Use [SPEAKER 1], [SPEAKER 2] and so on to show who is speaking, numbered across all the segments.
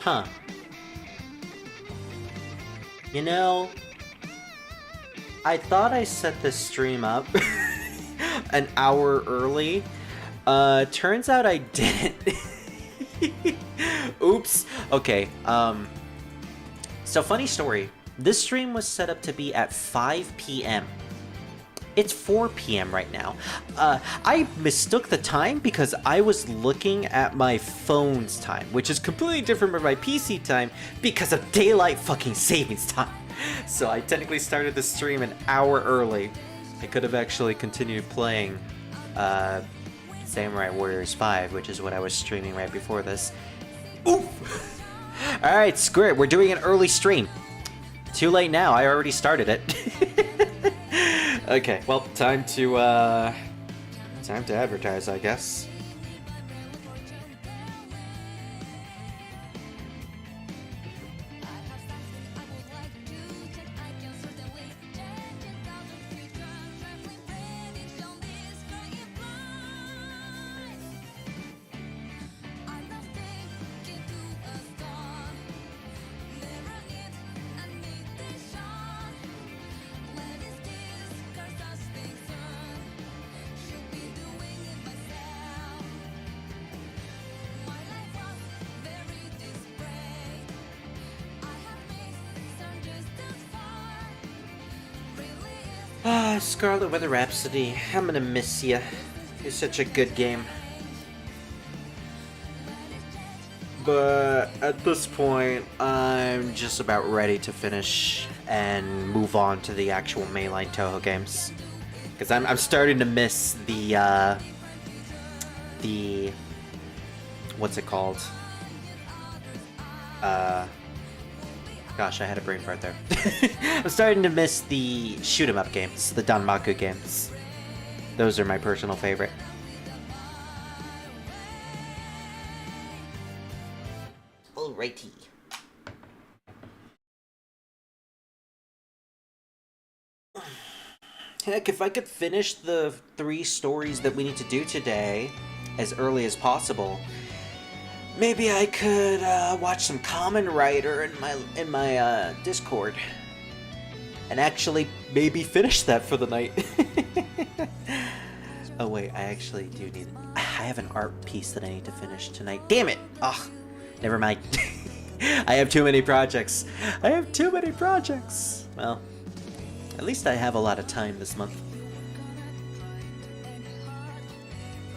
[SPEAKER 1] Huh. You know, I thought I set this stream up an hour early. Turns out I didn't. Oops. Okay, so funny story. This stream was set up to be at 5 p.m. It's 4 p.m. right now. I mistook the time because I was looking at my phone's time, which is completely different from my PC time because of daylight fucking savings time. So I technically started the stream an hour early. I could have actually continued playing Samurai Warriors 5, which is what I was streaming right before this. Oof! Alright, screw it. We're doing an early stream. Too late now. I already started it. Okay, well, time to advertise, I guess. Scarlet Weather Rhapsody, I'm gonna miss you. It's such a good game. But at this point, I'm just about ready to finish and move on to the actual mainline Touhou games. Because I'm starting to miss the what's it called? Gosh, I had a brain fart there. I'm starting to miss the shoot-'em-up games, the Danmaku games. Those are my personal favorite. Alrighty. Heck, if I could finish the 3 stories that we need to do today as early as possible, maybe I could watch some Kamen Rider in my Discord, and actually maybe finish that for the night. Oh wait, I actually do need. I have an art piece that I need to finish tonight. Damn it! Ugh, never mind. I have too many projects. I have too many projects. Well, at least I have a lot of time this month.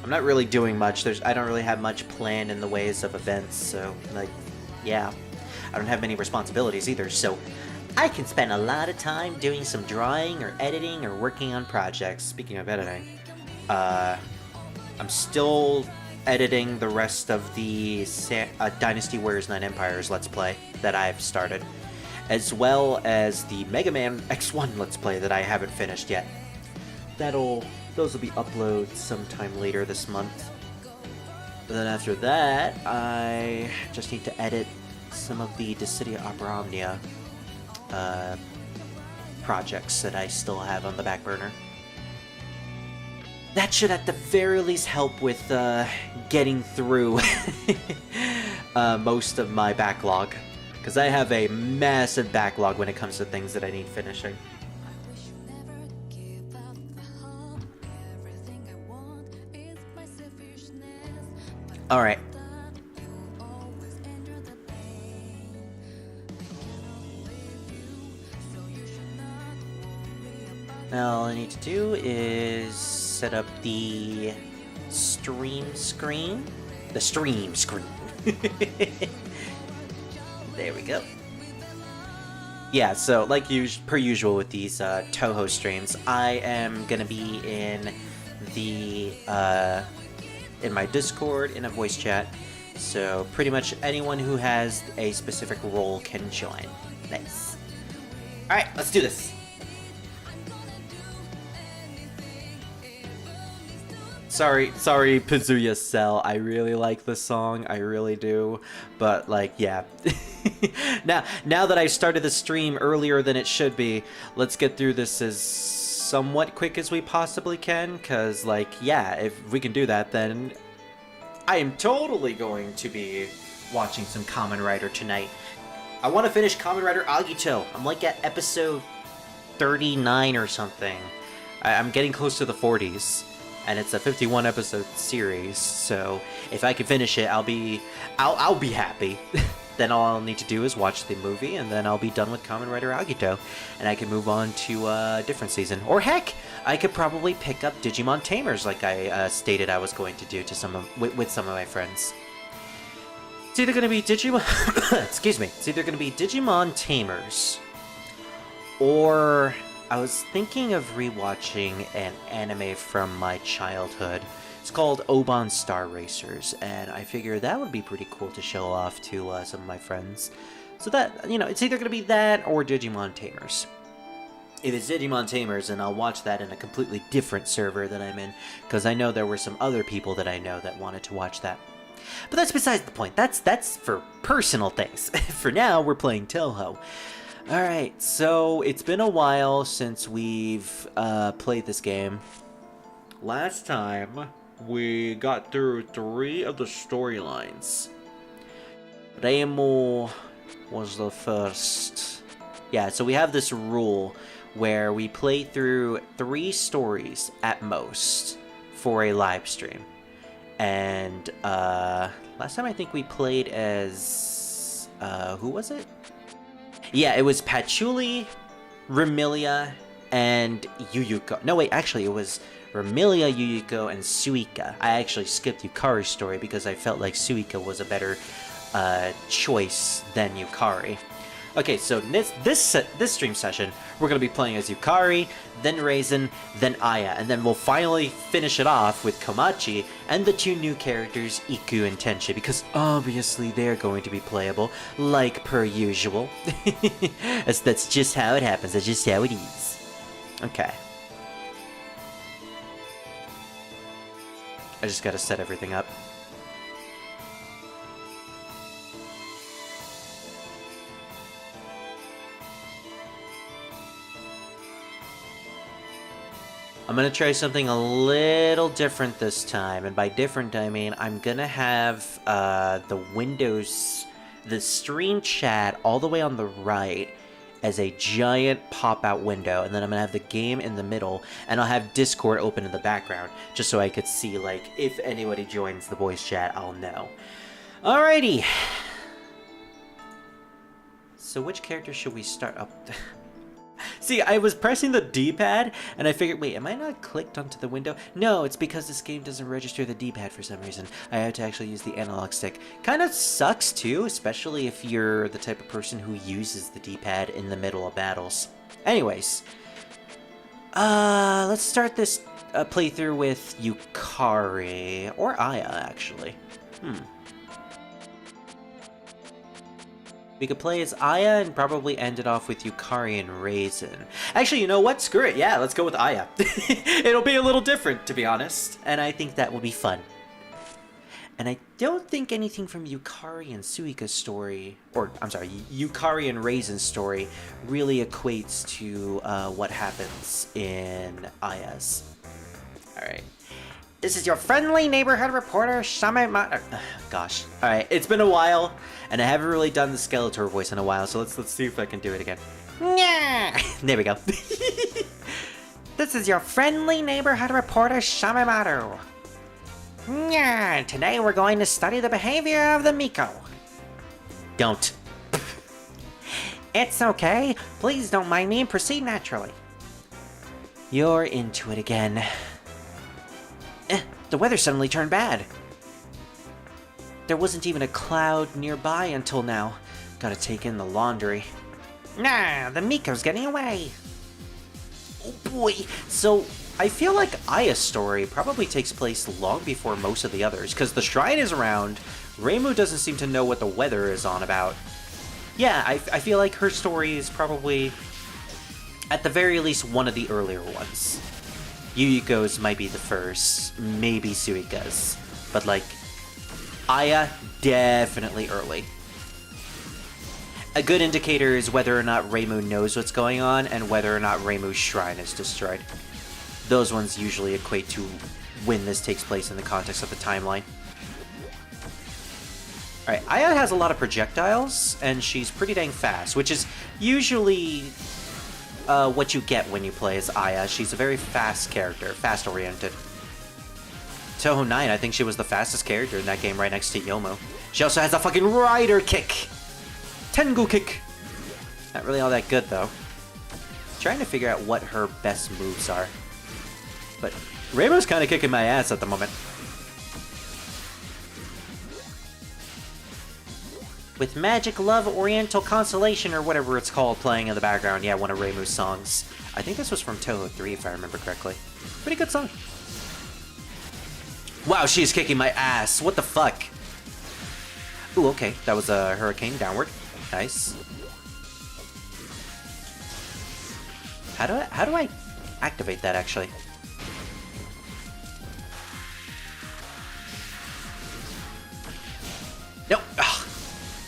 [SPEAKER 1] I'm not really doing much. I don't really have much planned in the ways of events, so, like, yeah. I don't have many responsibilities either, so I can spend a lot of time doing some drawing or editing or working on projects. Speaking of editing, I'm still editing the rest of the Dynasty Warriors 9 Empires Let's Play that I've started, as well as the Mega Man X1 Let's Play that I haven't finished yet. Those will be uploaded sometime later this month. And then after that, I just need to edit some of the Dissidia Opera Omnia projects that I still have on the back burner. That should at the very least help with getting through most of my backlog. Because I have a massive backlog when it comes to things that I need finishing. Alright. Now all I need to do is set up the stream screen. The stream screen. There we go. Yeah, so like per usual with these Touhou streams, I am gonna be in the in my Discord, in a voice chat, so pretty much anyone who has a specific role can join. Nice. Alright, let's do this. Sorry, Pazuya Cell. I really like this song, I really do, but like, yeah. now that I started the stream earlier than it should be, let's get through this as somewhat quick as we possibly can, because, like, yeah, if we can do that, then I am totally going to be watching some Kamen Rider tonight. I want to finish Kamen Rider Agito. I'm like at episode 39 or something. I'm getting close to the 40s, and it's a 51 episode series. So if I can finish it, I'll be happy. Then all I'll need to do is watch the movie, and then I'll be done with Kamen Rider Agito, and I can move on to a different season. Or heck, I could probably pick up Digimon Tamers, like I stated I was going to do to with some of my friends. It's either going to be Digimon... Excuse me. It's either going to be Digimon Tamers, or I was thinking of rewatching an anime from my childhood. It's called Oban Star Racers, and I figure that would be pretty cool to show off to some of my friends. So that, you know, it's either going to be that or Digimon Tamers. If it's Digimon Tamers, then I'll watch that in a completely different server that I'm in, because I know there were some other people that I know that wanted to watch that. But that's besides the point. That's for personal things. For now, we're playing Touhou. Alright, so it's been a while since we've played this game. Last time, we got through 3 of the storylines. Reimu was the first. Yeah, so we have this rule where we play through 3 stories at most for a live stream. And last time I think we played as who was it? Yeah, it was Patchouli, Remilia, and Yuyuko. No, wait, actually it was Remilia, Yuyuko, and Suika. I actually skipped Yukari's story because I felt like Suika was a better choice than Yukari. Okay, so this stream session, we're going to be playing as Yukari, then Raisin, then Aya, and then we'll finally finish it off with Komachi and the 2 new characters, Iku and Tenshi, because obviously they're going to be playable, like per usual. That's just how it happens, that's just how it is. Okay. I just gotta set everything up. I'm gonna try something a little different this time, and by different I mean I'm gonna have the windows, the stream chat all the way on the right as a giant pop-out window, and then I'm gonna have the game in the middle, and I'll have Discord open in the background, just so I could see, like, if anybody joins the voice chat, I'll know. Alrighty! So which character should we start up? See, I was pressing the D-pad, and I figured, wait, am I not clicked onto the window? No, it's because this game doesn't register the D-pad for some reason. I have to actually use the analog stick. Kind of sucks, too, especially if you're the type of person who uses the D-pad in the middle of battles. Anyways, let's start this playthrough with Yukari, or Aya, actually. We could play as Aya and probably end it off with Yukari and Raisin. Actually, you know what? Screw it. Yeah, let's go with Aya. It'll be a little different, to be honest. And I think that will be fun. And I don't think anything from Yukari and Suika's story, or, I'm sorry, Yukari and Raisin's story really equates to what happens in Aya's. Alright. This is your friendly neighborhood reporter, gosh. Alright, it's been a while, and I haven't really done the Skeletor voice in a while, so let's see if I can do it again. There we go. This is your friendly neighborhood reporter, Shamimaru. Today we're going to study the behavior of the Miko. Don't. It's okay. Please don't mind me and proceed naturally. You're into it again. The weather suddenly turned bad. There wasn't even a cloud nearby until now. Gotta take in the laundry. Nah, the Miko's getting away. Oh boy. So, I feel like Aya's story probably takes place long before most of the others, because the shrine is around, Reimu doesn't seem to know what the weather is on about. Yeah, I feel like her story is probably, at the very least, one of the earlier ones. Yuyuko's might be the first, maybe Suika's, but like, Aya, definitely early. A good indicator is whether or not Reimu knows what's going on, and whether or not Reimu's shrine is destroyed. Those ones usually equate to when this takes place in the context of the timeline. Alright, Aya has a lot of projectiles, and she's pretty dang fast, which is usually what you get when you play as Aya. She's a very fast character, fast-oriented. Touhou 9, I think she was the fastest character in that game right next to Yomo. She also has a fucking rider kick! Tengu kick! Not really all that good, though. Trying to figure out what her best moves are. But Reimu's kind of kicking my ass at the moment. With Magic Love Oriental Constellation, or whatever it's called, playing in the background. Yeah, one of Reimu's songs. I think this was from Touhou 3, if I remember correctly. Pretty good song. Wow, she's kicking my ass. What the fuck? Ooh, okay. That was a hurricane downward. Nice. How do I activate that, actually? Nope. Ugh.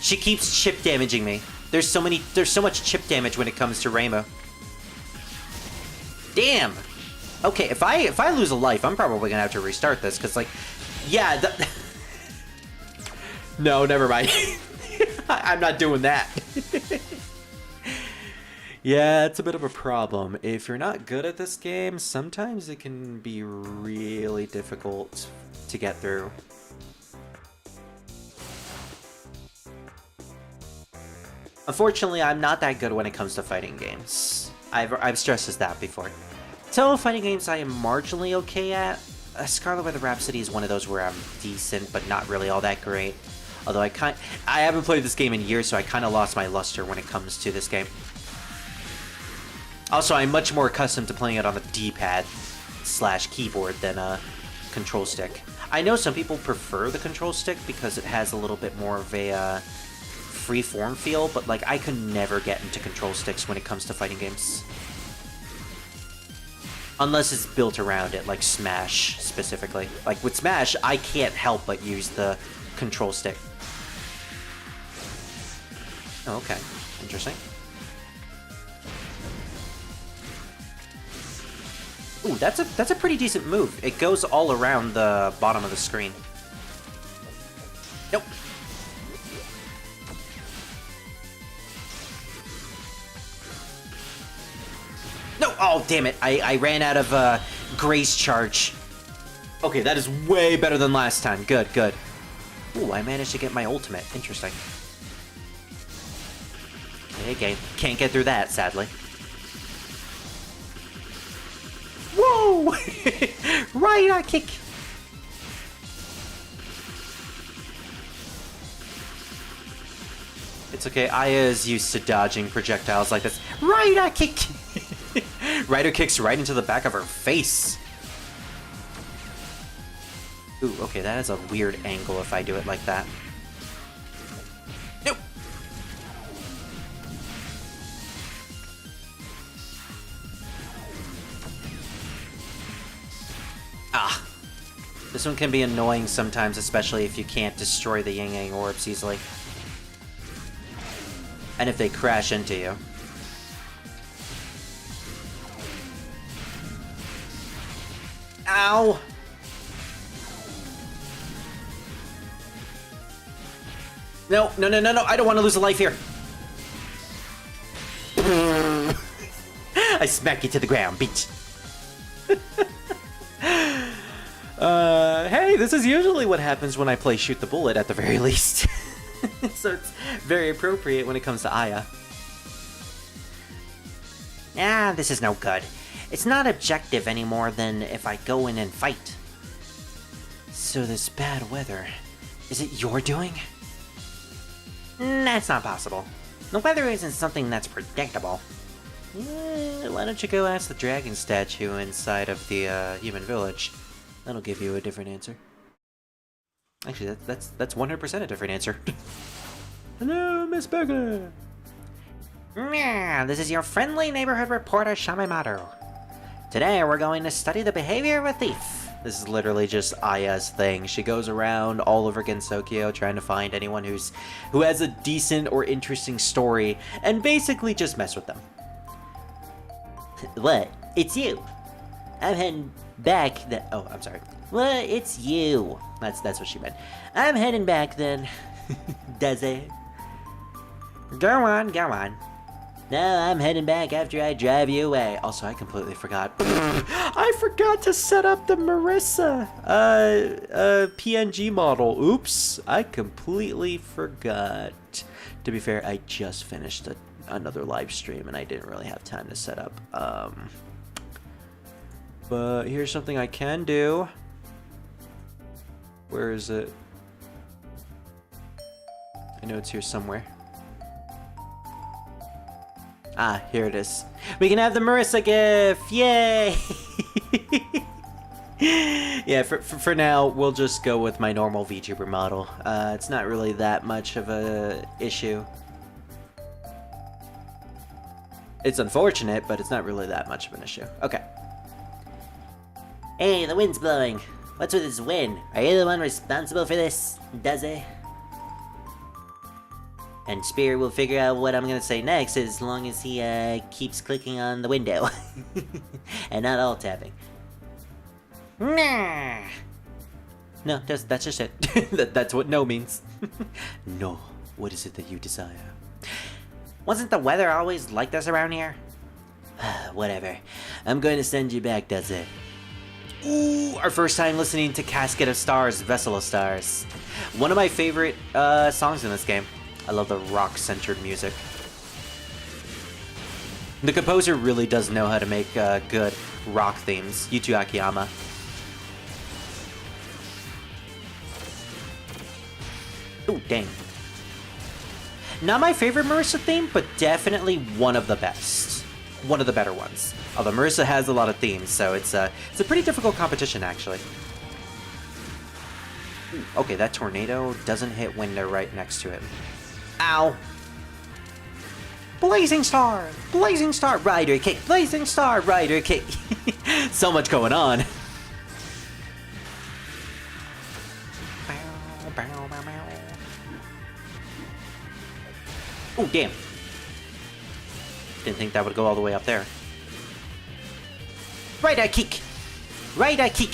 [SPEAKER 1] She keeps chip damaging me. There's so much chip damage when it comes to Reimu. Damn. Okay, if I lose a life, I'm probably gonna have to restart this, because, like, yeah, no, never mind. I'm not doing that. Yeah, it's a bit of a problem. If you're not good at this game, sometimes it can be really difficult to get through. Unfortunately, I'm not that good when it comes to fighting games. I've stressed as that before. So, fighting games I am marginally okay at. Scarlet Weather Rhapsody is one of those where I'm decent, but not really all that great. Although I haven't played this game in years, so I kind of lost my luster when it comes to this game. Also, I'm much more accustomed to playing it on the D-pad / keyboard than a control stick. I know some people prefer the control stick because it has a little bit more of a free-form feel, but like I could never get into control sticks when it comes to fighting games. Unless it's built around it, like Smash specifically. Like with Smash, I can't help but use the control stick. Oh, okay. Interesting. Ooh, that's a pretty decent move. It goes all around the bottom of the screen. Nope. No! Oh, damn it. I ran out of Grace Charge. Okay, that is way better than last time. Good, good. Ooh, I managed to get my ultimate. Interesting. Okay, can't get through that, sadly. Whoa! Right kick! It's okay, Aya is used to dodging projectiles like this. Right kick! Rider kicks right into the back of her face. Ooh, okay, that is a weird angle if I do it like that. Nope! Ah. This one can be annoying sometimes, especially if you can't destroy the Yin-Yang orbs easily. And if they crash into you. Ow! No, no, no, no, no, I don't want to lose a life here. I smack you to the ground, bitch. Hey, this is usually what happens when I play Shoot the Bullet, at the very least. So it's very appropriate when it comes to Aya. Ah, this is no good. It's not objective any more than if I go in and fight. So this bad weather, is it your doing? That's not possible. The weather isn't something that's predictable. Why don't you go ask the dragon statue inside of the human village? That'll give you a different answer. Actually, that's 100% a different answer. Hello, Miss Burger! This is your friendly neighborhood reporter, Shamimaru. Today we're going to study the behavior of a thief. This is literally just Aya's thing. She goes around all over Gensokyo trying to find anyone who has a decent or interesting story and basically just mess with them. What? It's you. I'm heading back then. Oh, I'm sorry. What? It's you. That's what she meant. I'm heading back then. Does it? Go on, go on. No, I'm heading back after I drive you away. Also, I completely forgot. I forgot to set up the Marissa PNG model. Oops, I completely forgot. To be fair, I just finished another live stream and I didn't really have time to set up. But here's something I can do. Where is it? I know it's here somewhere. Ah, here it is. We can have the Marissa GIF! Yay! Yeah, for now, we'll just go with my normal VTuber model. It's not really that much of a issue. It's unfortunate, but it's not really that much of an issue. Okay. Hey, the wind's blowing. What's with this wind? Are you the one responsible for this, does it? And Spear will figure out what I'm gonna say next as long as he keeps clicking on the window. And not alt tapping. Nah. No, that's just it. That's what no means. No, what is it that you desire? Wasn't the weather always like this around here? Whatever. I'm going to send you back, does it? Ooh, our first time listening to Casket of Stars, Vessel of Stars. One of my favorite songs in this game. I love the rock-centered music. The composer really does know how to make good rock themes. Yuto Akiyama. Ooh, dang. Not my favorite Marissa theme, but definitely one of the best. One of the better ones. Although Marissa has a lot of themes, so it's a pretty difficult competition, actually. Ooh, okay, that tornado doesn't hit when they're right next to it. Ow! Blazing Star! Blazing Star! Rider kick! Blazing Star! Rider kick! So much going on. Oh, damn. Didn't think that would go all the way up there. Rider kick! Rider kick!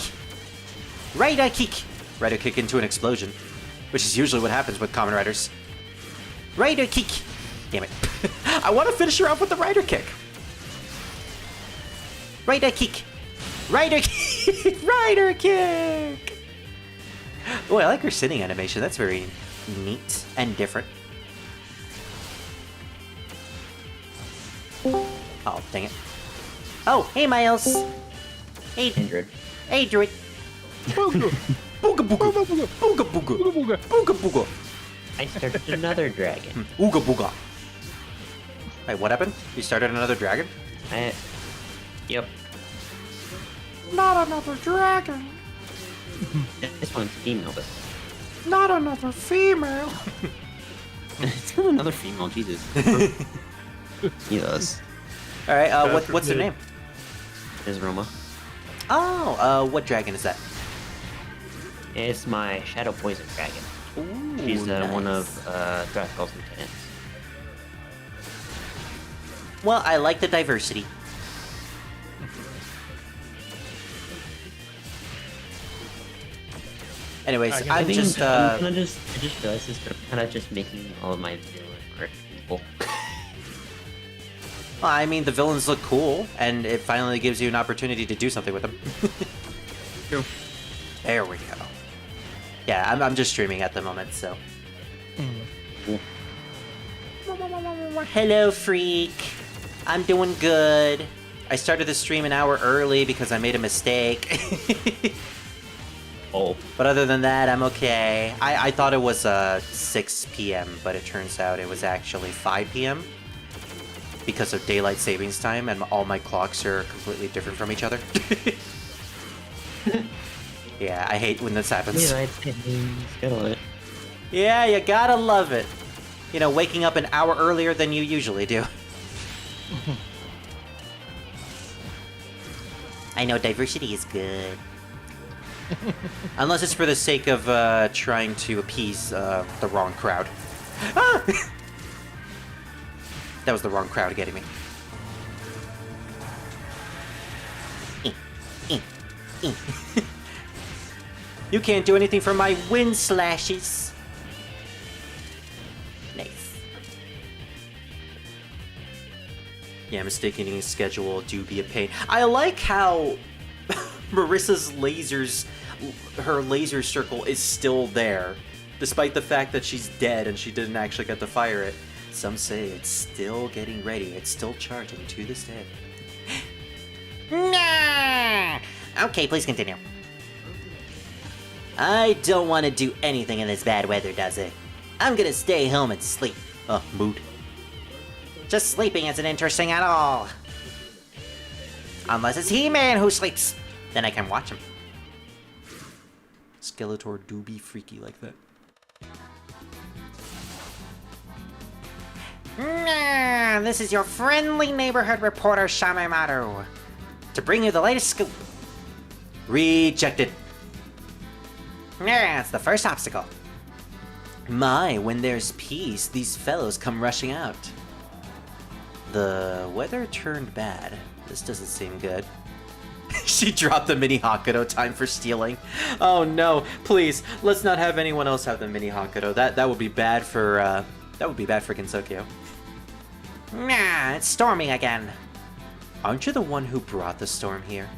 [SPEAKER 1] Rider kick! Rider kick into an explosion. Which is usually what happens with Kamen Riders. Rider kick! Damn it. I want to finish her off with the rider kick. Rider kick! Rider kick! Rider kick! Oh, I like her sitting animation. That's very neat and different. Oh, dang it. Oh, hey, Miles. Hey, Android. Hey, Druid. Booga booga. Booga booga. Booga booga.
[SPEAKER 2] I started another dragon.
[SPEAKER 1] Ooga booga. Wait, what happened? You started another dragon?
[SPEAKER 2] Yep.
[SPEAKER 1] Not another dragon.
[SPEAKER 2] This one's female, but...
[SPEAKER 1] Not another female.
[SPEAKER 2] It's not another female, Jesus. Jesus.
[SPEAKER 1] Alright, what's their name?
[SPEAKER 2] It's Roma.
[SPEAKER 1] Oh, what dragon is that?
[SPEAKER 2] It's my Shadow Poison Dragon.
[SPEAKER 1] Ooh,
[SPEAKER 2] She's
[SPEAKER 1] nice.
[SPEAKER 2] one of Dracul's lieutenants.
[SPEAKER 1] Well, I like the diversity. Anyways,
[SPEAKER 2] I just realized this, but I'm kind of just making all of my villain correct people.
[SPEAKER 1] Well, I mean, the villains look cool, and it finally gives you an opportunity to do something with them.
[SPEAKER 2] True.
[SPEAKER 1] There we go. Yeah, I'm just streaming at the moment, so.
[SPEAKER 2] Cool.
[SPEAKER 1] Hello, freak. I'm doing good. I started the stream an hour early because I made a mistake.
[SPEAKER 2] Oh.
[SPEAKER 1] But other than that, I'm okay. I thought it was 6 p.m., but it turns out it was actually 5 p.m. because of daylight savings time, and all my clocks are completely different from each other. Yeah, I hate when this happens.
[SPEAKER 2] Gotta love it.
[SPEAKER 1] Yeah, you gotta love it. You know, waking up an hour earlier than you usually do. I know, diversity is good. Unless it's for the sake of trying to appease the wrong crowd. Ah! That was the wrong crowd getting me. You can't do anything for my wind slashes. Yeah, mistaken eating schedule do be a pain. I like how Marissa's lasers, her laser circle is still there, despite the fact that she's dead and she didn't actually get to fire it. Some say it's still getting ready. It's still charging to this day. Nah! Okay, please continue. I don't want to do anything in this bad weather, does it? I'm gonna stay home and sleep. Mood. Just sleeping isn't interesting at all. Unless it's He-Man who sleeps. Then I can watch him. Skeletor do be freaky like that. Nah, this is your friendly neighborhood reporter, Shamaemaru. To bring you the latest scoop. Rejected. Nah, it's the first obstacle. My, when there's peace, these fellows come rushing out. The weather turned bad. This doesn't seem good. She dropped the mini Hakuto. Time for stealing. Oh no! Please, let's not have anyone else have the mini Hakuto. That would be bad for Gensokyo. Nah, it's storming again. Aren't you the one who brought the storm here?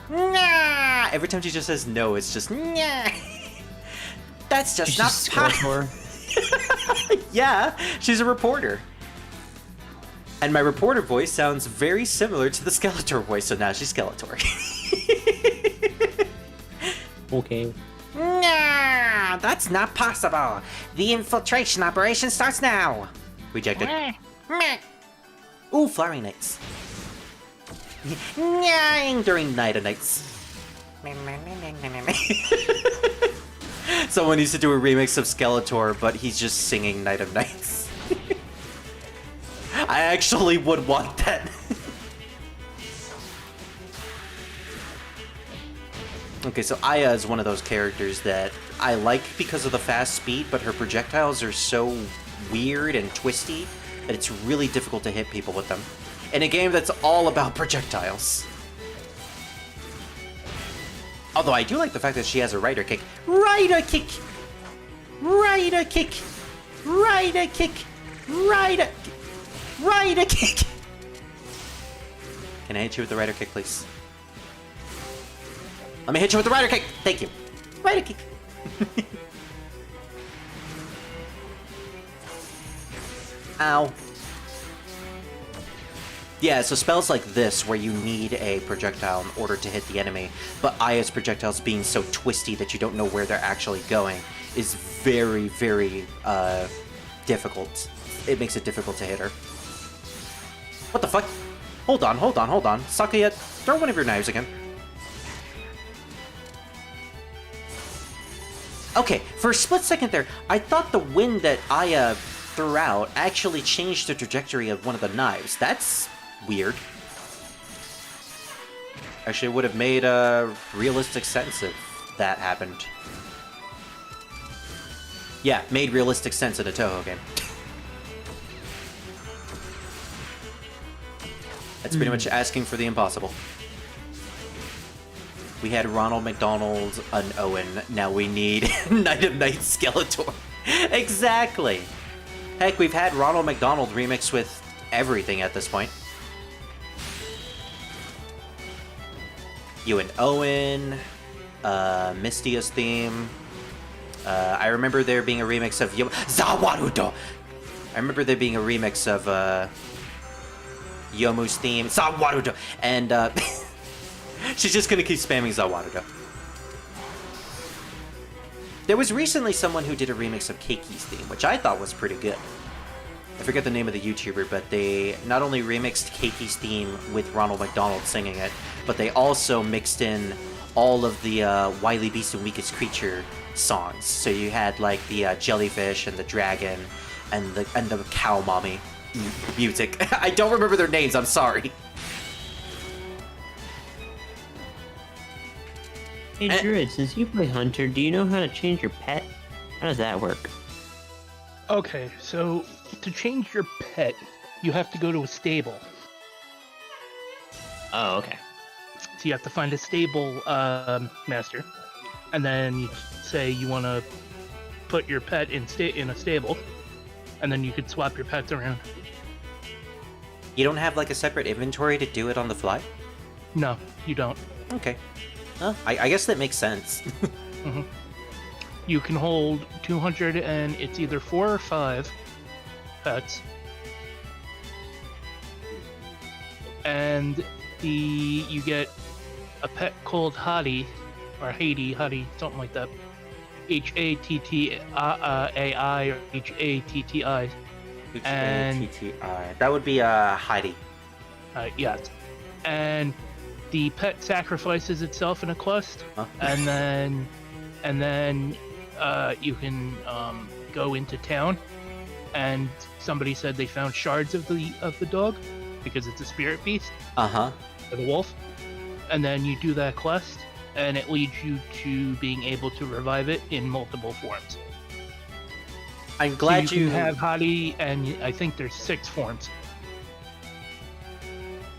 [SPEAKER 1] Nah. Every time she just says no, it's just nah. That's just not possible. Yeah, she's a reporter. And my reporter voice sounds very similar to the Skeletor voice, so now she's Skeletor.
[SPEAKER 2] Okay.
[SPEAKER 1] Nah, that's not possible. The infiltration operation starts now. Rejected. Ooh, flowering nights. Nyang during night of nights. Someone needs to do a remix of Skeletor, but he's just singing Night of Nights. I actually would want that. Okay, so Aya is one of those characters that I like because of the fast speed, but her projectiles are so weird and twisty that it's really difficult to hit people with them. In a game that's all about projectiles. Although I do like the fact that she has a rider kick. Rider kick! Rider kick! Rider kick! Rider... Rider kick! Can I hit you with the rider kick, please? Let me hit you with the rider kick! Thank you. Rider kick! Ow. Yeah, so spells like this, where you need a projectile in order to hit the enemy, but Aya's projectiles being so twisty that you don't know where they're actually going, is very, very, difficult. It makes it difficult to hit her. What the fuck? Hold on, hold on, hold on. Sakuya, throw one of your knives again. Okay, for a split second there, I thought the wind that Aya threw out actually changed the trajectory of one of the knives. That's weird. Actually, it would have made realistic sense if that happened. Yeah, made realistic sense in a Touhou game. That's pretty much asking for the impossible. We had Ronald McDonald, an Owen. Now we need Night of Night Skeletor. Exactly. Heck, we've had Ronald McDonald remixed with everything at this point. You and Owen, Mystia's theme. I remember there being a remix of Zawarudo. I remember there being a remix of Yomu's theme, Zawarudo, and she's just gonna keep spamming Zawarudo. There was recently someone who did a remix of Keiki's theme, which I thought was pretty good. I forget the name of the YouTuber, but they not only remixed Keiki's theme with Ronald McDonald singing it, but they also mixed in all of the Wily Beast and Weakest Creature songs. So you had like the jellyfish and the dragon and the cow mommy music. I don't remember their names, I'm sorry.
[SPEAKER 2] Hey Druid, since you play Hunter, do you know how to change your pet? How does that work?
[SPEAKER 3] Okay, so to change your pet, you have to go to a stable.
[SPEAKER 2] Oh, okay.
[SPEAKER 3] So you have to find a stable master, and then you say you want to put your pet in a stable, and then you could swap your pets around.
[SPEAKER 1] You don't have like a separate inventory to do it on the fly?
[SPEAKER 3] No, you don't.
[SPEAKER 1] Okay. I guess that makes sense.
[SPEAKER 3] Hmm. You can hold 200, and it's either 4 or 5 pets. And you get a pet called Hadi, or Hadi, something like that. Hattii or Hatti. And
[SPEAKER 1] H-A-T-T-I. That would be Heidi.
[SPEAKER 3] yes. And the pet sacrifices itself in a quest,
[SPEAKER 1] Huh?
[SPEAKER 3] and then you can go into town. And somebody said they found shards of the dog because it's a spirit beast,
[SPEAKER 1] Uh-huh.
[SPEAKER 3] or the wolf. And then you do that quest, and it leads you to being able to revive it in multiple forms.
[SPEAKER 1] I'm glad
[SPEAKER 3] so you can have Hadi, and I think there's 6 forms.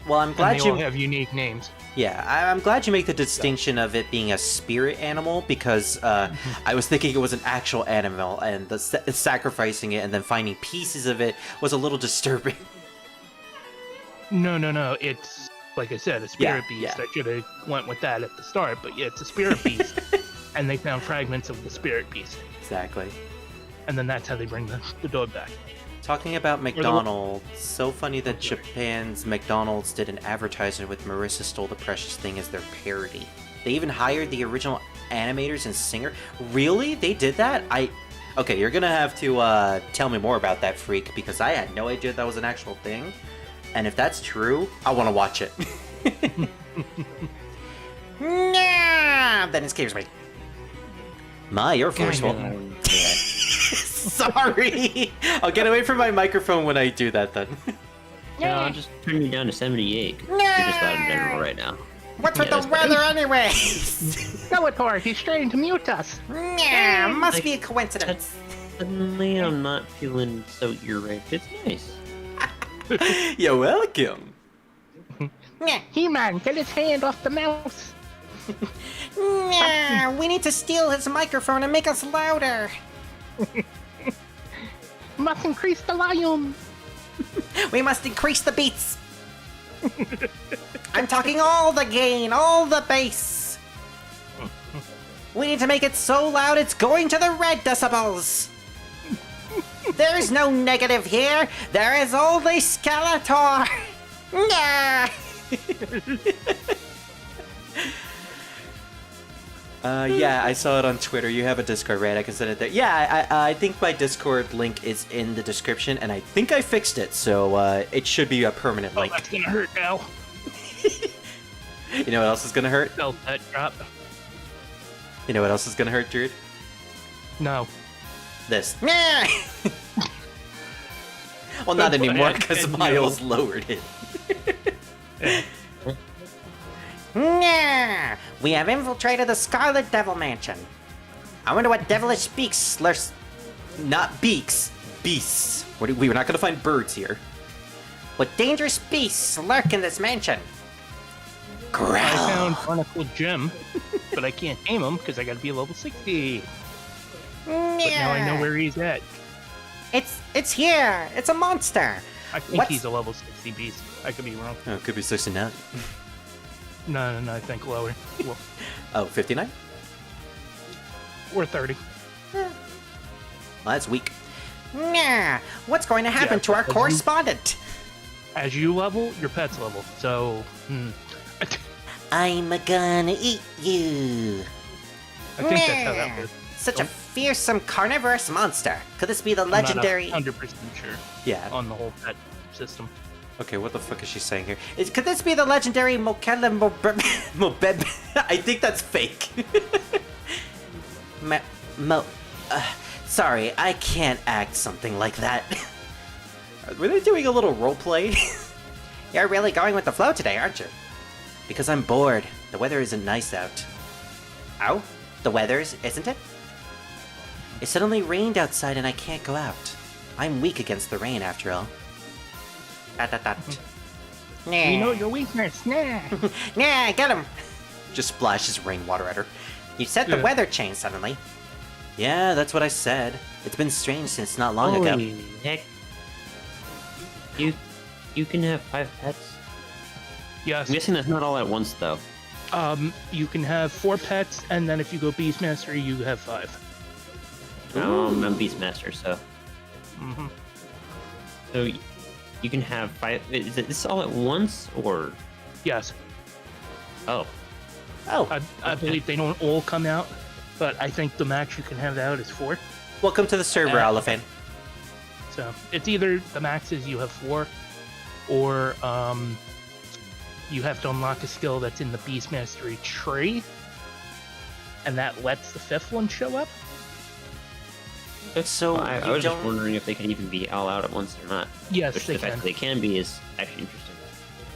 [SPEAKER 1] Well, I'm glad
[SPEAKER 3] and they all have unique names.
[SPEAKER 1] Yeah, I'm glad you make the distinction of it being a spirit animal, because I was thinking it was an actual animal, and the sacrificing it and then finding pieces of it was a little disturbing.
[SPEAKER 3] No. It's, like I said, a spirit beast.
[SPEAKER 1] Yeah.
[SPEAKER 3] I should have went with that at the start, but yeah, it's a spirit beast. And they found fragments of the spirit beast.
[SPEAKER 1] Exactly.
[SPEAKER 3] And then that's how they bring the dog back.
[SPEAKER 1] Talking about McDonald's, so funny that Japan's McDonald's did an advertisement with Marissa Stole the Precious Thing as their parody. They even hired the original animators and singer. Really? They did that? Okay, you're gonna have to tell me more about that, freak, because I had no idea that was an actual thing. And if that's true, I want to watch it. Nah, that scares me. You're forceful. Sorry. I'll get away from my microphone when I do that then.
[SPEAKER 2] No, I'll just turn you down to 78. You're just loud in general right now.
[SPEAKER 1] What's with
[SPEAKER 2] Yeah,
[SPEAKER 1] the
[SPEAKER 2] that's
[SPEAKER 1] weather anyway?
[SPEAKER 3] Skeletor, he's trying to mute us.
[SPEAKER 1] Yeah, must be a coincidence.
[SPEAKER 2] Suddenly, I'm not feeling so ear-raped. It's nice.
[SPEAKER 1] You're welcome.
[SPEAKER 3] He-Man, get his hand off the mouse.
[SPEAKER 1] We need to steal his microphone and make us louder.
[SPEAKER 3] Must increase the volume.
[SPEAKER 1] We must increase the beats. I'm talking all the gain, all the bass. We need to make it so loud it's going to the red decibels. There's no negative here. There is only Skeletor. Yeah. Yeah, I saw it on Twitter. You have a Discord, right? I can send it there. Yeah, I think my Discord link is in the description, and I think I fixed it, so it should be a permanent link.
[SPEAKER 3] That's gonna hurt now.
[SPEAKER 1] You know what else is gonna hurt?
[SPEAKER 3] Felt that drop.
[SPEAKER 1] You know what else is gonna hurt, Druid?
[SPEAKER 3] No.
[SPEAKER 1] This. Well, not anymore, because Miles lowered it. We have infiltrated the Scarlet Devil Mansion. I wonder what devilish beaks slurs... Not beaks, beasts. We were not going to find birds here. What dangerous beasts lurk in this mansion? Growl.
[SPEAKER 3] I found Barnacle Gem, but I can't tame him because I gotta be level 60. But now I know where he's at.
[SPEAKER 1] It's here. It's a monster.
[SPEAKER 3] I think he's a level 60 beast. I could be wrong.
[SPEAKER 1] Oh, it could be 69.
[SPEAKER 3] No, I think lower. Well,
[SPEAKER 1] Oh, 59?
[SPEAKER 3] or 30.
[SPEAKER 1] Well, that's weak. What's going to happen to our correspondent?
[SPEAKER 3] As you level, your pet's level. So,
[SPEAKER 1] I'm gonna eat you.
[SPEAKER 3] I think that's how that works.
[SPEAKER 1] Such a fearsome carnivorous monster. Could this be the legendary...
[SPEAKER 3] I'm not 100% sure
[SPEAKER 1] Yeah.
[SPEAKER 3] on the whole pet system.
[SPEAKER 1] Okay, what the fuck is she saying here? Could this be the legendary Mokele Mobeb? I think that's fake. Sorry, I can't act something like that. Were they doing a little roleplay? You're really going with the flow today, aren't you? Because I'm bored. The weather isn't nice out. Ow? The weather's, isn't it? It suddenly rained outside and I can't go out. I'm weak against the rain, after all.
[SPEAKER 3] We know your weakness. Nah.
[SPEAKER 1] Nah, get him! Just splashes rainwater at her. You said the weather changed suddenly. Yeah, that's what I said. It's been strange since not long ago.
[SPEAKER 2] Holy heck. You You can have 5 pets.
[SPEAKER 3] Yes.
[SPEAKER 2] I'm guessing that's not all at once, though.
[SPEAKER 3] You can have 4 pets, and then if you go Beastmaster, you have 5.
[SPEAKER 2] I'm Beastmaster, so.
[SPEAKER 3] Mm-hmm.
[SPEAKER 2] So you can have 5. Is this all at once, or?
[SPEAKER 3] Yes.
[SPEAKER 2] Oh.
[SPEAKER 1] Oh,
[SPEAKER 3] I believe they don't all come out, but I think the max you can have out is 4.
[SPEAKER 1] welcome to the server, Elephant.
[SPEAKER 3] So it's either the max is you have 4, or you have to unlock a skill that's in the Beast Mastery tree, and that lets the 5th one show up.
[SPEAKER 1] So
[SPEAKER 2] I was just wondering if they can even be all out at once or not.
[SPEAKER 3] Yes,
[SPEAKER 2] Which
[SPEAKER 3] they
[SPEAKER 2] the fact
[SPEAKER 3] can.
[SPEAKER 2] that they can be is actually interesting.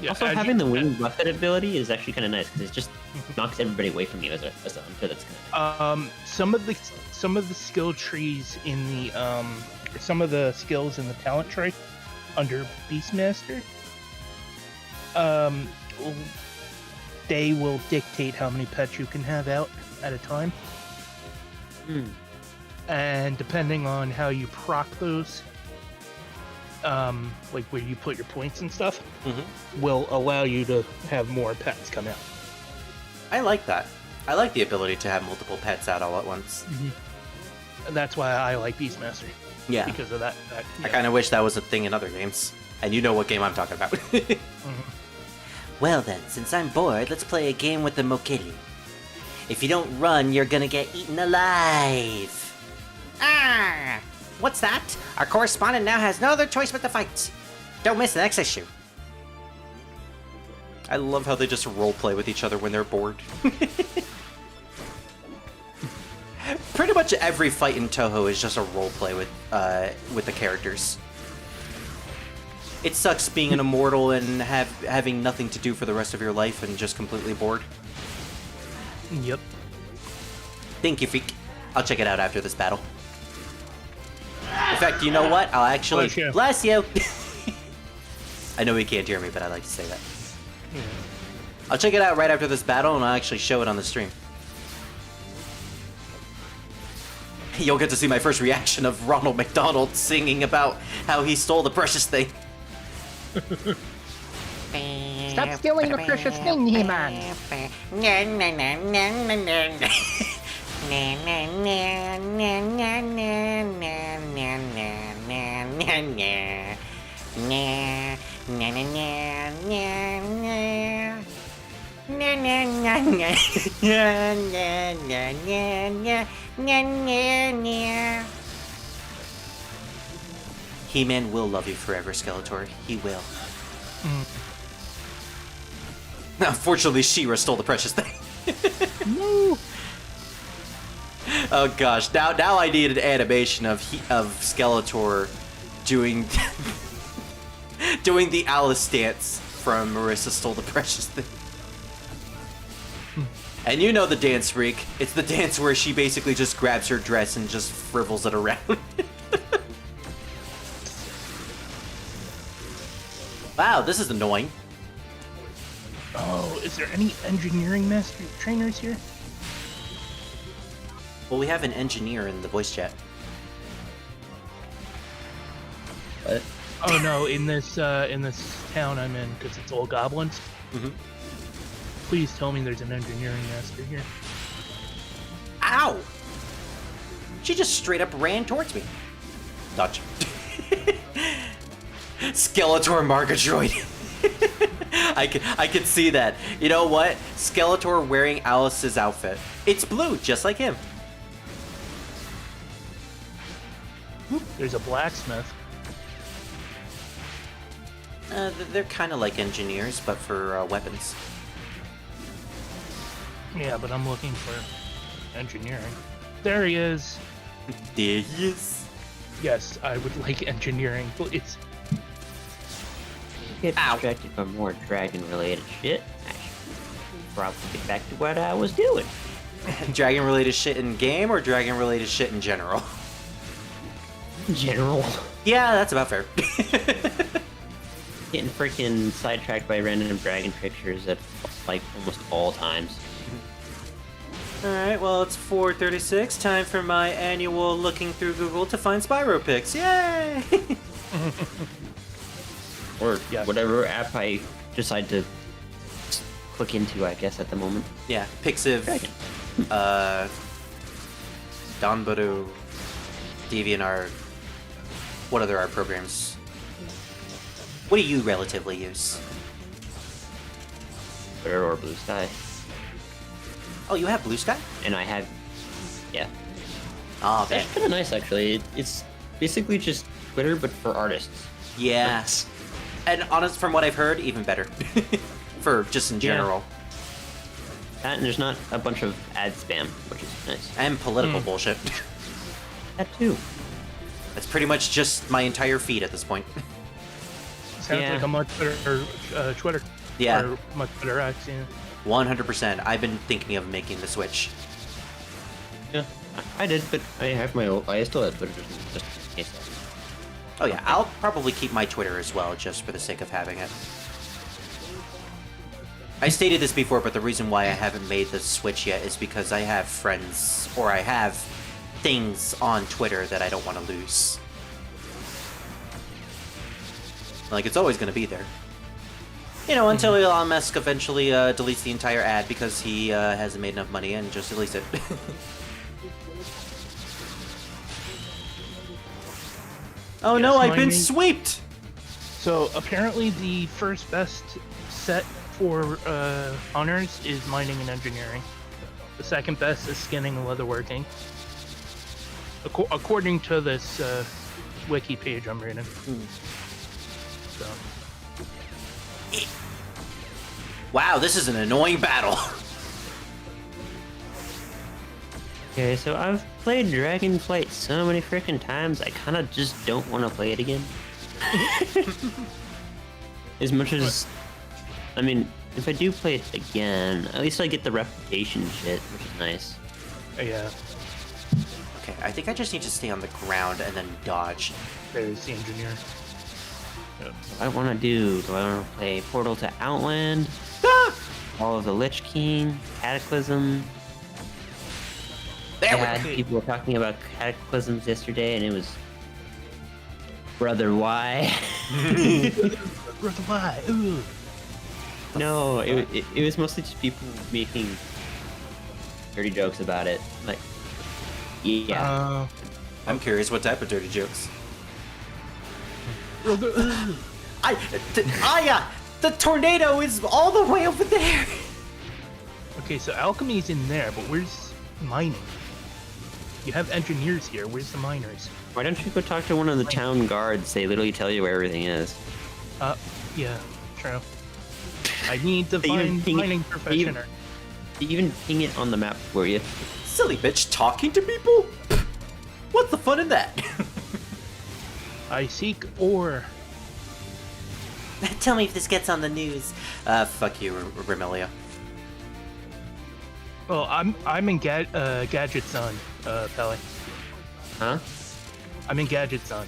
[SPEAKER 3] Yeah,
[SPEAKER 2] Also, having the wing buffet ability is actually kind of nice because it just knocks everybody away from you as a hunter. That's kind of
[SPEAKER 3] some of the skill trees in the some of the skills in the talent tree under Beastmaster, they will dictate how many pets you can have out at a time. And depending on how you proc those, like where you put your points and stuff, will allow you to have more pets come out.
[SPEAKER 1] I like that. I like the ability to have multiple pets out all at once.
[SPEAKER 3] And that's why I like Beastmaster.
[SPEAKER 1] Yeah.
[SPEAKER 3] Because of that.
[SPEAKER 1] I kind of wish that was a thing in other games. And you know what game I'm talking about. Well then, since I'm bored, let's play a game with the Mokiri. If you don't run, you're gonna get eaten alive. Ah! What's that? Our correspondent now has no other choice but to fight. Don't miss the next issue. I love how they just roleplay with each other when they're bored. Pretty much every fight in Touhou is just a roleplay with the characters. It sucks being an immortal and having nothing to do for the rest of your life and just completely bored.
[SPEAKER 3] Yep.
[SPEAKER 1] Thank you, Freak. I'll check it out after this battle. In fact, you know what? I'll actually...
[SPEAKER 3] Bless you.
[SPEAKER 1] Bless you! I know he can't hear me, but I like to say that. I'll check it out right after this battle, and I'll actually show it on the stream. You'll get to see my first reaction of Ronald McDonald singing about how he stole the precious thing.
[SPEAKER 4] Stop stealing the precious thing, He-Man!
[SPEAKER 1] He-Man will love you forever, Skeletor. He will. Unfortunately, She-Ra stole the precious thing.
[SPEAKER 3] No.
[SPEAKER 1] Oh gosh, now I need an animation of Skeletor doing doing the Alice dance from Marissa Stole the Precious Thing. And you know the dance, Freak. It's the dance where she basically just grabs her dress and just frivels it around. Wow, this is annoying.
[SPEAKER 3] Oh, is there any engineering master trainers here?
[SPEAKER 1] Well, we have an engineer in the voice chat.
[SPEAKER 2] What?
[SPEAKER 3] Oh no, in this town I'm in, because it's all goblins. Please tell me there's an engineering master here.
[SPEAKER 1] Ow! She just straight up ran towards me. Dodge. Skeletor Margadroid. I could see that. You know what? Skeletor wearing Alice's outfit. It's blue, just like him.
[SPEAKER 3] There's a blacksmith.
[SPEAKER 1] They're kind of like engineers, but for weapons.
[SPEAKER 3] Yeah, but I'm looking for engineering. There he is.
[SPEAKER 1] There he is.
[SPEAKER 3] Yes, I would like engineering. It's
[SPEAKER 2] Get distracted by more dragon-related shit. I should probably get back to what I was doing.
[SPEAKER 1] Dragon-related shit in game or dragon-related shit in general?
[SPEAKER 2] In general.
[SPEAKER 1] Yeah, that's about fair.
[SPEAKER 2] Getting freaking sidetracked by random dragon pictures at like almost all times.
[SPEAKER 1] Alright, well, it's 4:36. Time for my annual looking through Google to find Spyro pics. Yay!
[SPEAKER 2] or
[SPEAKER 3] Yeah.
[SPEAKER 2] whatever app I decide to click into, I guess, at the moment.
[SPEAKER 1] Yeah, Pixiv,
[SPEAKER 2] Dragon.
[SPEAKER 1] Donburu, DeviantArt. What other art programs? What do you relatively use?
[SPEAKER 2] Twitter or Blue Sky.
[SPEAKER 1] Oh, you have Blue Sky?
[SPEAKER 2] And I have, yeah.
[SPEAKER 1] Oh, man.
[SPEAKER 2] That's kind of nice, actually. It's basically just Twitter, but for artists.
[SPEAKER 1] Yeah. And honest, from what I've heard, even better. For just in
[SPEAKER 2] Yeah.
[SPEAKER 1] general.
[SPEAKER 2] That, and there's not a bunch of ad spam, which is nice.
[SPEAKER 1] And political bullshit.
[SPEAKER 2] That too.
[SPEAKER 1] That's pretty much just my entire feed at this point.
[SPEAKER 3] Sounds
[SPEAKER 2] Yeah.
[SPEAKER 3] like a much better Twitter.
[SPEAKER 1] Yeah.
[SPEAKER 3] Or much better X, yeah.
[SPEAKER 1] 100%. I've been thinking of making the switch.
[SPEAKER 2] Yeah, I did, but I have my old. I still have Twitter just in case.
[SPEAKER 1] Oh yeah, I'll probably keep my Twitter as well, just for the sake of having it. I stated this before, but the reason why I haven't made the switch yet is because I have friends, or I have things on Twitter that I don't want to lose. Like, it's always going to be there. You know, until Elon Musk eventually deletes the entire ad because he hasn't made enough money and just deletes it. Oh
[SPEAKER 3] Yes,
[SPEAKER 1] no, I've been
[SPEAKER 3] mining-
[SPEAKER 1] sweeped!
[SPEAKER 3] So apparently the first best set for honors is mining and engineering. The second best is skinning and leatherworking. According to this wiki page I'm reading. So,
[SPEAKER 1] Wow, this is an annoying battle.
[SPEAKER 2] Okay, so I've played Dragonflight so many freaking times, I kind of just don't want to play it again. As much as, I mean, if I do play it again, at least I get the reputation shit, which is nice.
[SPEAKER 3] yeah,
[SPEAKER 1] Okay, I think I just need to stay on the ground and then dodge.
[SPEAKER 3] there's the engineer.
[SPEAKER 2] What I want to do I want to play Portal to Outland, all of the Lich King, Cataclysm.
[SPEAKER 1] There
[SPEAKER 2] Yeah,
[SPEAKER 1] we go.
[SPEAKER 2] people were talking about Cataclysms yesterday, and it was, brother, why?
[SPEAKER 3] Brother, why? Ooh.
[SPEAKER 2] No, it was mostly just people making dirty jokes about it. Like, yeah.
[SPEAKER 1] I'm curious what type of dirty jokes.
[SPEAKER 3] Brother,
[SPEAKER 1] The tornado is all the way over there.
[SPEAKER 3] Okay, so alchemy's in there, but where's mining? You have engineers here. Where's the miners?
[SPEAKER 2] Why don't you go talk to one of the town guards? They literally tell you where everything is.
[SPEAKER 3] Yeah, true. I need to
[SPEAKER 2] They even
[SPEAKER 3] find
[SPEAKER 2] ping it-
[SPEAKER 3] mining
[SPEAKER 2] they
[SPEAKER 3] professional.
[SPEAKER 2] even ping it on the map for you.
[SPEAKER 1] Silly bitch, talking to people? What's the fun in that?
[SPEAKER 3] I seek ore.
[SPEAKER 1] Tell me if this gets on the news. Fuck you, Remelia.
[SPEAKER 3] Well, I'm in Gadget Zone, Pele.
[SPEAKER 2] Huh?
[SPEAKER 3] I'm in Gadget Zone.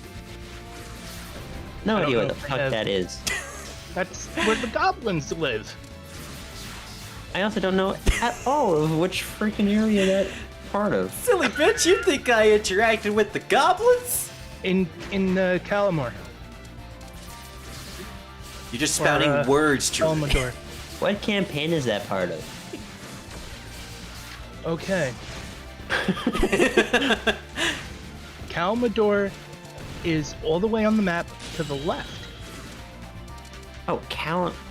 [SPEAKER 2] No
[SPEAKER 3] I don't
[SPEAKER 2] idea what
[SPEAKER 3] know
[SPEAKER 2] the
[SPEAKER 3] if I
[SPEAKER 2] fuck
[SPEAKER 3] have-
[SPEAKER 2] that is.
[SPEAKER 3] That's where the goblins live.
[SPEAKER 2] I also don't know at all of which freaking area that part of.
[SPEAKER 1] Silly bitch, you think I interacted with the goblins?
[SPEAKER 3] In Calamore.
[SPEAKER 1] You're just spouting words, Drew.
[SPEAKER 3] Calamador.
[SPEAKER 2] What campaign is that part of?
[SPEAKER 3] Okay. Calamador is all the way on the map to the left.
[SPEAKER 2] Oh,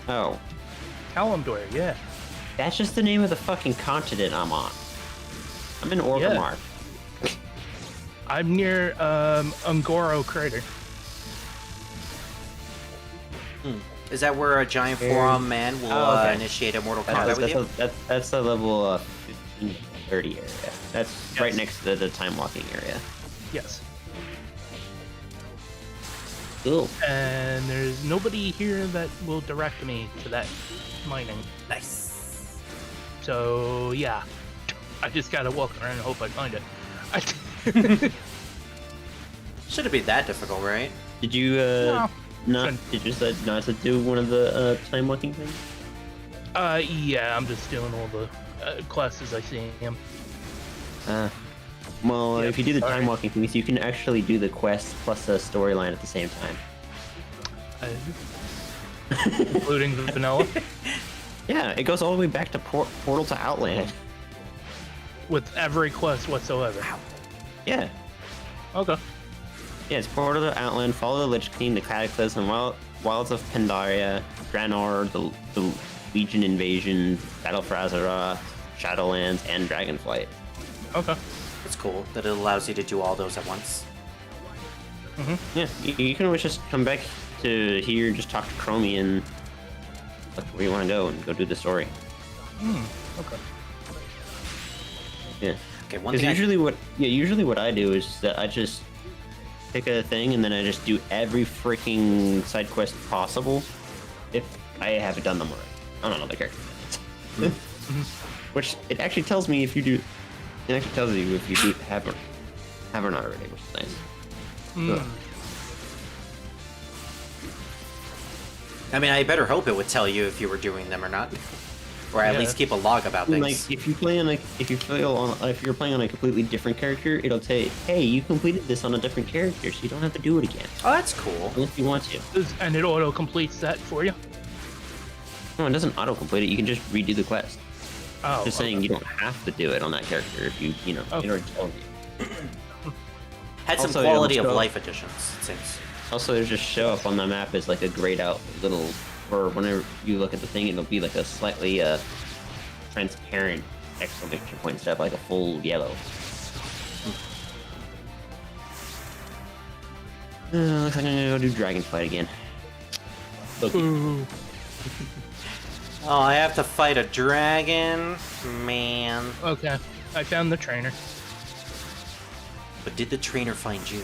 [SPEAKER 2] Oh,
[SPEAKER 3] Kalimdor, yeah.
[SPEAKER 2] that's just the name of the fucking continent I'm on. I'm in Orgrimmar.
[SPEAKER 3] I'm near Ungoro Crater.
[SPEAKER 1] Is that where a giant four-armed man will
[SPEAKER 2] okay.
[SPEAKER 1] initiate a Mortal Kombat with you?
[SPEAKER 2] That's the level 1530 area. That's right next to the time walking area.
[SPEAKER 3] Yes.
[SPEAKER 2] Cool.
[SPEAKER 3] And there's nobody here that will direct me to that mining.
[SPEAKER 1] Nice.
[SPEAKER 3] So, yeah. I just gotta walk around and hope I find it.
[SPEAKER 1] Shouldn't be that difficult, right?
[SPEAKER 2] Did you
[SPEAKER 3] shouldn't.
[SPEAKER 2] Did you decide not to do one of the time walking things?
[SPEAKER 3] Yeah, I'm just doing all the classes I see him.
[SPEAKER 2] Well,
[SPEAKER 3] Yeah,
[SPEAKER 2] if you do the
[SPEAKER 3] sorry.
[SPEAKER 2] time walking things, you can actually do the quest plus the storyline at the same time.
[SPEAKER 3] including the vanilla,
[SPEAKER 2] Yeah, it goes all the way back to Portal to Outland.
[SPEAKER 3] with every quest whatsoever.
[SPEAKER 2] Yeah.
[SPEAKER 3] Okay.
[SPEAKER 2] Yeah, it's Portal to Outland, Follow the Lich King, the Cataclysm, Wilds of Pandaria, Draenor, the Legion Invasion, Battle for Azeroth, Shadowlands, and Dragonflight.
[SPEAKER 3] Okay.
[SPEAKER 1] It's cool that it allows you to do all those at once.
[SPEAKER 2] Yeah, you can always just come back to here and just talk to Chromie and look where you want to go and go do the story.
[SPEAKER 3] Okay.
[SPEAKER 2] Yeah.
[SPEAKER 1] Okay, one
[SPEAKER 2] Because
[SPEAKER 1] thing
[SPEAKER 2] usually what I do is that I just pick a thing and then I just do every freaking side quest possible if I haven't done them already. I don't know the character. Which it actually tells me if you do. It actually tells you if you do have or not already, which is nice. Ugh.
[SPEAKER 1] I mean, I better hope it would tell you if you were doing them or not, or at
[SPEAKER 3] Yeah.
[SPEAKER 1] least keep a log about things.
[SPEAKER 2] Like if you're playing on a completely different character, it'll say, "Hey, you completed this on a different character, so you don't have to do it again
[SPEAKER 1] Oh, that's cool.
[SPEAKER 2] unless you want to."
[SPEAKER 3] And it auto completes that for you.
[SPEAKER 2] No, it doesn't auto-complete it. You can just redo the quest.
[SPEAKER 3] Oh.
[SPEAKER 2] Just saying, you don't have to do it on that character if you know.
[SPEAKER 3] Okay.
[SPEAKER 2] It already told you.
[SPEAKER 1] Had some
[SPEAKER 2] Also,
[SPEAKER 1] quality
[SPEAKER 2] yeah,
[SPEAKER 1] of
[SPEAKER 2] let's go.
[SPEAKER 1] life additions, it seems.
[SPEAKER 2] Also, it'll just show up on the map as like a grayed out little, or whenever you look at the thing, it'll be like a slightly transparent exclamation point instead of like a full yellow. Looks like I'm gonna go do Dragonflight again. Look,
[SPEAKER 3] Ooh.
[SPEAKER 1] Oh, I have to fight a dragon? Man.
[SPEAKER 3] Okay. I found the trainer.
[SPEAKER 1] But did the trainer find you?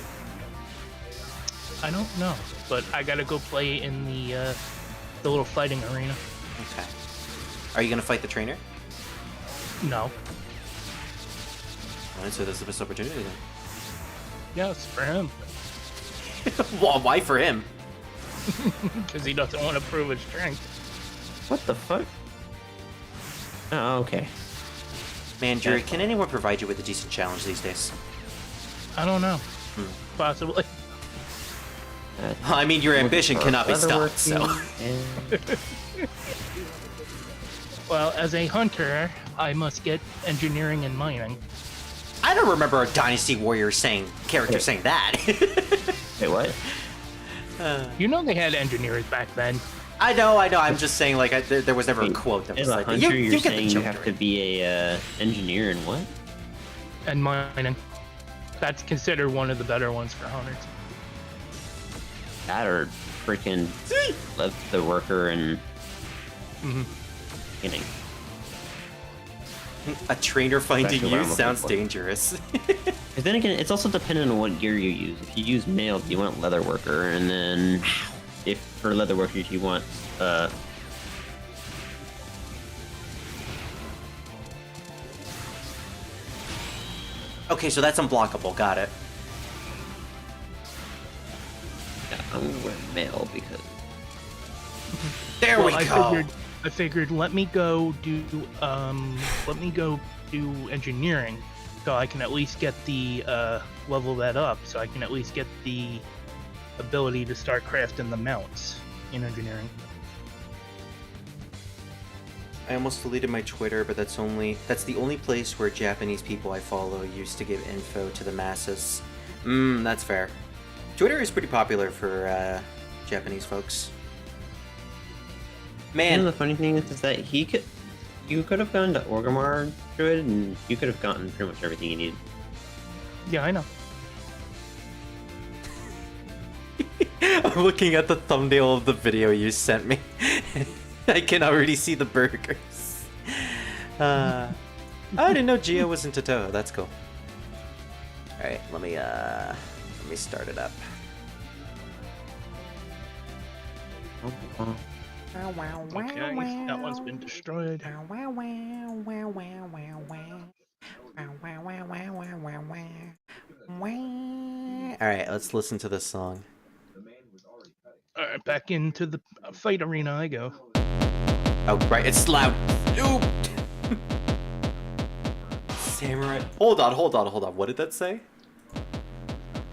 [SPEAKER 3] I don't know, but I gotta go play in the little fighting arena.
[SPEAKER 1] Okay. Are you gonna fight the trainer?
[SPEAKER 3] No.
[SPEAKER 1] Alright, so that's the best opportunity then.
[SPEAKER 3] Yeah, it's for him.
[SPEAKER 1] Well, why for him?
[SPEAKER 3] Because he doesn't want to prove his strength.
[SPEAKER 2] what the fuck? Oh, okay.
[SPEAKER 1] Man, Jury, can anyone provide you with a decent challenge these days?
[SPEAKER 3] I don't know. Possibly.
[SPEAKER 1] I mean, your ambition cannot be stopped, so.
[SPEAKER 3] Well, as a hunter, I must get engineering and mining.
[SPEAKER 1] I don't remember a Dynasty Warrior character saying that.
[SPEAKER 2] Wait, what?
[SPEAKER 3] You know they had engineers back then.
[SPEAKER 1] I know. I'm just saying, like, there was never a quote that was
[SPEAKER 2] As a
[SPEAKER 1] like,
[SPEAKER 2] hunter,
[SPEAKER 1] you
[SPEAKER 2] you're
[SPEAKER 1] get the
[SPEAKER 2] saying you
[SPEAKER 1] joke,
[SPEAKER 2] have to
[SPEAKER 1] Jury.
[SPEAKER 2] be a engineer and what?
[SPEAKER 3] And mining. That's considered one of the better ones for hunters.
[SPEAKER 2] That or freaking leather worker and kidding.
[SPEAKER 1] A trainer finding
[SPEAKER 2] Exactly what
[SPEAKER 1] you
[SPEAKER 2] I'm looking
[SPEAKER 1] sounds
[SPEAKER 2] for.
[SPEAKER 1] dangerous.
[SPEAKER 2] But then again, it's also dependent on what gear you use. If you use mail, you want leather worker, and then if for leather workers you want
[SPEAKER 1] Okay, so that's unblockable. Got it.
[SPEAKER 2] yeah, I'm gonna wear mail because
[SPEAKER 1] There we go.
[SPEAKER 3] I figured let me go do engineering, so I can at least get the level that up, so I can at least get the ability to start crafting the mounts in engineering.
[SPEAKER 1] I almost deleted my Twitter, but that's the only place where Japanese people I follow used to give info to the masses. That's fair. Twitter is pretty popular for Japanese folks.
[SPEAKER 2] you know,
[SPEAKER 1] Man,
[SPEAKER 2] the funny thing is that you could have gone to Orgrimmar Druid, and you could have gotten pretty much everything you needed.
[SPEAKER 3] Yeah, I know.
[SPEAKER 1] I'm looking at the thumbnail of the video you sent me. I can already see the burgers. I didn't know Gia was into Touhou. That's cool. All right, let me start it up.
[SPEAKER 3] Okay, that one's been destroyed.
[SPEAKER 1] All right, let's listen to this song.
[SPEAKER 3] Alright, back into the fight arena I go.
[SPEAKER 1] Oh, right, it's loud. Ooh. Samurai. Hold on. What did that say?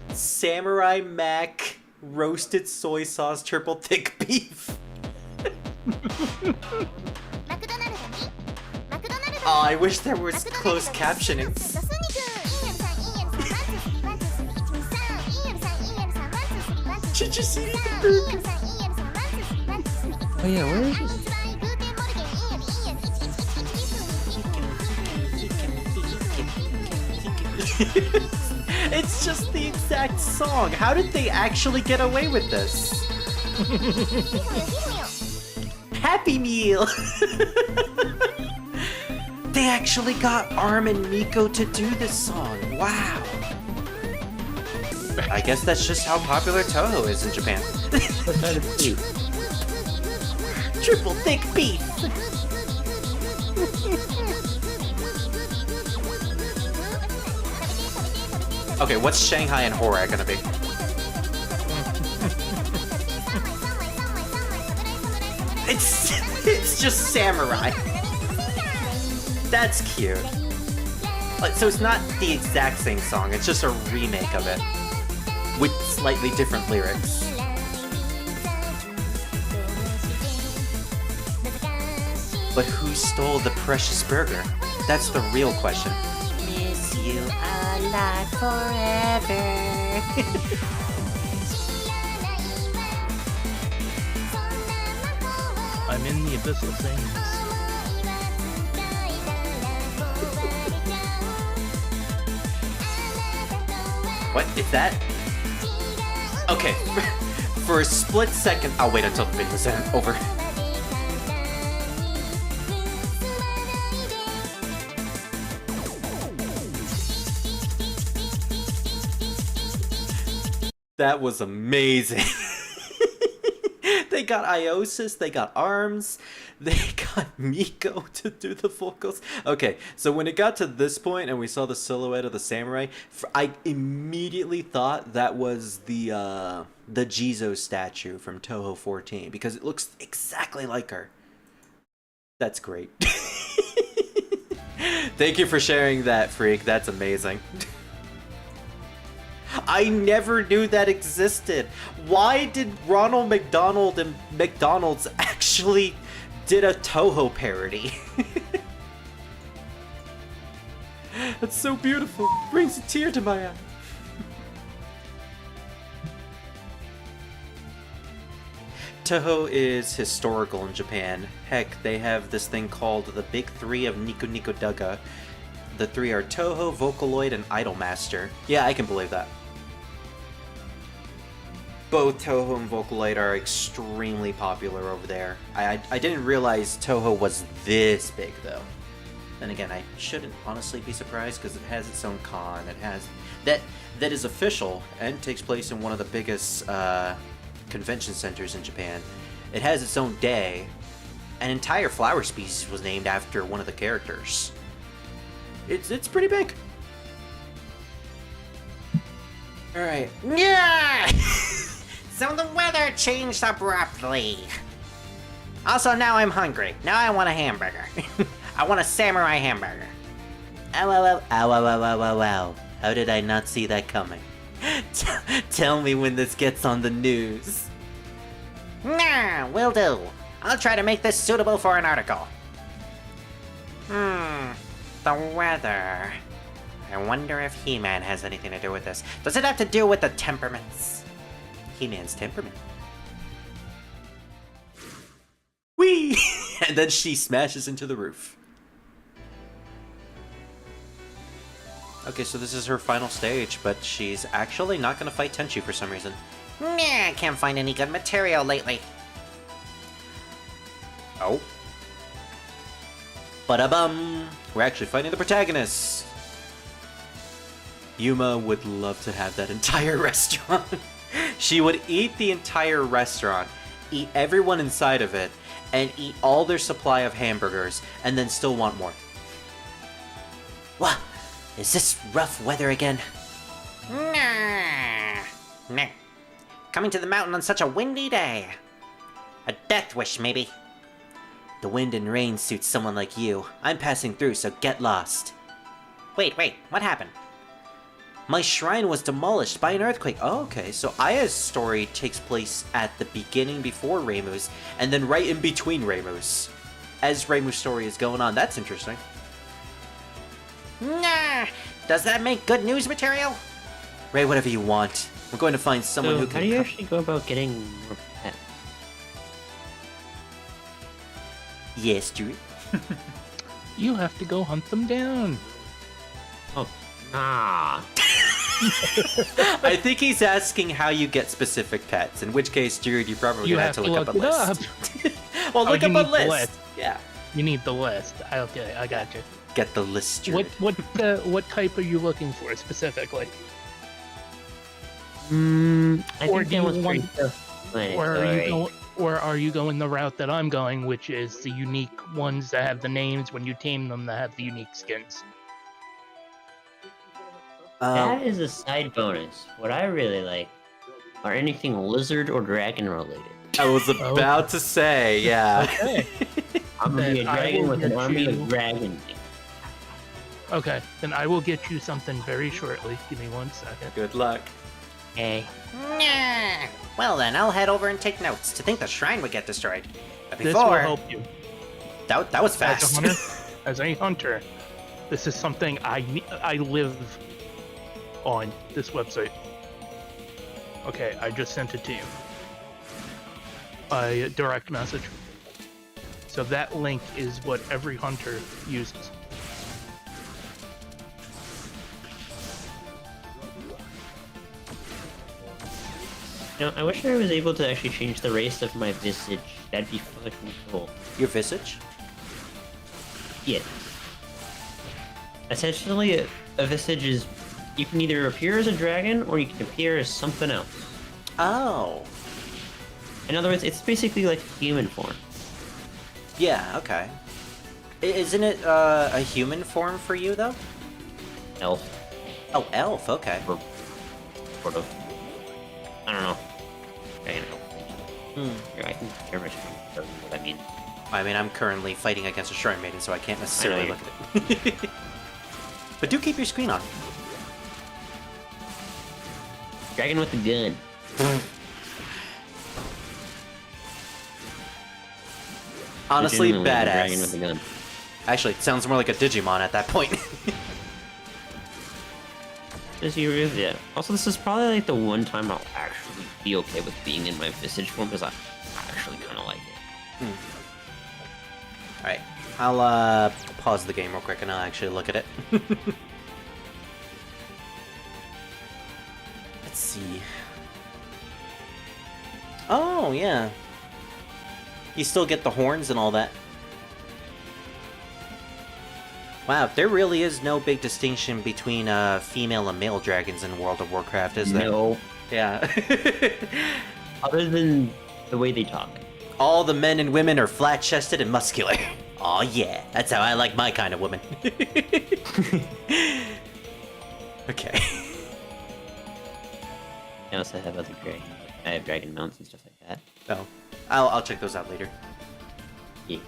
[SPEAKER 1] Samurai Mac roasted soy sauce triple thick beef. Oh, I wish there was closed captioning. Did you see the
[SPEAKER 2] Oh yeah, where is this?
[SPEAKER 1] It's just the exact song. How did they actually get away with this? Happy Meal! They actually got Arm and Miko to do this song. Wow. I guess that's just how popular Touhou is in Japan.
[SPEAKER 2] What kind of soup?
[SPEAKER 1] Triple thick beef! Okay, what's Shanghai and Horak gonna be? It's just samurai. That's cute. So it's not the exact same song, it's just a remake of it. With slightly different lyrics. But who stole the precious burger? That's the real question. Miss you alive forever.
[SPEAKER 3] I'm in the abyssal things.
[SPEAKER 1] What is that? Okay, for a split second, I'll wait until the video's over. That was amazing. They got Iosis, they got Arms, they got Miko to do the vocals. Okay, so when it got to this point and we saw the silhouette of the samurai, I immediately thought that was the Jizo statue from Touhou 14 because it looks exactly like her. That's great. Thank you for sharing that, Freak. That's amazing. I never knew that existed. Why did Ronald McDonald and McDonald's actually did a Touhou parody? That's so beautiful. Brings a tear to my eye. Touhou is historical in Japan. Heck, they have this thing called the Big Three of Nico Nico Daga. The three are Touhou, Vocaloid, and Idolmaster. Yeah, I can believe that. Both Touhou and Vocaloid are extremely popular over there. I didn't realize Touhou was this big, though. Then again, I shouldn't honestly be surprised because it has its own con. It has that is official and takes place in one of the biggest convention centers in Japan. It has its own day. An entire flower species was named after one of the characters. It's pretty big. All right. Yeah. So the weather changed abruptly. Also, now I'm hungry. Now I want a hamburger. I want a samurai hamburger. Ow, ow, ow, ow, ow, ow, ow, ow, ow. How did I not see that coming? Tell me when this gets on the news. Nah, will do. I'll try to make this suitable for an article. The weather. I wonder if He-Man has anything to do with this. Does it have to do with the temperaments? He-Man's temperament. Whee! And then she smashes into the roof. Okay, so this is her final stage, but she's actually not going to fight Tenchi for some reason. Nah, I can't find any good material lately. Oh. Ba-da-bum! We're actually fighting the protagonists. Yuma would love to have that entire restaurant. She would eat the entire restaurant, eat everyone inside of it, and eat all their supply of hamburgers, and then still want more. What? Is this rough weather again? Nah. Coming to the mountain on such a windy day. A death wish, maybe. The wind and rain suits someone like you. I'm passing through, so get lost. Wait, what happened? My shrine was demolished by an earthquake. Oh, okay, so Aya's story takes place at the beginning before Reimu's, and then right in between Reimu's. As Reimu's story is going on. That's interesting. Nah! Does that make good news material? Ray, whatever you want. We're going to find someone who can...
[SPEAKER 2] How do you actually go about getting more pets?
[SPEAKER 1] Yes, Drew.
[SPEAKER 3] You have to go hunt them down.
[SPEAKER 2] Oh, nah.
[SPEAKER 1] I think he's asking how you get specific pets, in which case, Jared, you probably
[SPEAKER 3] You
[SPEAKER 1] gonna
[SPEAKER 3] have
[SPEAKER 1] have
[SPEAKER 3] to
[SPEAKER 1] to look up a
[SPEAKER 3] look it
[SPEAKER 1] list. Well, look
[SPEAKER 3] you
[SPEAKER 1] up a
[SPEAKER 3] need the
[SPEAKER 1] list.
[SPEAKER 3] list.
[SPEAKER 1] Yeah.
[SPEAKER 3] You need the list. Okay, I got you.
[SPEAKER 1] Get the list, Jared.
[SPEAKER 3] What type are you looking for specifically?
[SPEAKER 2] I
[SPEAKER 3] Or
[SPEAKER 2] think
[SPEAKER 3] do
[SPEAKER 2] that was
[SPEAKER 3] you
[SPEAKER 2] pretty
[SPEAKER 3] want-
[SPEAKER 2] self-explanatory.
[SPEAKER 3] Or are you going the route that I'm going, which is the unique ones that have the names when you tame them that have the unique skins?
[SPEAKER 2] That is a side bonus. What I really like are anything lizard or dragon related.
[SPEAKER 1] I was about to say, yeah.
[SPEAKER 3] Okay.
[SPEAKER 2] I'm gonna be a
[SPEAKER 3] Then I
[SPEAKER 2] dragon
[SPEAKER 3] will
[SPEAKER 2] with an
[SPEAKER 3] get
[SPEAKER 2] army
[SPEAKER 3] you-
[SPEAKER 2] of dragons.
[SPEAKER 3] Okay, then I will get you something very shortly. Give me 1 second.
[SPEAKER 1] Good luck.
[SPEAKER 2] Okay.
[SPEAKER 1] Nah. Well then, I'll head over and take notes. To think the shrine would get destroyed. But
[SPEAKER 3] This will
[SPEAKER 1] before...
[SPEAKER 3] help you.
[SPEAKER 1] That was
[SPEAKER 3] As
[SPEAKER 1] fast.
[SPEAKER 3] a hunter, as a hunter, this is something I live on this website. Okay, I just sent it to you by direct message. So that link is what every hunter uses.
[SPEAKER 2] You know, I wish I was able to actually change the race of my visage. That'd be fucking cool.
[SPEAKER 1] Your visage?
[SPEAKER 2] Yeah. Essentially, a visage is... You can either appear as a dragon, or you can appear as something else.
[SPEAKER 1] Oh.
[SPEAKER 2] In other words, it's basically like human form.
[SPEAKER 1] Yeah, okay. Isn't it a human form for you, though?
[SPEAKER 2] Elf.
[SPEAKER 1] Oh, elf, okay.
[SPEAKER 2] Or sort of. I don't know. Dragon elf. Here, I can compare my screen to what I mean.
[SPEAKER 1] I mean, I'm currently fighting against a Shrine Maiden, so I can't necessarily
[SPEAKER 2] I know
[SPEAKER 1] look at it. But do keep your screen on.
[SPEAKER 2] Dragon with a gun.
[SPEAKER 1] Honestly,
[SPEAKER 2] Legitimately a dragon with a
[SPEAKER 1] badass.
[SPEAKER 2] gun.
[SPEAKER 1] Actually, it sounds more like a Digimon at that point.
[SPEAKER 2] Yeah. Also, this is probably like the one time I'll actually be okay with being in my visage form, because I actually kind of like it.
[SPEAKER 1] Alright, I'll pause the game real quick and I'll actually look at it. Let's see. Oh, yeah. You still get the horns and all that. Wow, there really is no big distinction between female and male dragons in World of Warcraft, is there?
[SPEAKER 2] No.
[SPEAKER 1] Yeah.
[SPEAKER 2] Other than the way they talk.
[SPEAKER 1] All the men and women are flat-chested and muscular. Aw, yeah. That's how I like my kind of woman. Okay.
[SPEAKER 2] I also have other dragons. I have dragon mounts and stuff like that.
[SPEAKER 1] Oh. I'll check those out later.
[SPEAKER 2] Yeah.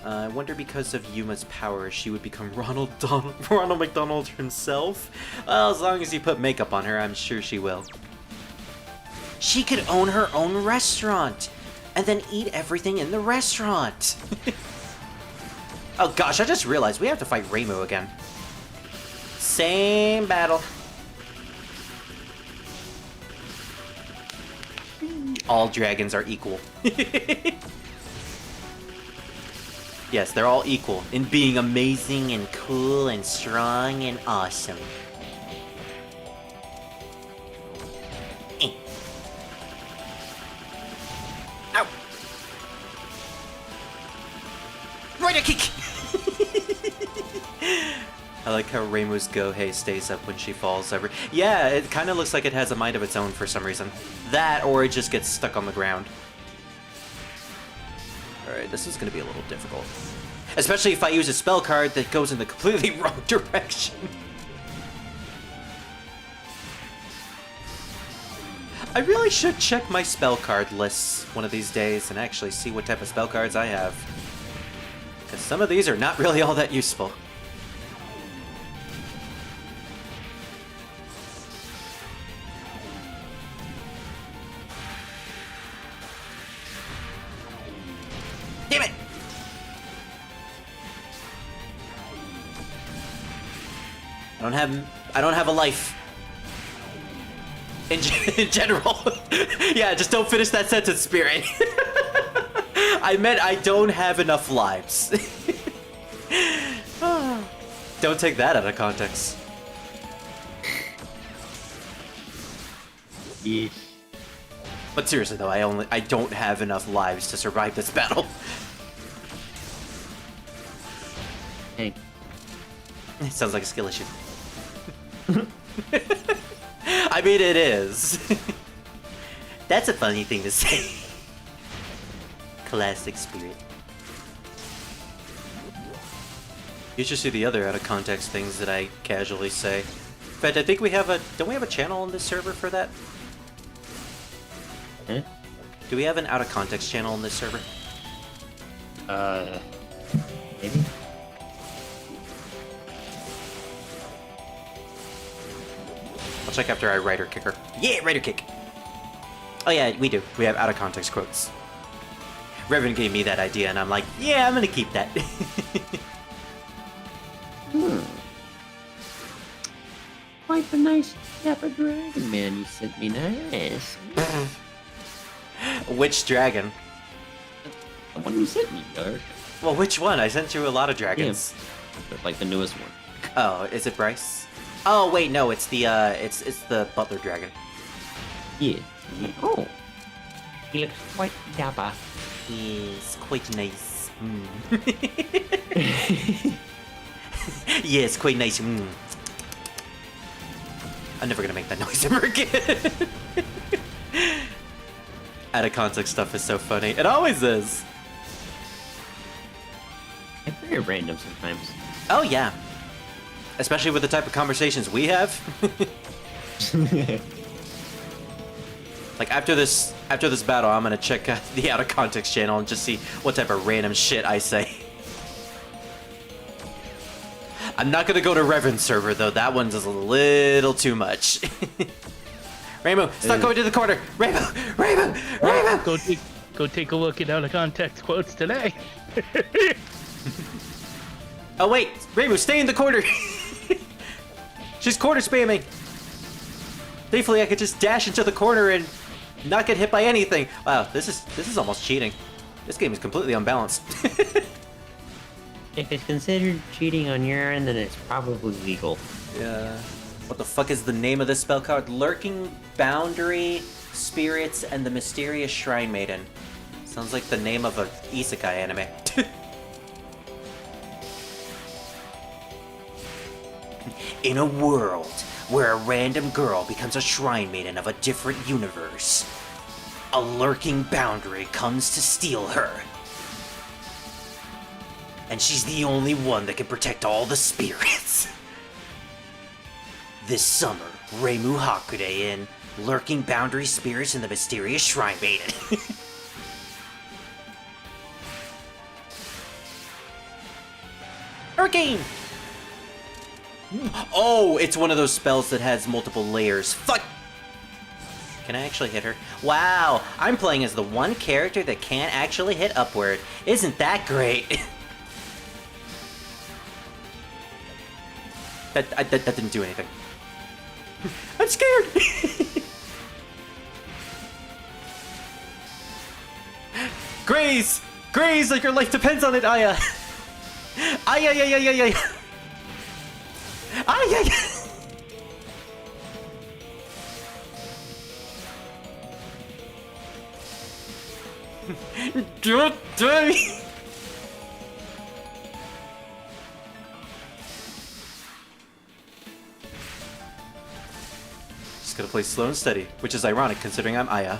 [SPEAKER 1] I wonder because of Yuma's power, she would become Ronald McDonald himself? Well, as long as you put makeup on her, I'm sure she will. She could own her own restaurant! And then eat everything in the restaurant! Oh gosh, I just realized we have to fight Reimu again. Same battle. All dragons are equal. Yes, they're all equal in being amazing and cool and strong and awesome. Eh. Ow! Right a kick! I like how Reimu's Gohei stays up when she falls over. Yeah, it kind of looks like it has a mind of its own for some reason. That, or it just gets stuck on the ground. Alright, this is going to be a little difficult. Especially if I use a spell card that goes in the completely wrong direction. I really should check my spell card lists one of these days and actually see what type of spell cards I have. Because some of these are not really all that useful. I don't have a life. In general. Yeah, just don't finish that sentence, Spirit. I meant I don't have enough lives. Don't take that out of context.
[SPEAKER 2] Yeesh.
[SPEAKER 1] But seriously though, I don't have enough lives to survive this battle.
[SPEAKER 2] Hey.
[SPEAKER 1] It sounds like a skill issue. I mean, it is. That's a funny thing to say. Classic Spirit. You should see the other out of context things that I casually say. In fact, I think we have don't we have a channel on this server for that?
[SPEAKER 2] Huh?
[SPEAKER 1] Do we have an out of context channel on this server?
[SPEAKER 2] Maybe?
[SPEAKER 1] I'll check after I Rider Kicker. Yeah, Rider Kick! Oh yeah, we do. We have out of context quotes. Revan gave me that idea and I'm like, yeah, I'm gonna keep that.
[SPEAKER 2] Quite a nice dapper dragon man you sent me, nice.
[SPEAKER 1] Which dragon?
[SPEAKER 2] The one you sent me, Dark.
[SPEAKER 1] Well, which one? I sent you a lot of dragons.
[SPEAKER 2] Yeah, like the newest one.
[SPEAKER 1] Oh, is it Bryce? Oh wait, no, it's the it's the butler dragon.
[SPEAKER 2] Yeah. Oh. He looks quite dapper.
[SPEAKER 1] Yes, quite nice. Yes, quite nice. I'm never gonna make that noise ever again. Out of context stuff is so funny. It always is.
[SPEAKER 2] It's very random sometimes.
[SPEAKER 1] Oh yeah. Especially with the type of conversations we have. Like after this battle, I'm gonna check the out of context channel and just see what type of random shit I say. I'm not gonna go to Revan's server though. That one's a little too much. Rainbow, stop going to the corner. Rainbow, Rainbow, Rainbow.
[SPEAKER 3] Go take a look at out of context quotes today.
[SPEAKER 1] Oh wait, Rainbow, stay in the corner. She's corner spamming. Thankfully, I could just dash into the corner and not get hit by anything. Wow, this is almost cheating. This game is completely unbalanced.
[SPEAKER 2] If it's considered cheating on your end, then it's probably legal.
[SPEAKER 1] Yeah. What the fuck is the name of this spell card? Lurking Boundary, Spirits, and the Mysterious Shrine Maiden. Sounds like the name of a isekai anime. In a world where a random girl becomes a shrine maiden of a different universe, a lurking boundary comes to steal her. And she's the only one that can protect all the spirits. This summer, Reimu Hakude in Lurking Boundary Spirits and the Mysterious Shrine Maiden. Hurricane! Oh, it's one of those spells that has multiple layers. Fuck! Can I actually hit her? Wow, I'm playing as the one character that can't actually hit upward. Isn't that great? That didn't do anything. I'm scared! Graze! Graze like your life depends on it, Aya! Ay, ay, ay, ay, ay, ay. Ay, ay. Don't die. Just gotta play slow and steady, which is ironic considering I'm Aya.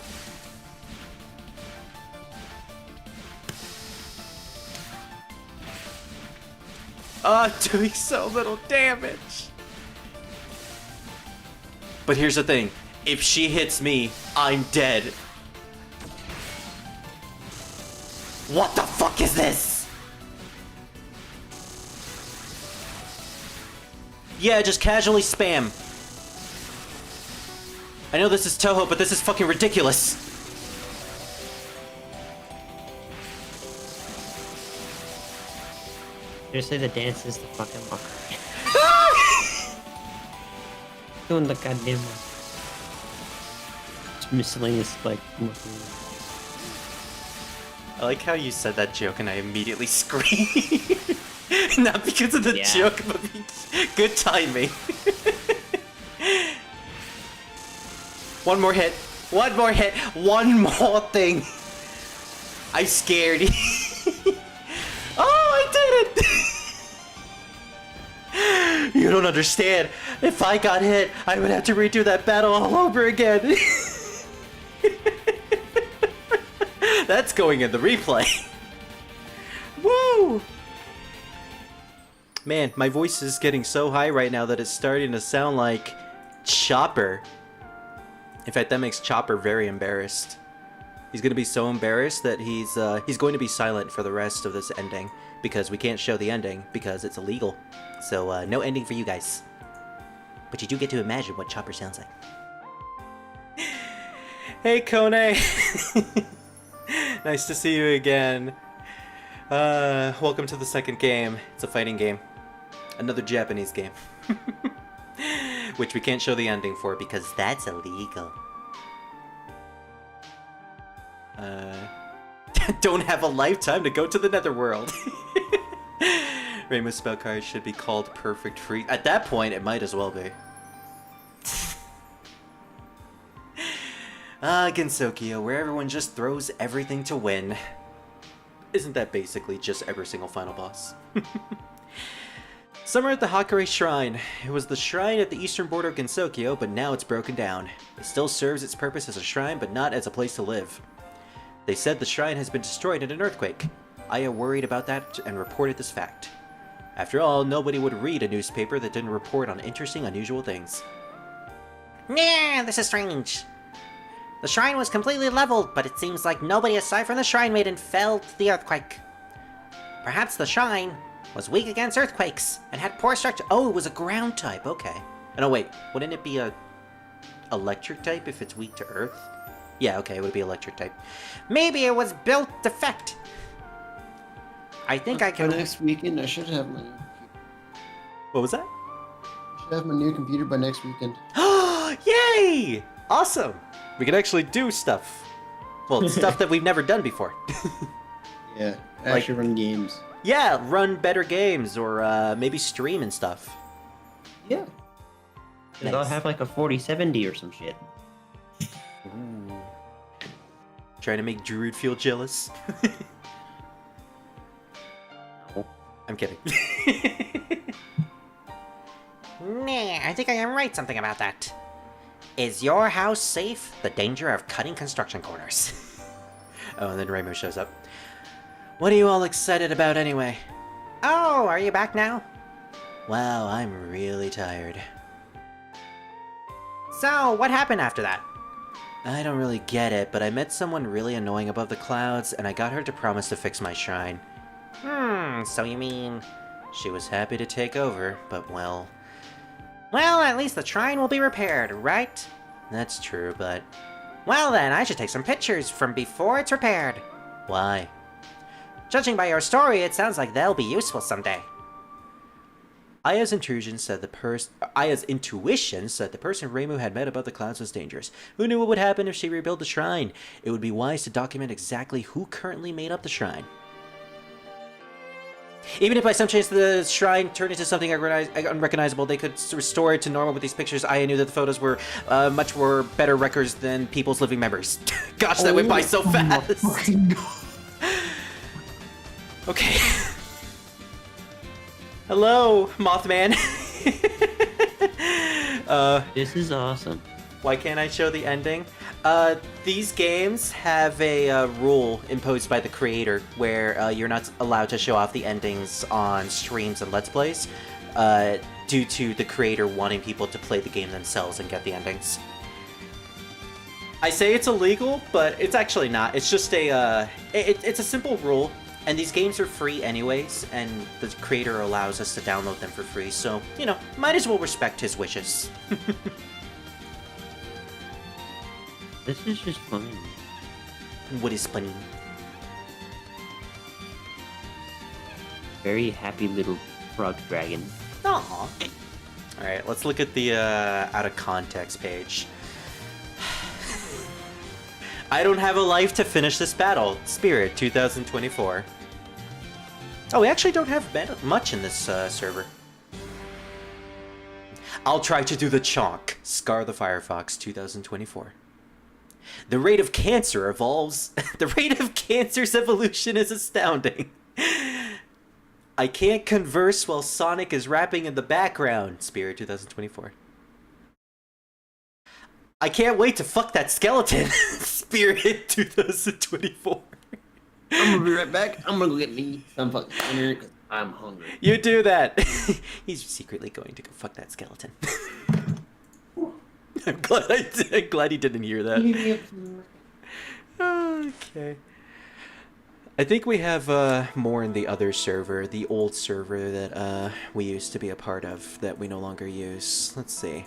[SPEAKER 1] Doing so little damage. But here's the thing. If she hits me, I'm dead. What the fuck is this? Yeah, just casually spam. I know this is Touhou, but this is fucking ridiculous.
[SPEAKER 2] Seriously, the dance is the fucking locker. doing the goddamn miscellaneous like.
[SPEAKER 1] I like how you said that joke and I immediately screamed. Not because of the joke, but good timing. One more hit. One more hit. One more thing. I'm scared. Oh, I did it! You don't understand. If I got hit, I would have to redo that battle all over again. That's going in the replay. Woo! Man, my voice is getting so high right now that it's starting to sound like Chopper. In fact, that makes Chopper very embarrassed. He's gonna be so embarrassed that he's going to be silent for the rest of this ending because we can't show the ending because it's illegal. So no ending for you guys. But you do get to imagine what Chopper sounds like. Hey, Kone. Nice to see you again. Welcome to the second game. It's a fighting game. Another Japanese game. Which we can't show the ending for because that's illegal. Don't have a lifetime to go to the netherworld. Rainbow spell cards should be called Perfect Freeze. At that point, it might as well be. Gensokyo, where everyone just throws everything to win. Isn't that basically just every single final boss? Summer at the Hakare Shrine. It was the shrine at the eastern border of Gensokyo, but now it's broken down. It still serves its purpose as a shrine, but not as a place to live. They said the shrine has been destroyed in an earthquake. Aya worried about that and reported this fact. After all, nobody would read a newspaper that didn't report on interesting, unusual things.
[SPEAKER 5] Yeah, this is strange. The shrine was completely leveled, but it seems like nobody aside from the Shrine Maiden felt the earthquake. Perhaps the shrine was weak against earthquakes and had poor structure.
[SPEAKER 1] Oh, it was a ground type, okay. Oh, no, wait, wouldn't it be a electric type if it's weak to earth? Yeah, okay, it would be electric type.
[SPEAKER 5] Maybe it was built defect. I think I can.
[SPEAKER 6] By next weekend, I should have my.
[SPEAKER 1] What was that?
[SPEAKER 6] I should have my new computer by next weekend.
[SPEAKER 1] Yay! Awesome! We can actually do stuff. Well, stuff that we've never done before.
[SPEAKER 6] Yeah, actually run games.
[SPEAKER 1] Yeah, run better games or maybe stream and stuff.
[SPEAKER 6] Yeah.
[SPEAKER 2] Nice. They'll have like a 4070 or some shit.
[SPEAKER 1] Ooh. Trying to make Druid feel jealous.
[SPEAKER 2] No.
[SPEAKER 1] I'm kidding.
[SPEAKER 5] Nah, I think I can write something about that. Is your house safe? The danger of cutting construction corners.
[SPEAKER 1] Oh, and then Rainbow shows up. What are you all excited about anyway?
[SPEAKER 5] Oh, are you back now?
[SPEAKER 1] Wow, I'm really tired.
[SPEAKER 5] So, what happened after that?
[SPEAKER 1] I don't really get it, but I met someone really annoying above the clouds, and I got her to promise to fix my shrine.
[SPEAKER 5] So you mean...
[SPEAKER 1] She was happy to take over, but well...
[SPEAKER 5] Well, at least the shrine will be repaired, right?
[SPEAKER 1] That's true, but...
[SPEAKER 5] Well then, I should take some pictures from before it's repaired.
[SPEAKER 1] Why?
[SPEAKER 5] Judging by your story, it sounds like they'll be useful someday.
[SPEAKER 1] Aya's intuition said the person Reimu had met above the clouds was dangerous. Who knew what would happen if she rebuilt the shrine? It would be wise to document exactly who currently made up the shrine. Even if by some chance the shrine turned into something unrecognizable, they could restore it to normal with these pictures. Aya knew that the photos were much more better records than people's living memories. Gosh, that went by so fast! Okay. Hello, Mothman.
[SPEAKER 2] This is awesome.
[SPEAKER 1] Why can't I show the ending? These games have a rule imposed by the creator where you're not allowed to show off the endings on streams and Let's Plays due to the creator wanting people to play the game themselves and get the endings. I say it's illegal, but it's actually not. It's just it's a simple rule, and these games are free anyways, and the creator allows us to download them for free, so, you know, might as well respect his wishes.
[SPEAKER 2] This is just funny.
[SPEAKER 1] What is funny?
[SPEAKER 2] Very happy little frog dragon.
[SPEAKER 1] Aww. Alright, let's look at the out of context page. I don't have a life to finish this battle. Spirit 2024. Oh, we actually don't have much in this server. I'll try to do the chonk. Scar the Firefox 2024. The rate of cancer evolves. The rate of cancer's evolution is astounding. I can't converse while Sonic is rapping in the background. Spirit 2024. I can't wait to fuck that skeleton. Spirit 2024.
[SPEAKER 6] I'm gonna be right back. I'm gonna go get me some fucking dinner 'cause I'm hungry.
[SPEAKER 1] You do that. He's secretly going to go fuck that skeleton. I'm glad he didn't hear that. Okay. I think we have more in the other server, the old server that we used to be a part of that we no longer use. Let's see.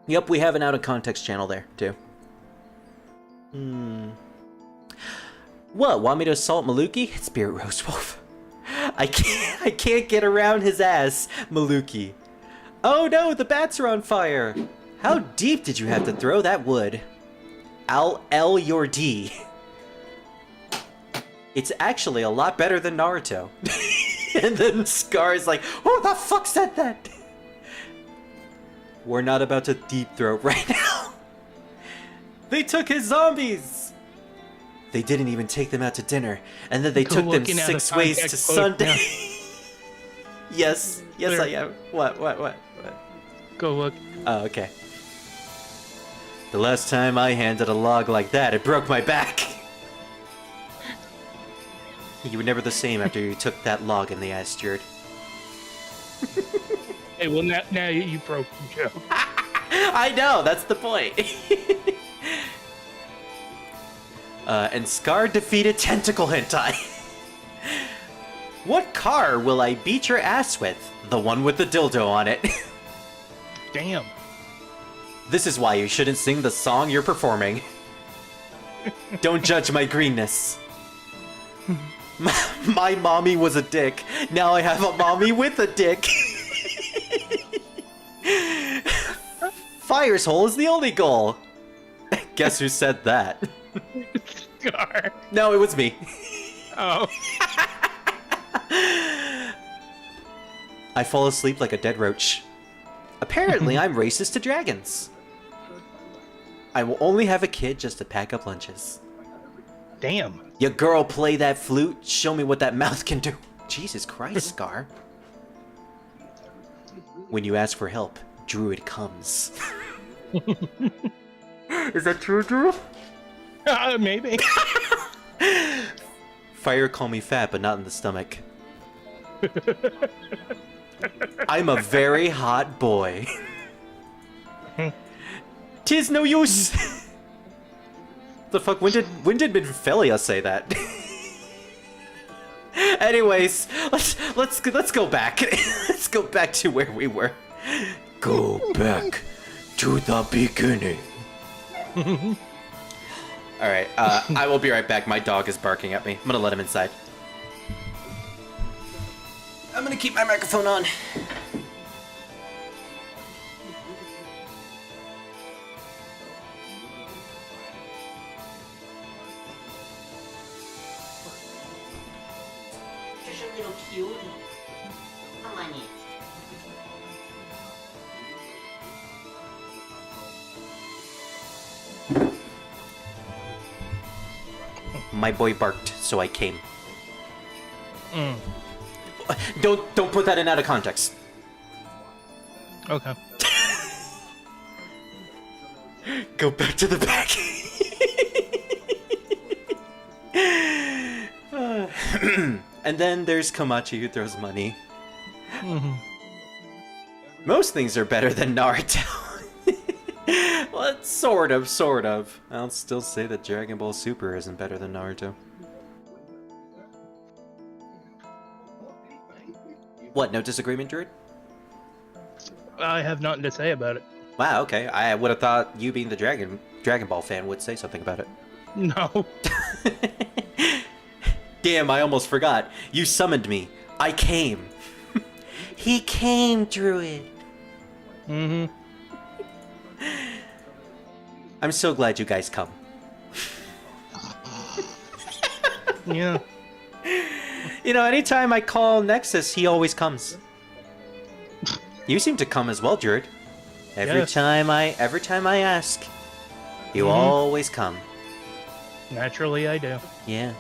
[SPEAKER 1] Yep, we have an out of context channel there too. What? Want me to assault Maluki? It's Spirit Rosewolf. I can't get around his ass, Maluki. Oh no, the bats are on fire. How deep did you have to throw that wood? L your D. It's actually a lot better than Naruto. And then Scar is like, who the fuck said that? We're not about to deep throat right now. They took his zombies. They didn't even take them out to dinner, and then they took them 6 ways to Sunday. Yes, yes, I am. What?
[SPEAKER 3] Go look.
[SPEAKER 1] Oh, okay. The last time I handled a log like that, it broke my back. You were never the same after you took that log in the ass, Jared.
[SPEAKER 3] Hey, well now you broke the joke.
[SPEAKER 1] I know, that's the point. And Scar defeated Tentacle Hentai. What car will I beat your ass with? The one with the dildo on it.
[SPEAKER 3] Damn.
[SPEAKER 1] This is why you shouldn't sing the song you're performing. Don't judge my greenness. My mommy was a dick. Now I have a mommy with a dick. Fire's hole is the only goal. Guess who said that?
[SPEAKER 3] Scar.
[SPEAKER 1] No, it was me.
[SPEAKER 3] Oh.
[SPEAKER 1] I fall asleep like a dead roach. Apparently, I'm racist to dragons. I will only have a kid just to pack up lunches.
[SPEAKER 3] Damn.
[SPEAKER 1] Your girl play that flute, show me what that mouth can do. Jesus Christ, Scar. When you ask for help, Druid comes. Is that true, Drew?
[SPEAKER 3] Maybe.
[SPEAKER 1] Fire call me fat, but not in the stomach. I'm a very hot boy. 'Tis no use. The fuck? When did Minfelia say that? Anyways, let's go back. Let's go back to where we were. Go back to the beginning. All right, I will be right back. My dog is barking at me. I'm gonna let him inside. I'm gonna keep my microphone on.
[SPEAKER 5] Just a little cute. Come on in.
[SPEAKER 1] My boy barked, so I came. Don't put that in out of context.
[SPEAKER 3] Okay.
[SPEAKER 1] Go back to the back. And then there's Komachi who throws money. Most things are better than Naruto. Well, it's sort of. I'll still say that Dragon Ball Super isn't better than Naruto. What, no disagreement, Druid?
[SPEAKER 3] I have nothing to say about it.
[SPEAKER 1] Wow, okay. I would have thought you being the Dragon Ball fan would say something about it.
[SPEAKER 3] No.
[SPEAKER 1] Damn, I almost forgot. You summoned me. I came.
[SPEAKER 5] He came, Druid.
[SPEAKER 3] Mm-hmm.
[SPEAKER 1] I'm so glad you guys come.
[SPEAKER 3] Yeah.
[SPEAKER 1] You know, anytime I call Nexus, he always comes. You seem to come as well, Jared. Every
[SPEAKER 3] Yes.
[SPEAKER 1] time I ask, you always come.
[SPEAKER 3] Naturally, I do.
[SPEAKER 1] Yeah.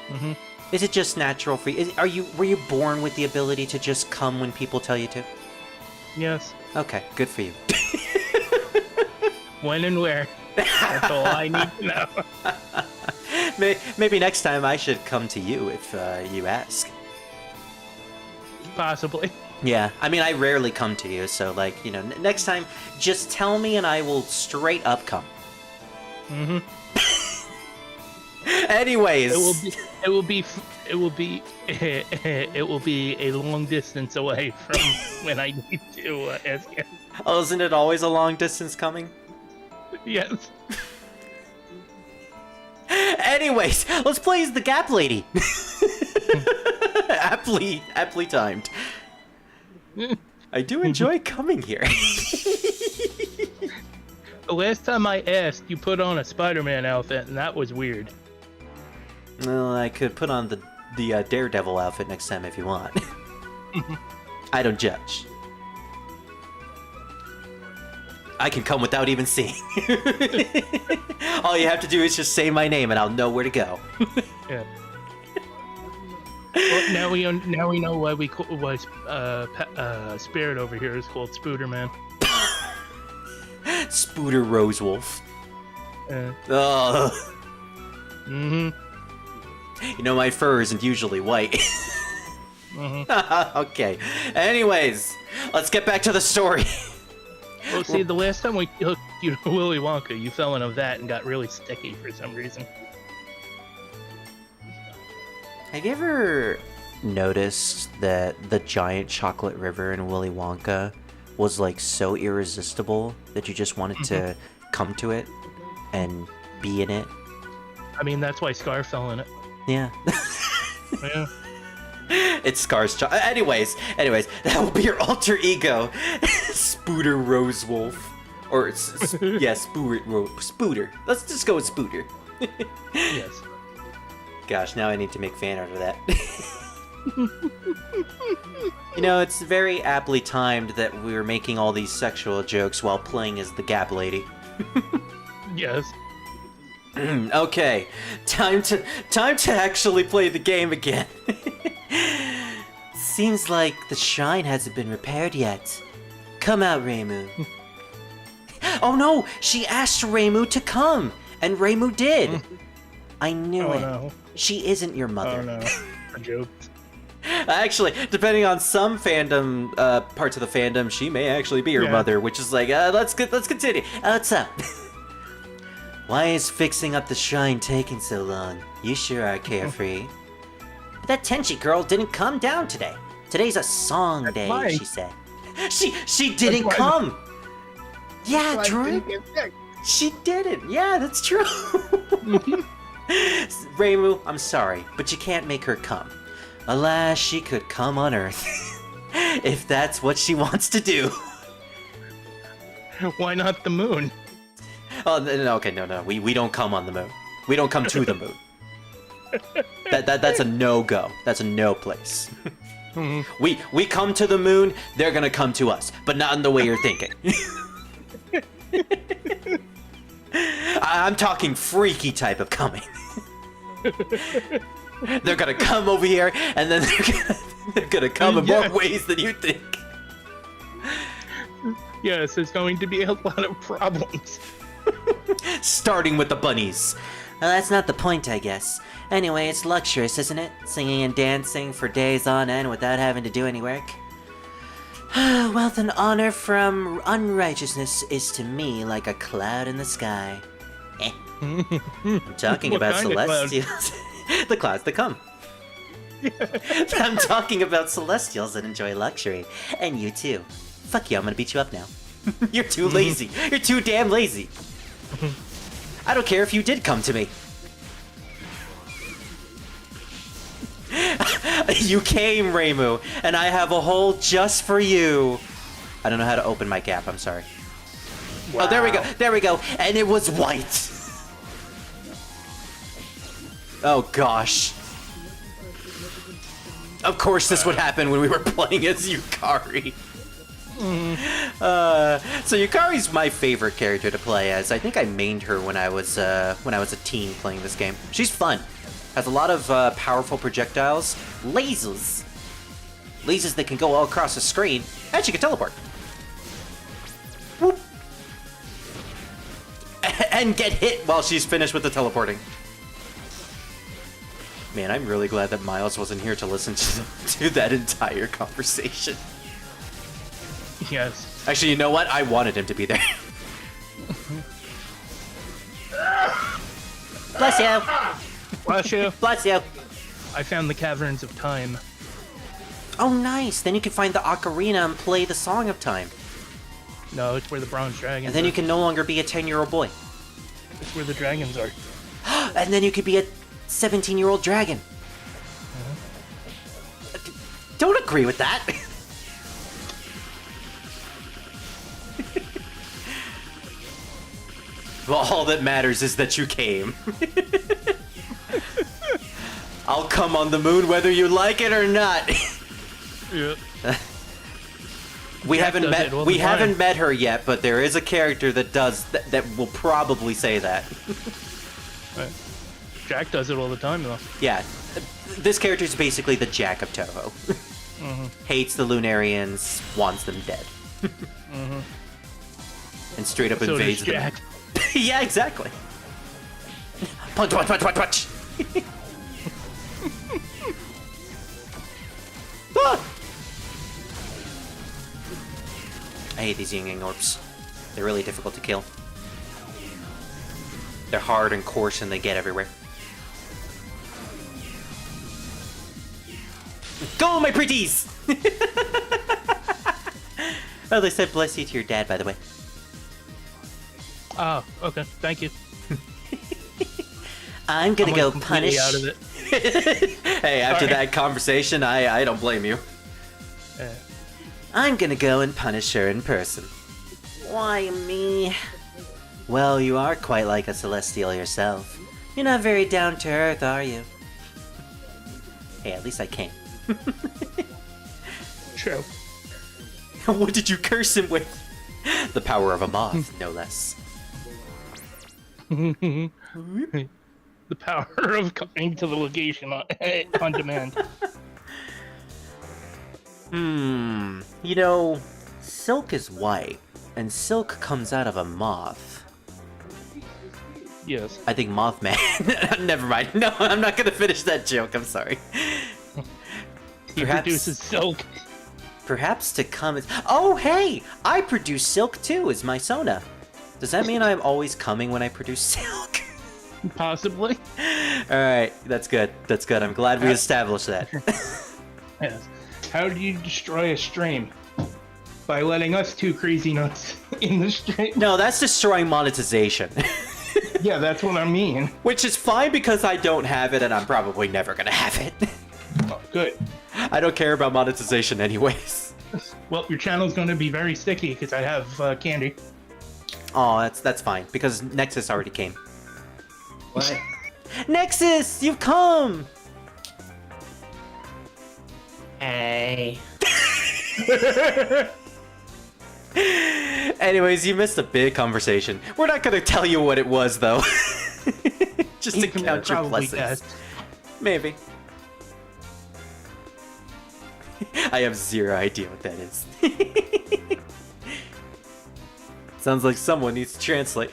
[SPEAKER 3] Mm-hmm.
[SPEAKER 1] Is it just natural for you? Were you born with the ability to just come when people tell you to?
[SPEAKER 3] Yes.
[SPEAKER 1] Okay, good for you.
[SPEAKER 3] When and where. That's all I need to know.
[SPEAKER 1] Maybe next time I should come to you if you ask.
[SPEAKER 3] Possibly.
[SPEAKER 1] Yeah, I mean, I rarely come to you, so, like, you know, next time, just tell me and I will straight up come.
[SPEAKER 3] Mm-hmm.
[SPEAKER 1] Anyways.
[SPEAKER 3] It will be a long distance away from when I need to ask you.
[SPEAKER 1] Oh, isn't it always a long distance coming?
[SPEAKER 3] Yes.
[SPEAKER 1] Anyways, let's play as the Gap Lady. aptly timed. I do enjoy coming here.
[SPEAKER 3] The last time I asked, you put on a Spider-Man outfit, and that was weird.
[SPEAKER 1] Well, I could put on the Daredevil outfit next time if you want. I don't judge. I can come without even seeing. All you have to do is just say my name and I'll know where to go.
[SPEAKER 3] Yeah. Well, now we know why Spirit over here is called Spooderman.
[SPEAKER 1] Spooder Rosewolf.
[SPEAKER 3] Uh,
[SPEAKER 1] Ugh.
[SPEAKER 3] mm-hmm.
[SPEAKER 1] You know, my fur isn't usually white.
[SPEAKER 3] Mm-hmm.
[SPEAKER 1] Okay. Anyways, let's get back to the story.
[SPEAKER 3] Well, see, the last time we hooked you to Willy Wonka, you fell into that and got really sticky for some reason.
[SPEAKER 1] Have you ever noticed that the giant chocolate river in Willy Wonka was like so irresistible that you just wanted to come to it and be in it?
[SPEAKER 3] I mean, that's why Scar fell in it.
[SPEAKER 1] Yeah.
[SPEAKER 3] Yeah.
[SPEAKER 1] It's Scar's anyways, that will be your alter ego. Spooder Rosewolf. Or, yeah, Spooder. Let's just go with Spooder.
[SPEAKER 3] Yes.
[SPEAKER 1] Gosh, now I need to make fan art of that. You know, it's very aptly timed that we're making all these sexual jokes while playing as the Gap Lady.
[SPEAKER 3] Yes.
[SPEAKER 1] Okay, time to actually play the game again. Seems like the shrine hasn't been repaired yet. Come out, Reimu. Oh no, she asked Reimu to come, and Reimu did. I knew it.
[SPEAKER 3] No.
[SPEAKER 1] She isn't your mother.
[SPEAKER 3] Oh no. A joke.
[SPEAKER 1] Actually, depending on some fandom, parts of the fandom, she may actually be your mother, which is like, let's continue. What's up? Why is fixing up the shrine taking so long? You sure are carefree. But that Tenchi girl didn't come down today. Today's a song day,
[SPEAKER 3] why.
[SPEAKER 1] she said. She didn't come. Yeah, Drew. She didn't. Yeah, that's true. Reimu, I'm sorry, but you can't make her come. Alas, she could come on Earth. If that's what she wants to do.
[SPEAKER 3] Why not the moon?
[SPEAKER 1] Oh, no, okay, no. We don't come on the moon. We don't come to the moon. That's a no-go. That's a no place. We come to the moon, they're gonna come to us, but not in the way you're thinking. I'm talking freaky type of coming. They're gonna come over here, and then they're gonna come in more ways than you think.
[SPEAKER 3] Yes, there's going to be a lot of problems.
[SPEAKER 1] Starting with the bunnies. Well, that's not the point, I guess. Anyway, it's luxurious, isn't it? Singing and dancing for days on end without having to do any work. Wealth and honor from unrighteousness is to me like a cloud in the sky. I'm talking
[SPEAKER 3] What
[SPEAKER 1] about
[SPEAKER 3] kind of cloud?
[SPEAKER 1] celestials. The clouds that come. I'm talking about celestials that enjoy luxury. And you too. Fuck you, I'm gonna beat you up now. You're too lazy. You're too damn lazy. I don't care if you did come to me. You came, Reimu, and I have a hole just for you. I don't know how to open my gap, I'm sorry. Oh, there we go, there we go, and it was white! Oh gosh. Of course this would happen when we were playing as Yukari. So Yukari's my favorite character to play as. I think I mained her when I was a teen playing this game. She's fun. Has a lot of powerful projectiles, lasers that can go all across the screen, and she can teleport. Whoop. And get hit while she's finished with the teleporting. Man, I'm really glad that Miles wasn't here to listen to that entire conversation.
[SPEAKER 3] Yes.
[SPEAKER 1] Actually, you know what? I wanted him to be there.
[SPEAKER 5] Bless you.
[SPEAKER 3] Bless you.
[SPEAKER 5] Bless you.
[SPEAKER 3] I found the Caverns of Time.
[SPEAKER 1] Oh, nice. Then you can find the ocarina and play the Song of Time.
[SPEAKER 3] No, it's where the bronze dragons
[SPEAKER 1] And then
[SPEAKER 3] are.
[SPEAKER 1] you can no longer be a 10-year-old boy.
[SPEAKER 3] It's where the dragons are.
[SPEAKER 1] And then you could be a 17-year-old dragon. Don't agree with that. Well, all that matters is that you came. I'll come on the moon whether you like it or not.
[SPEAKER 3] Yeah.
[SPEAKER 1] We
[SPEAKER 3] Jack
[SPEAKER 1] haven't
[SPEAKER 3] does it all the
[SPEAKER 1] haven't
[SPEAKER 3] time.
[SPEAKER 1] met her yet, but there is a character that does that will probably say that.
[SPEAKER 3] Right. Jack does it all the time, though.
[SPEAKER 1] Yeah, this character is basically the Jack of Touhou. Hates the Lunarians, wants them dead, and straight up
[SPEAKER 3] So does
[SPEAKER 1] invades them.
[SPEAKER 3] Jack.
[SPEAKER 1] Yeah, exactly. Punch, punch, punch, punch, punch. Ah! I hate these Ying Orbs. They're really difficult to kill. They're hard and coarse and they get everywhere. Go, my pretties! Oh, they said bless you to your dad, by the way.
[SPEAKER 3] Oh, okay. Thank you.
[SPEAKER 1] I'm gonna
[SPEAKER 3] I'm
[SPEAKER 1] go
[SPEAKER 3] like completely
[SPEAKER 1] punish.
[SPEAKER 3] out of it.
[SPEAKER 1] Hey, after
[SPEAKER 3] Sorry.
[SPEAKER 1] that conversation, I don't blame you. I'm gonna go and punish her in person. Why me? Well, you are quite like a celestial yourself. You're not very down to earth, are you? Hey, at least I came.
[SPEAKER 3] True.
[SPEAKER 1] What did you curse him with? The power of a moth, no less.
[SPEAKER 3] The power of coming to the location on demand.
[SPEAKER 1] You know, silk is white, and silk comes out of a moth.
[SPEAKER 3] Yes.
[SPEAKER 1] I think Mothman. Never mind. No, I'm not gonna finish that joke. I'm sorry.
[SPEAKER 3] He produces silk.
[SPEAKER 1] Perhaps to come is. Oh, hey! I produce silk too. Is my Sona? Does that mean I'm always coming when I produce silk?
[SPEAKER 3] Possibly.
[SPEAKER 1] All right, that's good. That's good. I'm glad we established that.
[SPEAKER 3] Yes. How do you destroy a stream? By letting us two crazy nuts in the stream.
[SPEAKER 1] No, that's destroying monetization.
[SPEAKER 3] Yeah, that's what I mean.
[SPEAKER 1] Which is fine because I don't have it, and I'm probably never gonna have it.
[SPEAKER 3] Oh, good.
[SPEAKER 1] I don't care about monetization anyways.
[SPEAKER 3] Well, your channel's going to be very sticky because I have candy.
[SPEAKER 1] Oh, that's fine because Nexus already came.
[SPEAKER 6] What?
[SPEAKER 1] Nexus, you've come.
[SPEAKER 6] Hey.
[SPEAKER 1] Anyways, you missed a big conversation. We're not gonna tell you what it was though. Just to
[SPEAKER 3] You can
[SPEAKER 1] count your
[SPEAKER 3] probably
[SPEAKER 1] blessings.
[SPEAKER 3] guess.
[SPEAKER 1] Maybe. I have zero idea what that is. Sounds like someone needs to translate.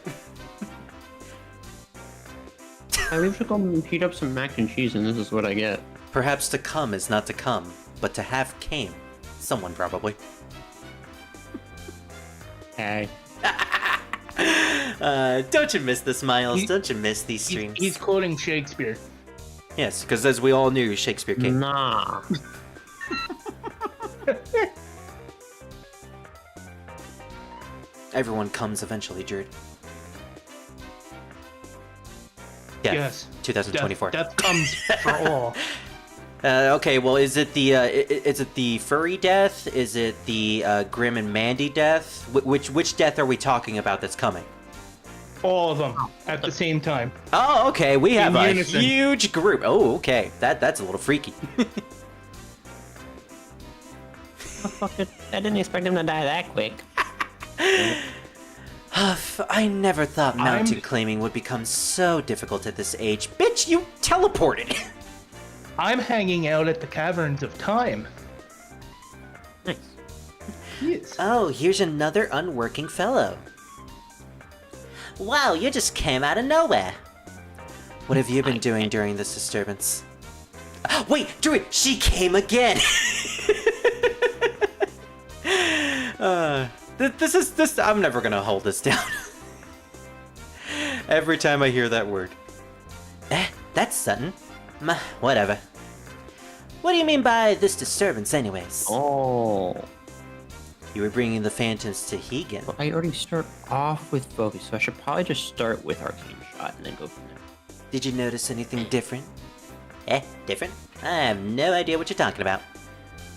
[SPEAKER 2] I leave to go and heat up some mac and cheese, and this is what I get.
[SPEAKER 1] Perhaps to come is not to come, but to have came. Someone probably.
[SPEAKER 2] Hey.
[SPEAKER 1] Don't you miss this, Miles?
[SPEAKER 3] He-
[SPEAKER 1] Don't you miss these streams?
[SPEAKER 3] He's quoting Shakespeare.
[SPEAKER 1] Yes, because as we all knew, Shakespeare came.
[SPEAKER 2] Nah.
[SPEAKER 1] Everyone comes eventually, Jared. Yeah,
[SPEAKER 3] Yes.
[SPEAKER 1] 2024.
[SPEAKER 3] Death comes for all.
[SPEAKER 1] Okay, well, is it the furry death? Is it the Grim and Mandy death? Which death are we talking about that's coming?
[SPEAKER 3] All of them at the same time.
[SPEAKER 1] Oh, okay, we have
[SPEAKER 3] In
[SPEAKER 1] a
[SPEAKER 3] unison.
[SPEAKER 1] huge group. Oh, okay, that's a little freaky.
[SPEAKER 2] I didn't expect him to die that quick.
[SPEAKER 1] I never thought mountain
[SPEAKER 3] I'm-
[SPEAKER 1] climbing would become so difficult at this age. Bitch, you teleported!
[SPEAKER 3] I'm hanging out at the Caverns of Time.
[SPEAKER 2] Nice.
[SPEAKER 3] Yes.
[SPEAKER 1] Oh, here's another unworking fellow. Wow, you just came out of nowhere. What have you been doing during this disturbance? Wait, Druid, she came again! This, I'm never gonna hold this down. Every time I hear that word. That's Sutton. Whatever. What do you mean by this disturbance anyways?
[SPEAKER 2] Oh.
[SPEAKER 1] You were bringing the phantoms to Hegan.
[SPEAKER 2] Well, I already start off with focus, so I should probably just start with arcane shot and then go from there.
[SPEAKER 1] Did you notice anything different? Different? I have no idea what you're talking about.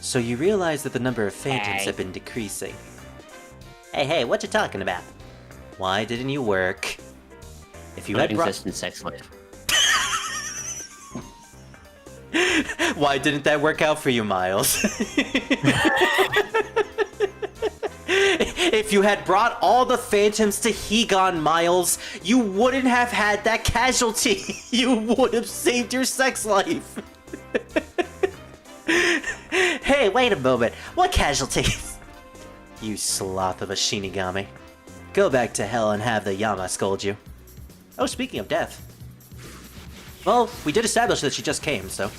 [SPEAKER 1] So you realize that the number of phantoms
[SPEAKER 2] Hey.
[SPEAKER 1] have been decreasing. Hey, what you talking about? Why didn't you work? If you
[SPEAKER 2] Not
[SPEAKER 1] had brought...
[SPEAKER 2] existent sex life.
[SPEAKER 1] Why didn't that work out for you, Miles? If you had brought all the phantoms to Hegon, Miles, you wouldn't have had that casualty. You would have saved your sex life. Hey, wait a moment. What casualties? You sloth of a Shinigami. Go back to hell and have the Yama scold you. Oh, speaking of death. Well, we did establish that she just came, so...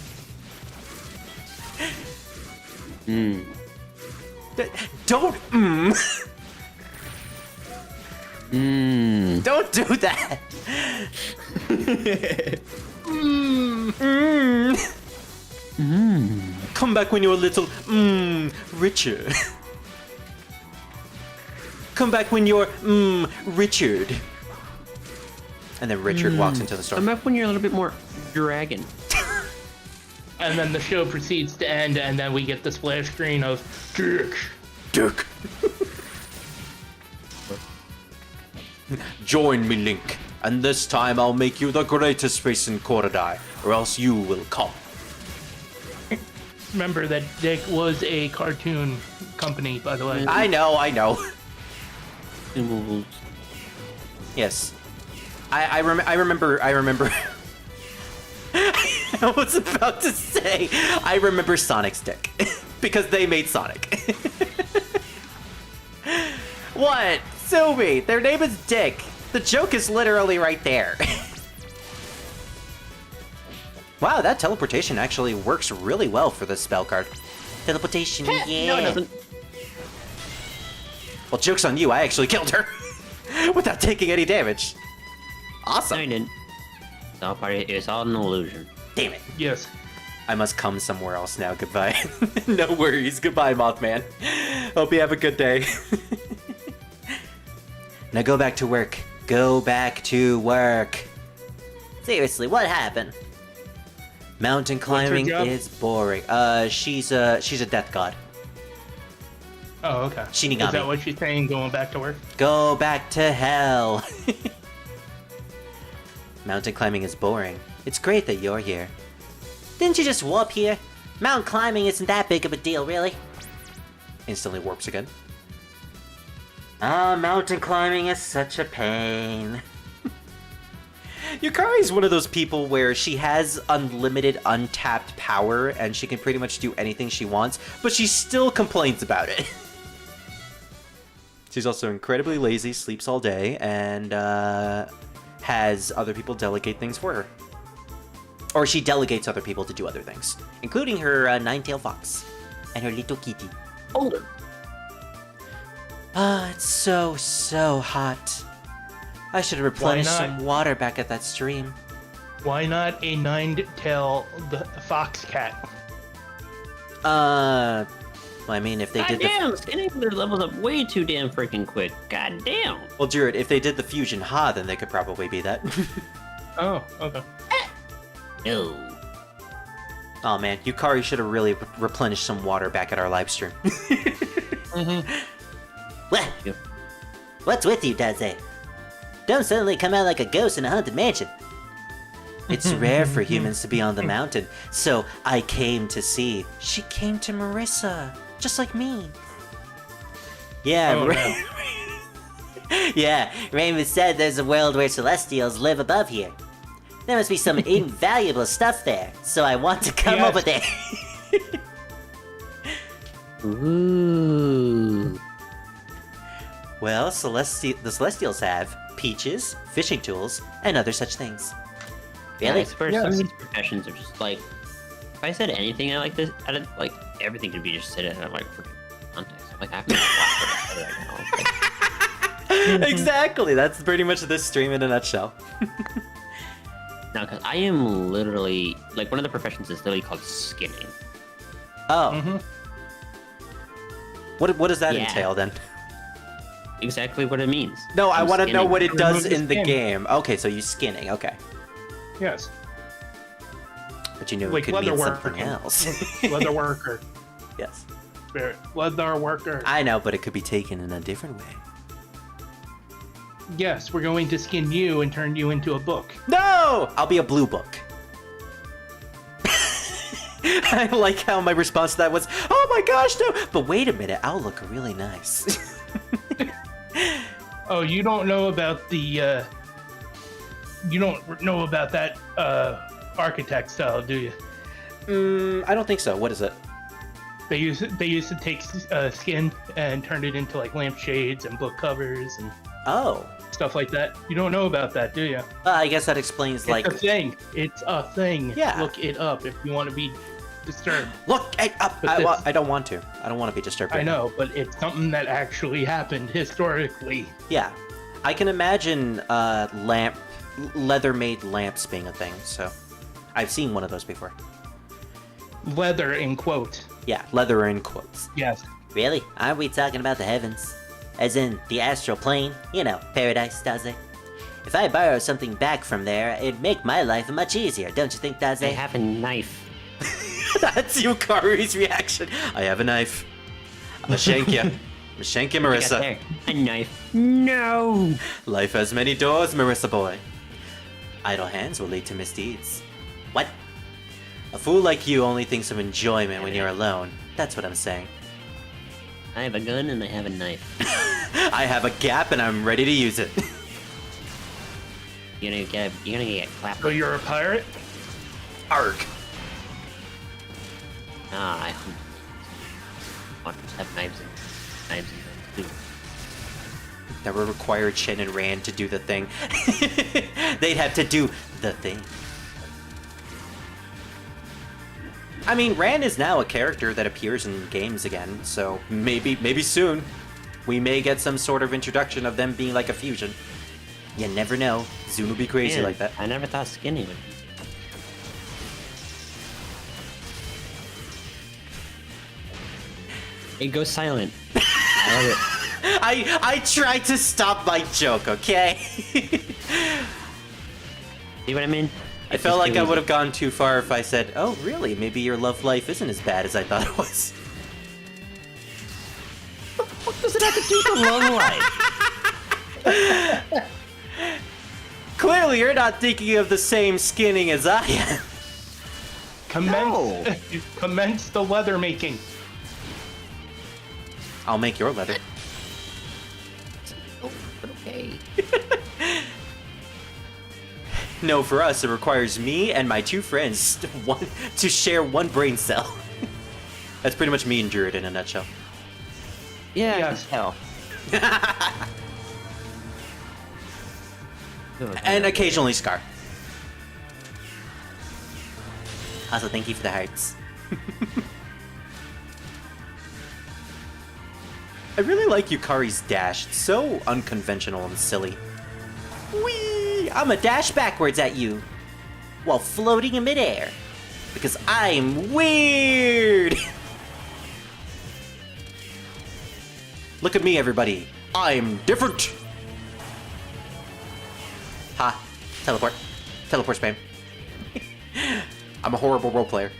[SPEAKER 1] Don't Don't do that! Come back when you're a little, richer. Come back when you're, Richard. And then Richard walks into the store.
[SPEAKER 2] I'm back when you're a little bit more dragon.
[SPEAKER 3] And then the show proceeds to end, and then we get the splash screen of Dick.
[SPEAKER 1] Dick. Join me, Link, and this time I'll make you the greatest face in Korodai, or else you will come.
[SPEAKER 3] Remember that Dick was a cartoon company, by the way.
[SPEAKER 1] I know. Yes. I remember. I was about to say, I remember Sonic's Dick. Because they made Sonic. What? Sylvie, their name is Dick. The joke is literally right there. Wow, that teleportation actually works really well for this spell card. Teleportation, yeah.
[SPEAKER 2] No, it doesn't.
[SPEAKER 1] Well, joke's on you, I actually killed her. Without taking any damage.
[SPEAKER 2] No,
[SPEAKER 1] Awesome.
[SPEAKER 2] I didn't. It's all an illusion.
[SPEAKER 1] Damn it.
[SPEAKER 3] Yes.
[SPEAKER 1] I must come somewhere else now. Goodbye. No worries. Goodbye, Mothman. Hope you have a good day. Now go back to work. Go back to work. Seriously, what happened? Mountain climbing
[SPEAKER 3] job?
[SPEAKER 1] is boring. She's a death god.
[SPEAKER 3] Oh, okay.
[SPEAKER 1] Shinigami.
[SPEAKER 3] Is that what she's saying, going back to work?
[SPEAKER 1] Go back to hell. Mountain climbing is boring. It's great that you're here. Didn't you just warp here? Mountain climbing isn't that big of a deal, really. Instantly warps again. Mountain climbing is such a pain. Yukari is one of those people where she has unlimited, untapped power, and she can pretty much do anything she wants, but she still complains about it. She's also incredibly lazy, sleeps all day, and has other people delegate things for her. Or she delegates other people to do other things, including her nine-tailed fox and her little kitty.
[SPEAKER 2] Older.
[SPEAKER 1] It's so hot. I should have replenished
[SPEAKER 3] not?
[SPEAKER 1] some water back at that stream.
[SPEAKER 3] Why not a nine-tail fox cat?
[SPEAKER 1] Well, I mean, if they
[SPEAKER 2] God
[SPEAKER 1] did
[SPEAKER 2] damn, skinning their levels up way too damn freaking quick. God damn.
[SPEAKER 1] Well, Jared, if they did the fusion ha, then they could probably be that.
[SPEAKER 3] Oh, okay.
[SPEAKER 2] No.
[SPEAKER 1] Oh man, Yukari should have really replenished some water back at our live stream.
[SPEAKER 5] What?
[SPEAKER 2] Yeah.
[SPEAKER 5] What's with you, Daze? Don't suddenly come out like a ghost in a haunted mansion.
[SPEAKER 1] It's rare for humans to be on the mountain, so I came to see. She came to Marissa, just like me. Yeah,
[SPEAKER 3] Oh, no.
[SPEAKER 5] Yeah, Rainbow said there's a world where Celestials live above here. There must be some invaluable stuff there, so I want to come
[SPEAKER 3] Yes.
[SPEAKER 5] over there.
[SPEAKER 2] Ooh.
[SPEAKER 1] Well, the Celestials have peaches, fishing tools, and other such things.
[SPEAKER 2] Yeah,
[SPEAKER 5] Really?
[SPEAKER 2] I swear some of these professions are just like, if I said anything like this, like everything could be just said out of like freaking context. I'm like, I have to laugh right now. Like,
[SPEAKER 1] Exactly, that's pretty much this stream in a nutshell.
[SPEAKER 2] no, because I am literally like one of the professions is literally called skinning.
[SPEAKER 1] Oh. What does that
[SPEAKER 2] Yeah.
[SPEAKER 1] entail then?
[SPEAKER 2] Exactly what it means.
[SPEAKER 1] No, I
[SPEAKER 2] I'm
[SPEAKER 1] want to know
[SPEAKER 2] skinning.
[SPEAKER 1] what it does
[SPEAKER 3] Remove the
[SPEAKER 1] in the
[SPEAKER 3] skin.
[SPEAKER 1] game. Okay, so you skinning, okay.
[SPEAKER 3] Yes.
[SPEAKER 1] But you knew
[SPEAKER 3] Like
[SPEAKER 1] it could mean
[SPEAKER 3] leather
[SPEAKER 1] something
[SPEAKER 3] worker.
[SPEAKER 1] else.
[SPEAKER 3] Leather worker.
[SPEAKER 1] Yes.
[SPEAKER 3] Leather worker.
[SPEAKER 1] I know, but it could be taken in a different way.
[SPEAKER 3] Yes, we're going to skin you and turn you into a book.
[SPEAKER 1] No! I'll be a blue book. I like how my response to that was, oh my gosh, no! But wait a minute, I'll look really nice.
[SPEAKER 3] Oh, you don't know about the, you don't know about that, architect style, do you?
[SPEAKER 1] I don't think so. What is it?
[SPEAKER 3] They used to take skin and turn it into like lampshades and book covers and
[SPEAKER 1] Oh.
[SPEAKER 3] stuff like that. You don't know about that, do you?
[SPEAKER 1] I guess that explains, like...
[SPEAKER 3] It's a thing. It's a thing.
[SPEAKER 1] Yeah.
[SPEAKER 3] Look it up if you want to be disturbed.
[SPEAKER 1] Look it up!
[SPEAKER 3] But
[SPEAKER 1] I don't want to. I don't want to be disturbed.
[SPEAKER 3] I
[SPEAKER 1] right now.
[SPEAKER 3] know, but it's something that actually happened historically.
[SPEAKER 1] Yeah. I can imagine leather-made lamps being a thing, so... I've seen one of those before.
[SPEAKER 3] Leather in quotes.
[SPEAKER 1] Yeah, leather in quotes.
[SPEAKER 3] Yes.
[SPEAKER 5] Really? Aren't we talking about the heavens? As in the astral plane? You know, paradise, Daze. If I borrow something back from there, it'd make my life much easier, don't you think, Daze?
[SPEAKER 2] I have a knife.
[SPEAKER 1] That's Yukari's reaction. I have a knife. I'm gonna shank you. I'm gonna shank you,
[SPEAKER 2] I got
[SPEAKER 1] Marissa.
[SPEAKER 2] there. A knife. No.
[SPEAKER 1] Life has many doors, Marissa boy. Idle hands will lead to misdeeds. What? A fool like you only thinks of enjoyment when you're alone. That's what I'm saying.
[SPEAKER 2] I have a gun and I have a knife.
[SPEAKER 1] I have a gap and I'm ready to use it.
[SPEAKER 2] You're gonna get clapped.
[SPEAKER 3] So you're a pirate?
[SPEAKER 1] Arg.
[SPEAKER 2] Ah, I want to have knives and too.
[SPEAKER 1] That would require Chen and Rand to do the thing. They'd have to do the thing. I mean, Rand is now a character that appears in games again, so maybe soon we may get some sort of introduction of them being like a fusion. You never know. Zune will be crazy
[SPEAKER 2] Man,
[SPEAKER 1] like that.
[SPEAKER 2] I never thought skinning would be. It goes silent. I love it.
[SPEAKER 1] I tried to stop my joke, okay?
[SPEAKER 2] See what I mean?
[SPEAKER 1] I felt like I would have gone too far if I said, oh, really? Maybe your love life isn't as bad as I thought it was.
[SPEAKER 2] What does it have to do with love life?
[SPEAKER 1] Clearly, you're not thinking of the same skinning as I am.
[SPEAKER 3] Commence, commence the leather making.
[SPEAKER 1] I'll make your leather.
[SPEAKER 2] Oh, but okay.
[SPEAKER 1] No, for us, it requires me and my two friends to share one brain cell. That's pretty much me and Druid in a nutshell.
[SPEAKER 2] Yeah,
[SPEAKER 3] Yes.
[SPEAKER 2] hell.
[SPEAKER 1] And occasionally Scar. Also, thank you for the hearts. I really like Yukari's dash. It's so unconventional and silly. Whee! I'ma dash backwards at you while floating in midair. Because I'm weird! Look at me, everybody. I'm different! Ha. Teleport. Teleport spam. I'm a horrible role player.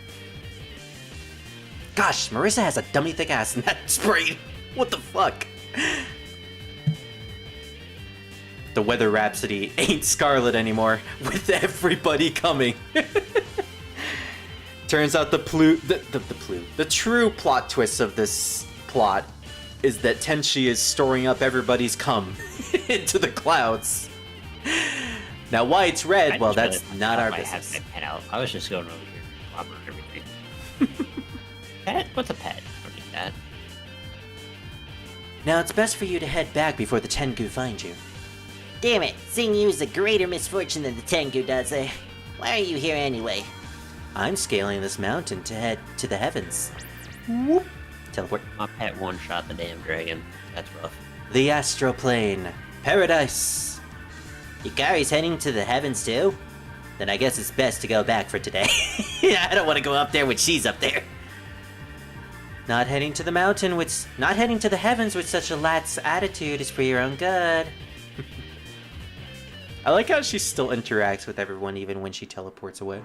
[SPEAKER 1] Gosh, Marissa has a dummy thick ass in that sprite. What the fuck? The Weather Rhapsody ain't Scarlet anymore, with everybody coming. Turns out the true plot twist of this plot is that Tenchi is storing up everybody's cum into the clouds. Now why it's red, well, that's not our business.
[SPEAKER 2] I was just going over here to clobber everything. Pet? What's a pet? I don't need that.
[SPEAKER 1] Now it's best for you to head back before the Tengu find you.
[SPEAKER 5] Damn it, seeing you is a greater misfortune than the Tengu does. Why are you here anyway?
[SPEAKER 1] I'm scaling this mountain to head to the heavens. Whoop. Teleport.
[SPEAKER 2] My pet one-shot the damn dragon. That's rough.
[SPEAKER 1] The astral plane. Paradise.
[SPEAKER 5] Yukari's heading to the heavens too?
[SPEAKER 1] Then I guess it's best to go back for today. I don't want to go up there when she's up there. Not heading to the heavens with such a lax attitude is for your own good. I like how she still interacts with everyone even when she teleports away.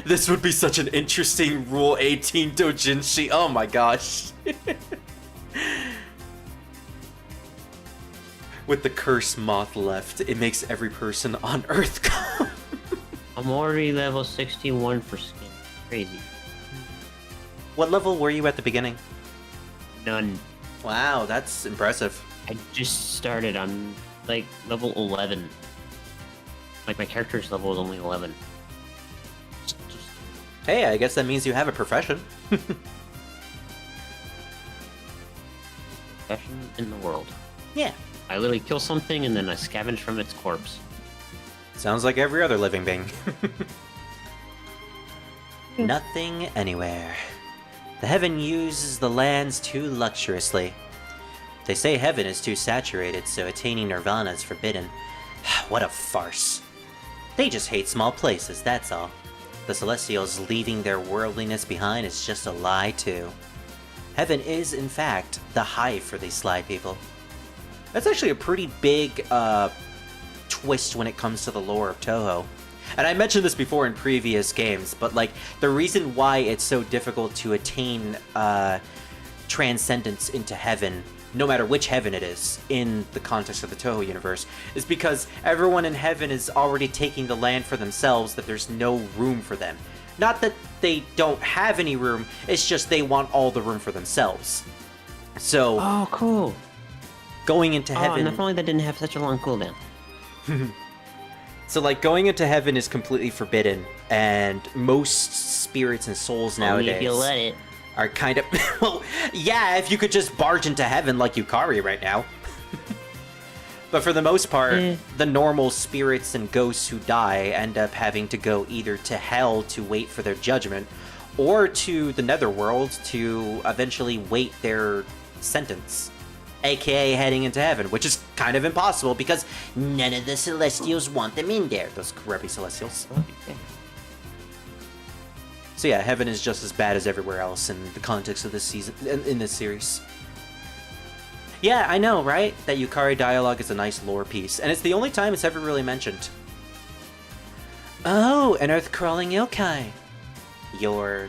[SPEAKER 1] This would be such an interesting Rule 18 doujinshi. Oh my gosh. With the curse moth left, it makes every person on Earth come.
[SPEAKER 2] I'm already level 61 for skin. Crazy.
[SPEAKER 1] What level were you at the beginning?
[SPEAKER 2] None.
[SPEAKER 1] Wow, that's impressive.
[SPEAKER 2] I just started on, like, level 11. Like, my character's level is only 11.
[SPEAKER 1] Hey, I guess that means you have a profession.
[SPEAKER 2] Profession in the world.
[SPEAKER 1] Yeah.
[SPEAKER 2] I literally kill something and then I scavenge from its corpse.
[SPEAKER 1] Sounds like every other living being. Nothing anywhere. The heaven uses the lands too luxuriously. They say heaven is too saturated, so attaining nirvana is forbidden. What a farce. They just hate small places, that's all. The Celestials leaving their worldliness behind is just a lie, too. Heaven is, in fact, the hive for these sly people. That's actually a pretty big twist when it comes to the lore of Touhou. And I mentioned this before in previous games, but like the reason why it's so difficult to attain transcendence into heaven, no matter which heaven it is, in the context of the Touhou universe, is because everyone in heaven is already taking the land for themselves, that there's no room for them. Not that they don't have any room, it's just they want all the room for themselves. So...
[SPEAKER 2] Oh, cool.
[SPEAKER 1] Going into heaven...
[SPEAKER 2] and if only that didn't have such a long cooldown.
[SPEAKER 1] So, like, going into heaven is completely forbidden, and most spirits and souls nowadays...
[SPEAKER 2] Only if you let it.
[SPEAKER 1] Are kind of... Well, yeah, if you could just barge into heaven like Yukari right now. But for the most part, the normal spirits and ghosts who die end up having to go either to hell to wait for their judgment, or to the netherworld to eventually wait their sentence. AKA heading into heaven, which is kind of impossible because none of the Celestials want them in there, those grubby Celestials. So yeah, heaven is just as bad as everywhere else in the context of this season, in this series. Yeah, I know, right? That Yukari dialogue is a nice lore piece, and it's the only time it's ever really mentioned. Oh, an earth-crawling yokai. You're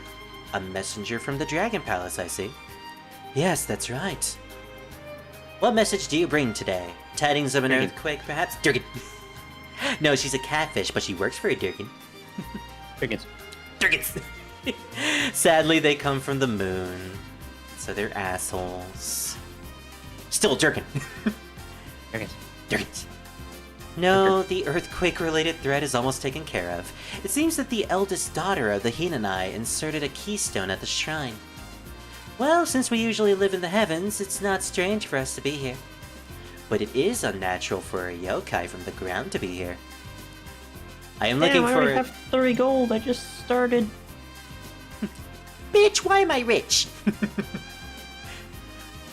[SPEAKER 1] a messenger from the Dragon Palace, I see. Yes, that's right. What message do you bring today? Tidings of an earthquake, perhaps? Durgan. No, she's a catfish, but she works for a Durgan.
[SPEAKER 2] Dragons.
[SPEAKER 1] Durgans! Sadly, they come from the moon, so they're assholes. Still Durgan.
[SPEAKER 2] Dragons.
[SPEAKER 1] Durgans. No, the earthquake-related threat is almost taken care of. It seems that the eldest daughter of the Hinanai inserted a keystone at the shrine. Well, since we usually live in the heavens, it's not strange for us to be here. But it is unnatural for a yokai from the ground to be here. I am looking
[SPEAKER 2] I
[SPEAKER 1] for...
[SPEAKER 2] already have 30 gold, I just started.
[SPEAKER 1] Bitch, why am I rich?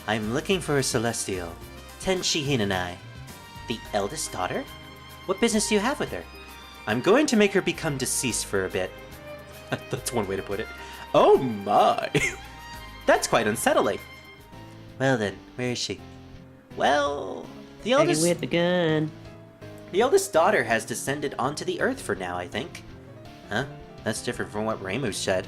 [SPEAKER 1] I'm looking for a celestial, Tenchi Hinanai. The eldest daughter? What business do you have with her? I'm going to make her become deceased for a bit. That's one way to put it. Oh my! That's quite unsettling. Well then, where is she? Well, the eldest...
[SPEAKER 2] with the gun.
[SPEAKER 1] The eldest daughter has descended onto the earth for now, I think. Huh? That's different from what Reimu said.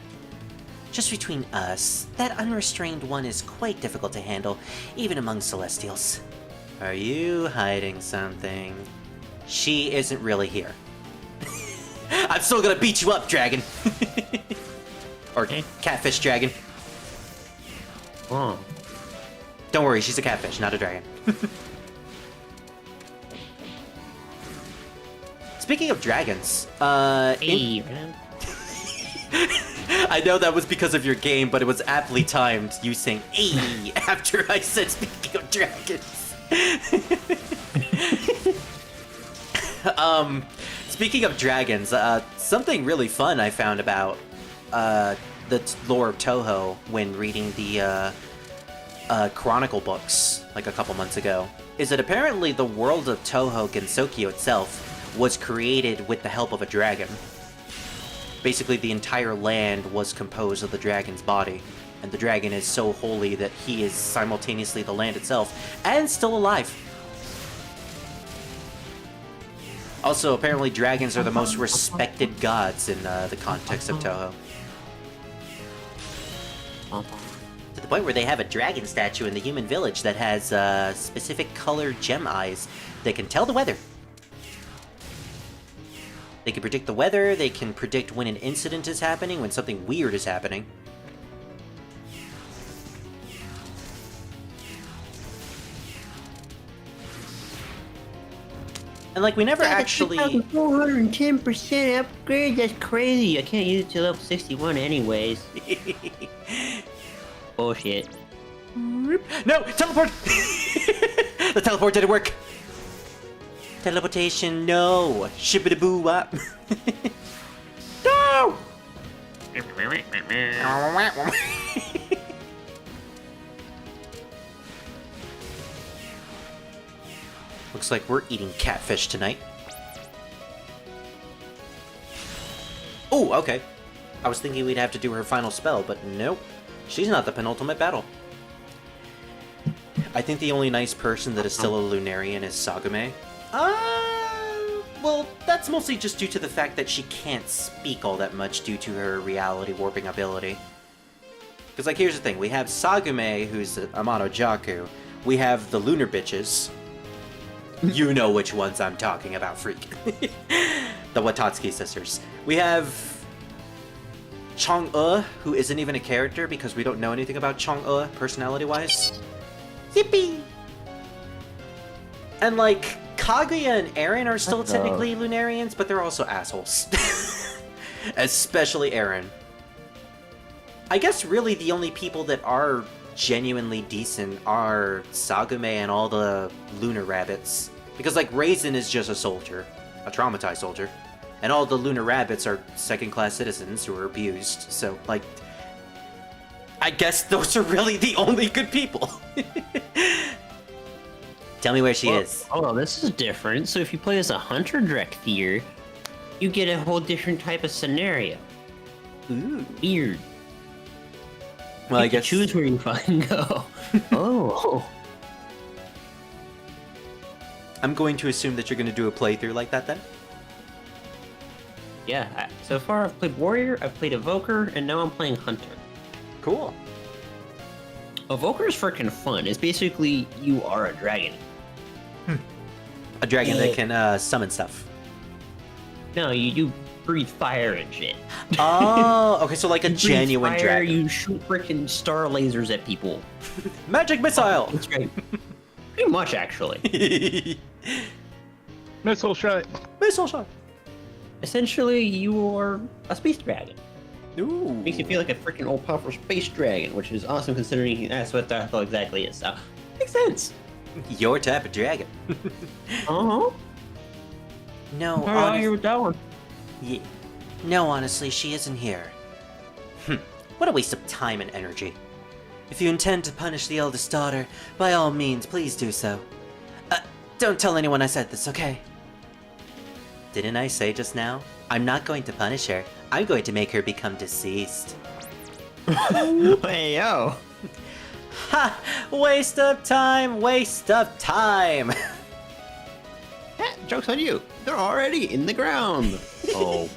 [SPEAKER 1] Just between us, that unrestrained one is quite difficult to handle, even among Celestials. Are you hiding something? She isn't really here. I'm still gonna beat you up, dragon! Or catfish dragon.
[SPEAKER 2] Oh.
[SPEAKER 1] Don't worry, she's a catfish, not a dragon. Speaking of dragons,
[SPEAKER 2] Hey, man.
[SPEAKER 1] I know that was because of your game, but it was aptly timed, you saying "ee" after I said speaking of dragons. Speaking of dragons, something really fun I found about the lore of Touhou when reading the Chronicle books like a couple months ago is that apparently the world of Touhou Gensokyo itself was created with the help of a dragon. Basically, the entire land was composed of the dragon's body, and the dragon is so holy that he is simultaneously the land itself and still alive. Also, apparently dragons are the most respected gods in the context of Touhou. To the point where they have a dragon statue in the human village that has specific colored gem eyes that can tell the weather. They can predict the weather, they can predict when an incident is happening, when something weird is happening. And like, we never actually...
[SPEAKER 2] 410% upgrade? That's crazy. I can't use it till level 61 anyways. Bullshit.
[SPEAKER 1] No! Teleport! The teleport didn't work! Teleportation, no! Shibbity-boo-wop! No! Looks like we're eating catfish tonight. Oh, okay. I was thinking we'd have to do her final spell, but nope. She's not the penultimate battle. I think the only nice person that is still a Lunarian is Sagume. Well, that's mostly just due to the fact that she can't speak all that much due to her reality warping ability. Because, like, here's the thing. We have Sagume, who's Amano Jaku. We have the Lunar Bitches. You know which ones I'm talking about, freak. The Watatsuki sisters. We have Chong-e, who isn't even a character because we don't know anything about Chong-e personality-wise. Yippee! And, like, Kaguya and Eren are still technically Lunarians, but they're also assholes. Especially Eren. I guess really the only people that are genuinely decent are Sagume and all the Lunar Rabbits. Because, like, Raisin is just a soldier. A traumatized soldier. And all the Lunar Rabbits are second-class citizens who are abused. So, like, I guess those are really the only good people. Tell me where she is.
[SPEAKER 2] Oh, this is different. So if you play as a Hunter Drekthir, you get a whole different type of scenario.
[SPEAKER 1] Ooh.
[SPEAKER 2] Weird.
[SPEAKER 1] Well, I
[SPEAKER 2] You can
[SPEAKER 1] guess...
[SPEAKER 2] choose where you fucking go. Oh.
[SPEAKER 1] I'm going to assume that you're going to do a playthrough like that then?
[SPEAKER 2] Yeah, so far I've played Warrior, I've played Evoker, and now I'm playing Hunter.
[SPEAKER 1] Cool.
[SPEAKER 2] Evoker is freaking fun. It's basically you are a dragon.
[SPEAKER 1] A dragon that can summon stuff.
[SPEAKER 2] No, you breathe fire and shit.
[SPEAKER 1] Oh, okay, so like a
[SPEAKER 2] You breathe
[SPEAKER 1] genuine
[SPEAKER 2] fire,
[SPEAKER 1] dragon.
[SPEAKER 2] You shoot freaking star lasers at people.
[SPEAKER 1] Magic missile!
[SPEAKER 2] That's right. Pretty much, actually.
[SPEAKER 3] Missile shot.
[SPEAKER 1] Missile shot!
[SPEAKER 2] Essentially, you are a space dragon.
[SPEAKER 1] Ooh.
[SPEAKER 2] Makes you feel like a freaking old powerful space dragon, which is awesome considering that's what that exactly is. So, makes sense.
[SPEAKER 1] Your type of dragon.
[SPEAKER 2] Uh-huh.
[SPEAKER 1] No,
[SPEAKER 2] How are you with that one?
[SPEAKER 1] Yeah. No, honestly, she isn't here. What a waste of time and energy. If you intend to punish the eldest daughter, by all means, please do so. Don't tell anyone I said this, okay? Didn't I say just now? I'm not going to punish her. I'm going to make her become deceased.
[SPEAKER 2] Hey, yo.
[SPEAKER 1] Ha! Waste of time! Waste of time!
[SPEAKER 2] Joke's on you. They're already in the ground. Oh.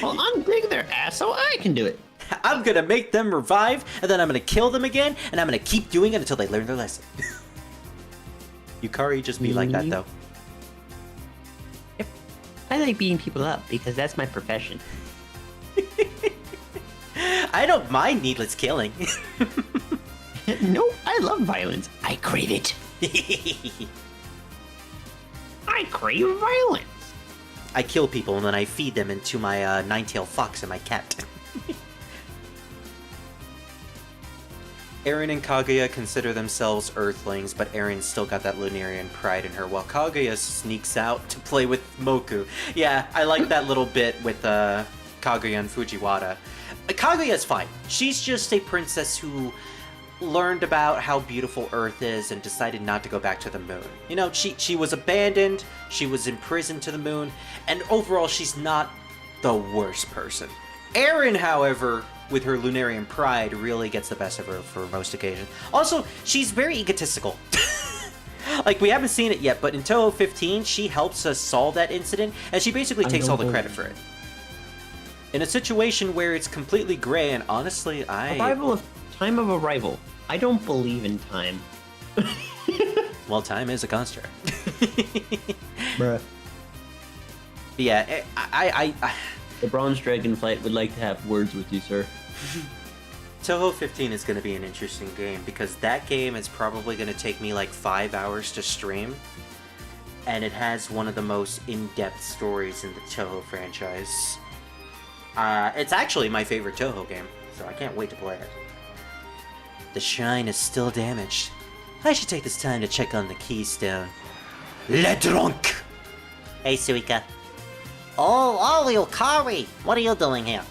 [SPEAKER 2] Well, I'm big their ass, so I can do it.
[SPEAKER 1] I'm gonna make them revive, and then I'm gonna kill them again, and I'm gonna keep doing it until they learn their lesson. Yukari just be like that, though.
[SPEAKER 2] Yep. I like beating people up because that's my profession.
[SPEAKER 1] I don't mind needless killing.
[SPEAKER 2] No, I love violence. I crave it. I crave violence.
[SPEAKER 1] I kill people and then I feed them into my nine-tailed fox and my cat. Eren and Kaguya consider themselves Earthlings, but Eren's still got that Lunarian pride in her, while Kaguya sneaks out to play with Moku. Yeah, I like that little bit with Kaguya and Fujiwara. Kaguya's fine. She's just a princess who learned about how beautiful Earth is and decided not to go back to the moon. You know, she was abandoned, she was imprisoned to the moon, and overall she's not the worst person. Eren, however, with her Lunarian pride, really gets the best of her for most occasions. Also, she's very egotistical. Like, we haven't seen it yet, but in Touhou 15, she helps us solve that incident, and she basically takes all the credit for it. In a situation where it's completely gray, and honestly,
[SPEAKER 2] Time of arrival. I don't believe in time.
[SPEAKER 1] Well, time is a construct.
[SPEAKER 2] Bruh.
[SPEAKER 1] Yeah, I
[SPEAKER 2] The Bronze Dragonflight would like to have words with you, sir.
[SPEAKER 1] Touhou 15 is going to be an interesting game, because that game is probably going to take me like 5 hours to stream, and it has one of the most in-depth stories in the Touhou franchise. It's actually my favorite Touhou game, so I can't wait to play it. The shrine is still damaged. I should take this time to check on the keystone. Le Drunk!
[SPEAKER 5] Hey, Suika. Oh, Yukari! What are you doing here?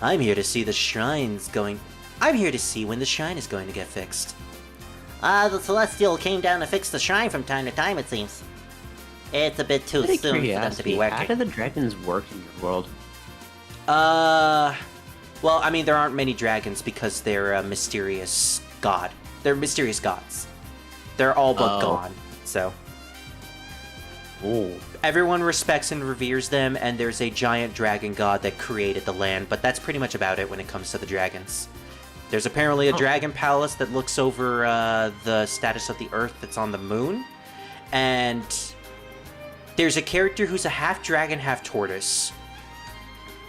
[SPEAKER 1] I'm here to see the shrine's going... I'm here to see when the shrine is going to get fixed.
[SPEAKER 5] The Celestial came down to fix the shrine from time to time, it seems. It's a bit too soon for them to be
[SPEAKER 2] How
[SPEAKER 5] working.
[SPEAKER 2] do the dragons work in your world?
[SPEAKER 1] Well, I mean, there aren't many dragons because they're a mysterious god. They're mysterious gods. They're all but gone, so...
[SPEAKER 2] Oh.
[SPEAKER 1] Everyone respects and reveres them, and there's a giant dragon god that created the land, but that's pretty much about it when it comes to the dragons. There's apparently a dragon palace that looks over the status of the Earth that's on the moon, and there's a character who's a half dragon, half tortoise.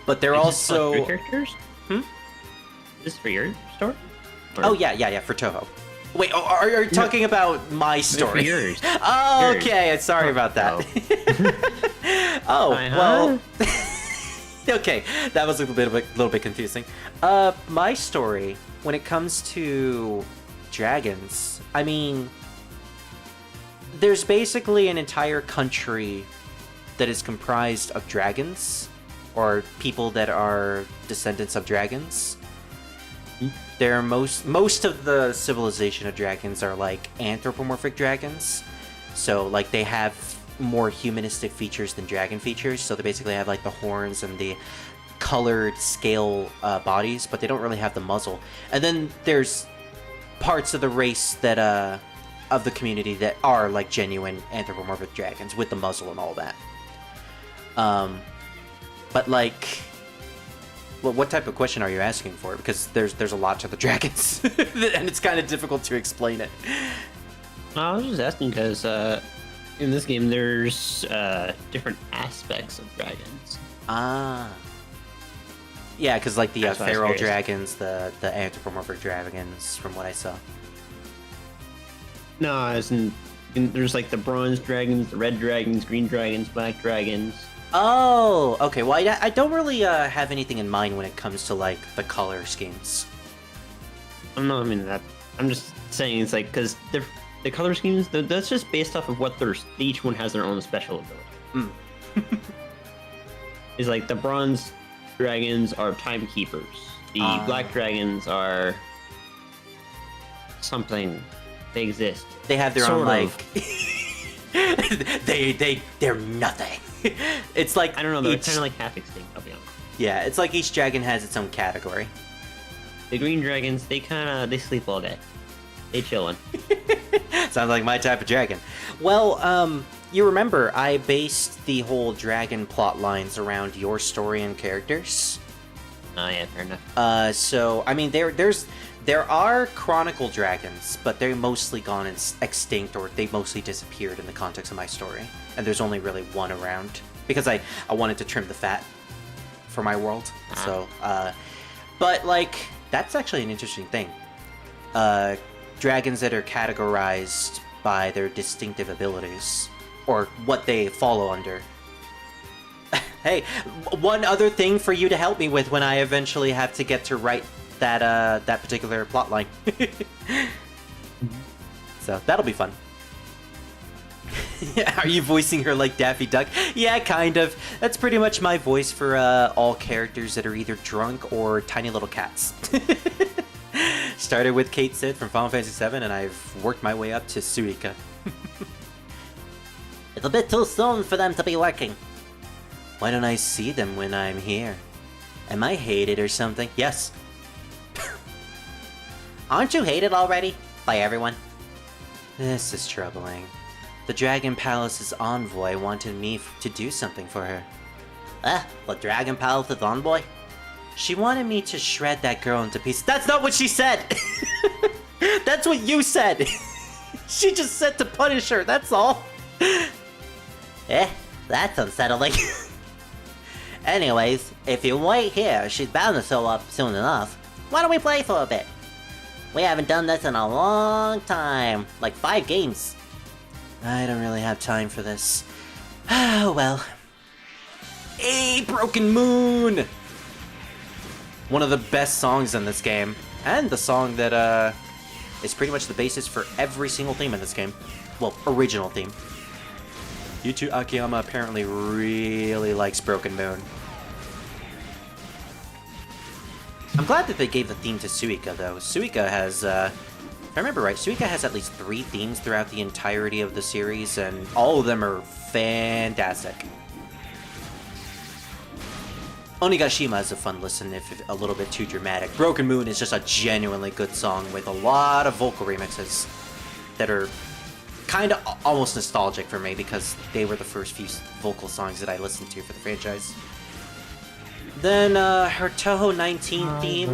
[SPEAKER 1] But they're also...
[SPEAKER 2] Three characters?
[SPEAKER 1] Hmm?
[SPEAKER 2] Is this for your story? Or...
[SPEAKER 1] Oh, yeah, for Touhou. Wait, are you talking about my story?
[SPEAKER 2] For yours.
[SPEAKER 1] Oh,
[SPEAKER 2] Yours.
[SPEAKER 1] okay, sorry about that. Oh,
[SPEAKER 2] Uh-huh.
[SPEAKER 1] well... Okay, that was a little bit confusing. My story, when it comes to dragons, I mean... There's basically an entire country that is comprised of dragons, or people that are descendants of dragons. They're most of the civilization of dragons are like anthropomorphic dragons. So like they have more humanistic features than dragon features. So they basically have like the horns and the colored scale bodies, but they don't really have the muzzle. And then there's parts of the race that of the community that are like genuine anthropomorphic dragons with the muzzle and all that. But like, well, what type of question are you asking for? Because there's a lot to the dragons, and it's kind of difficult to explain it.
[SPEAKER 2] I was just asking because in this game there's different aspects of dragons.
[SPEAKER 1] Ah. Yeah, because like the
[SPEAKER 2] That's why I was
[SPEAKER 1] feral
[SPEAKER 2] curious.
[SPEAKER 1] dragons, the anthropomorphic dragons, from what I saw.
[SPEAKER 2] No, as in there's like the bronze dragons, the red dragons, green dragons, black dragons.
[SPEAKER 1] Oh, okay. Well, I don't really have anything in mind when it comes to like the color schemes.
[SPEAKER 2] I mean that. I'm just saying it's like because the color schemes that's just based off of what each one has their own special ability. It's like the bronze dragons are timekeepers. The black dragons are something. They exist.
[SPEAKER 1] They have their
[SPEAKER 2] Sort
[SPEAKER 1] own
[SPEAKER 2] of.
[SPEAKER 1] like. They're nothing. It's like
[SPEAKER 2] I don't know. They're
[SPEAKER 1] each-
[SPEAKER 2] kind of like half extinct. I'll be honest.
[SPEAKER 1] Yeah, it's like each dragon has its own category.
[SPEAKER 2] The green dragons, they sleep all day. They chillin'.
[SPEAKER 1] Sounds like my type of dragon. Well, you remember I based the whole dragon plot lines around your story and characters.
[SPEAKER 2] Oh yeah, fair enough.
[SPEAKER 1] So I mean, there are chronicle dragons, but they're mostly gone extinct, or they mostly disappeared in the context of my story. And there's only really one around because I wanted to trim the fat for my world. So, but like that's actually an interesting thing. Dragons that are categorized by their distinctive abilities or what they follow under. Hey, one other thing for you to help me with when I eventually have to get to write that that particular plot line. So that'll be fun. Are you voicing her like Daffy Duck? Yeah, kind of. That's pretty much my voice for all characters that are either drunk or tiny little cats. Started with Kate Sid from Final Fantasy VII, and I've worked my way up to Suika.
[SPEAKER 5] It's a bit too soon for them to be working.
[SPEAKER 1] Why don't I see them when I'm here? Am I hated or something? Yes.
[SPEAKER 5] Aren't you hated already? By everyone?
[SPEAKER 1] This is troubling. The Dragon Palace's envoy wanted me to do something for her.
[SPEAKER 5] The Dragon Palace's envoy?
[SPEAKER 1] She wanted me to shred that girl into pieces. That's not what she said! That's what you said! She just said to punish her, that's all.
[SPEAKER 5] That's unsettling. Anyways, if you wait here, she's bound to show up soon enough. Why don't we play for a bit? We haven't done this in a long time. Like 5 games.
[SPEAKER 1] I don't really have time for this. Oh well. Hey, Broken Moon! One of the best songs in this game. And the song that is pretty much the basis for every single theme in this game. Well, original theme. Yutu Akiyama apparently really likes Broken Moon. I'm glad that they gave the theme to Suika, though. Suika has, if I remember right, Suika has at least 3 themes throughout the entirety of the series, and all of them are fantastic. Onigashima is a fun listen if a little bit too dramatic. Broken Moon is just a genuinely good song with a lot of vocal remixes that are kind of almost nostalgic for me because they were the first few vocal songs that I listened to for the franchise. Then her Touhou 19 theme.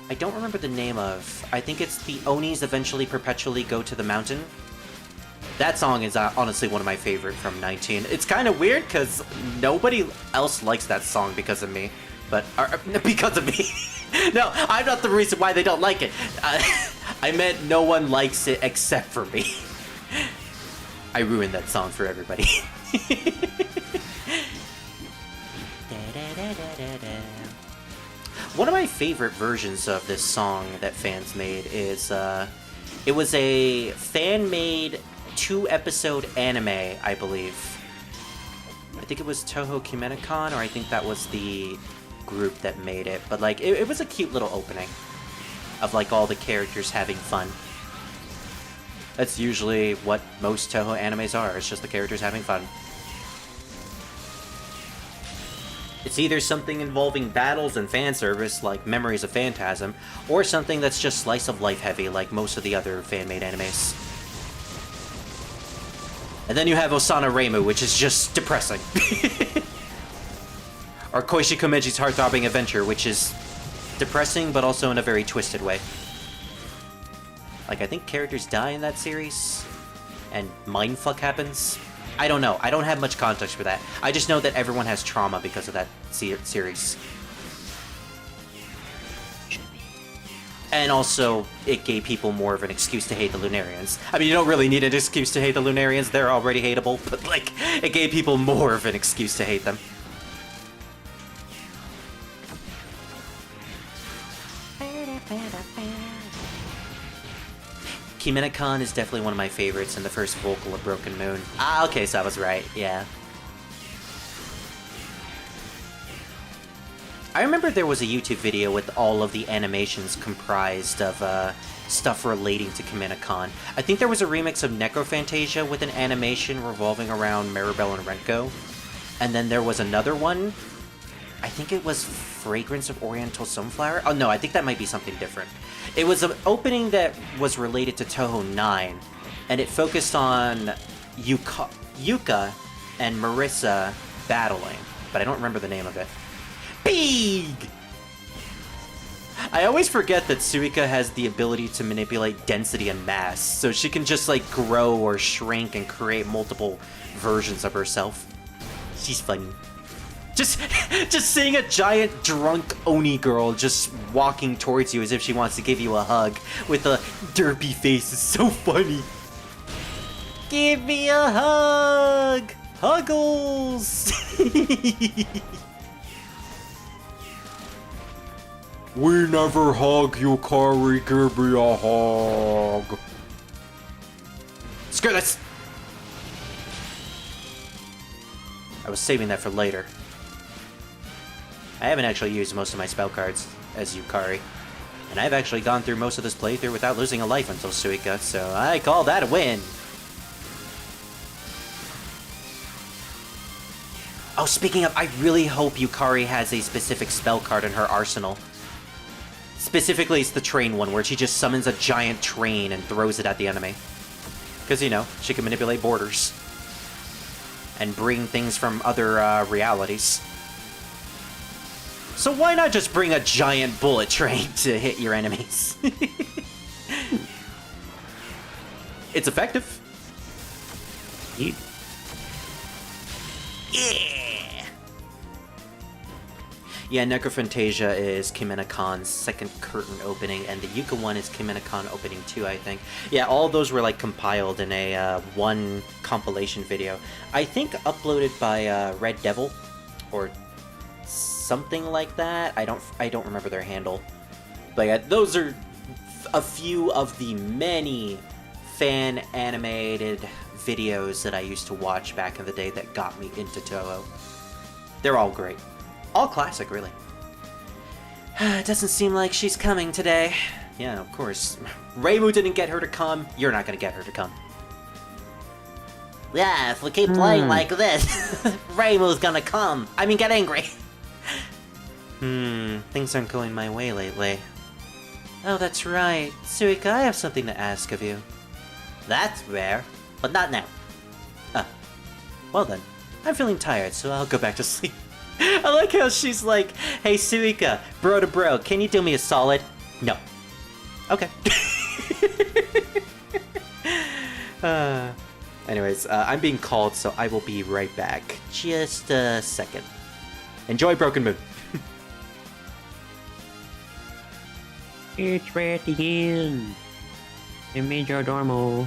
[SPEAKER 1] I don't remember the name of. I think it's the Onis Eventually Perpetually Go to the Mountain. That song is honestly one of my favorite from 19. It's kind of weird because nobody else likes that song because of me. But, because of me. No, I'm not the reason why they don't like it. I meant no one likes it except for me. I ruined that song for everybody. One of my favorite versions of this song that fans made is, it was a fan-made 2-episode anime, I believe. I think it was Touhou Kimenacon, or I think that was the group that made it. But, like, it was a cute little opening of, like, all the characters having fun. That's usually what most Touhou animes are. It's just the characters having fun. It's either something involving battles and fan service, like Memories of Phantasm, or something that's just slice of life heavy, like most of the other fan-made animes. And then you have Osana Reimu, which is just depressing. Or Koichi Komeji's Heart-Throbbing Adventure, which is depressing, but also in a very twisted way. Like, I think characters die in that series, and mindfuck happens. I don't know. I don't have much context for that. I just know that everyone has trauma because of that series. And also, it gave people more of an excuse to hate the Lunarians. I mean, you don't really need an excuse to hate the Lunarians. They're already hateable, but, like, it gave people more of an excuse to hate them. Kimenacon is definitely one of my favorites in the first vocal of Broken Moon. Ah, okay, so I was right, yeah. I remember there was a YouTube video with all of the animations comprised of stuff relating to Kimenacon. I think there was a remix of Necrophantasia with an animation revolving around Maribel and Renko. And then there was another one. I think it was Fragrance of Oriental Sunflower. Oh no, I think that might be something different. It was an opening that was related to Touhou 9, and it focused on Yuka and Marissa battling, but I don't remember the name of it. Big! I always forget that Suika has the ability to manipulate density and mass, so she can just like grow or shrink and create multiple versions of herself. She's funny. Just seeing a giant drunk Oni girl just walking towards you as if she wants to give you a hug with a derpy face is so funny. Give me a hug! Huggles! We never hug you, Kari. Give me a hug. Screw this! I was saving that for later. I haven't actually used most of my spell cards as Yukari. And I've actually gone through most of this playthrough without losing a life until Suika, so I call that a win! Oh, speaking of, I really hope Yukari has a specific spell card in her arsenal. Specifically, it's the train one, where she just summons a giant train and throws it at the enemy. Because, you know, she can manipulate borders. And bring things from other realities. So why not just bring a giant bullet train to hit your enemies? It's effective.
[SPEAKER 2] Yeet.
[SPEAKER 1] Yeah, Necrophantasia is Kimenakon's second curtain opening, and the Yuka one is Kimenakon opening 2, I think. Yeah, all of those were like compiled in a one compilation video. I think uploaded by Red Devil, or something like that. I don't remember their handle. But yeah, those are a few of the many fan animated videos that I used to watch back in the day that got me into Touhou. They're all great. All classic, really. It doesn't seem like she's coming today. Yeah, of course. Reimu didn't get her to come. You're not gonna get her to come.
[SPEAKER 5] Yeah, if we keep playing like this, Reimu's gonna come. I mean, get angry.
[SPEAKER 1] Things aren't going my way lately. Oh, that's right. Suika, I have something to ask of you.
[SPEAKER 5] That's rare, but not now.
[SPEAKER 1] Well then, I'm feeling tired, so I'll go back to sleep. I like how she's like, hey Suika, bro to bro, can you do me a solid? No. Okay. Anyways, I'm being called, so I will be right back. Just a second. Enjoy Broken Moon.
[SPEAKER 2] It's right at the end. The major dormo.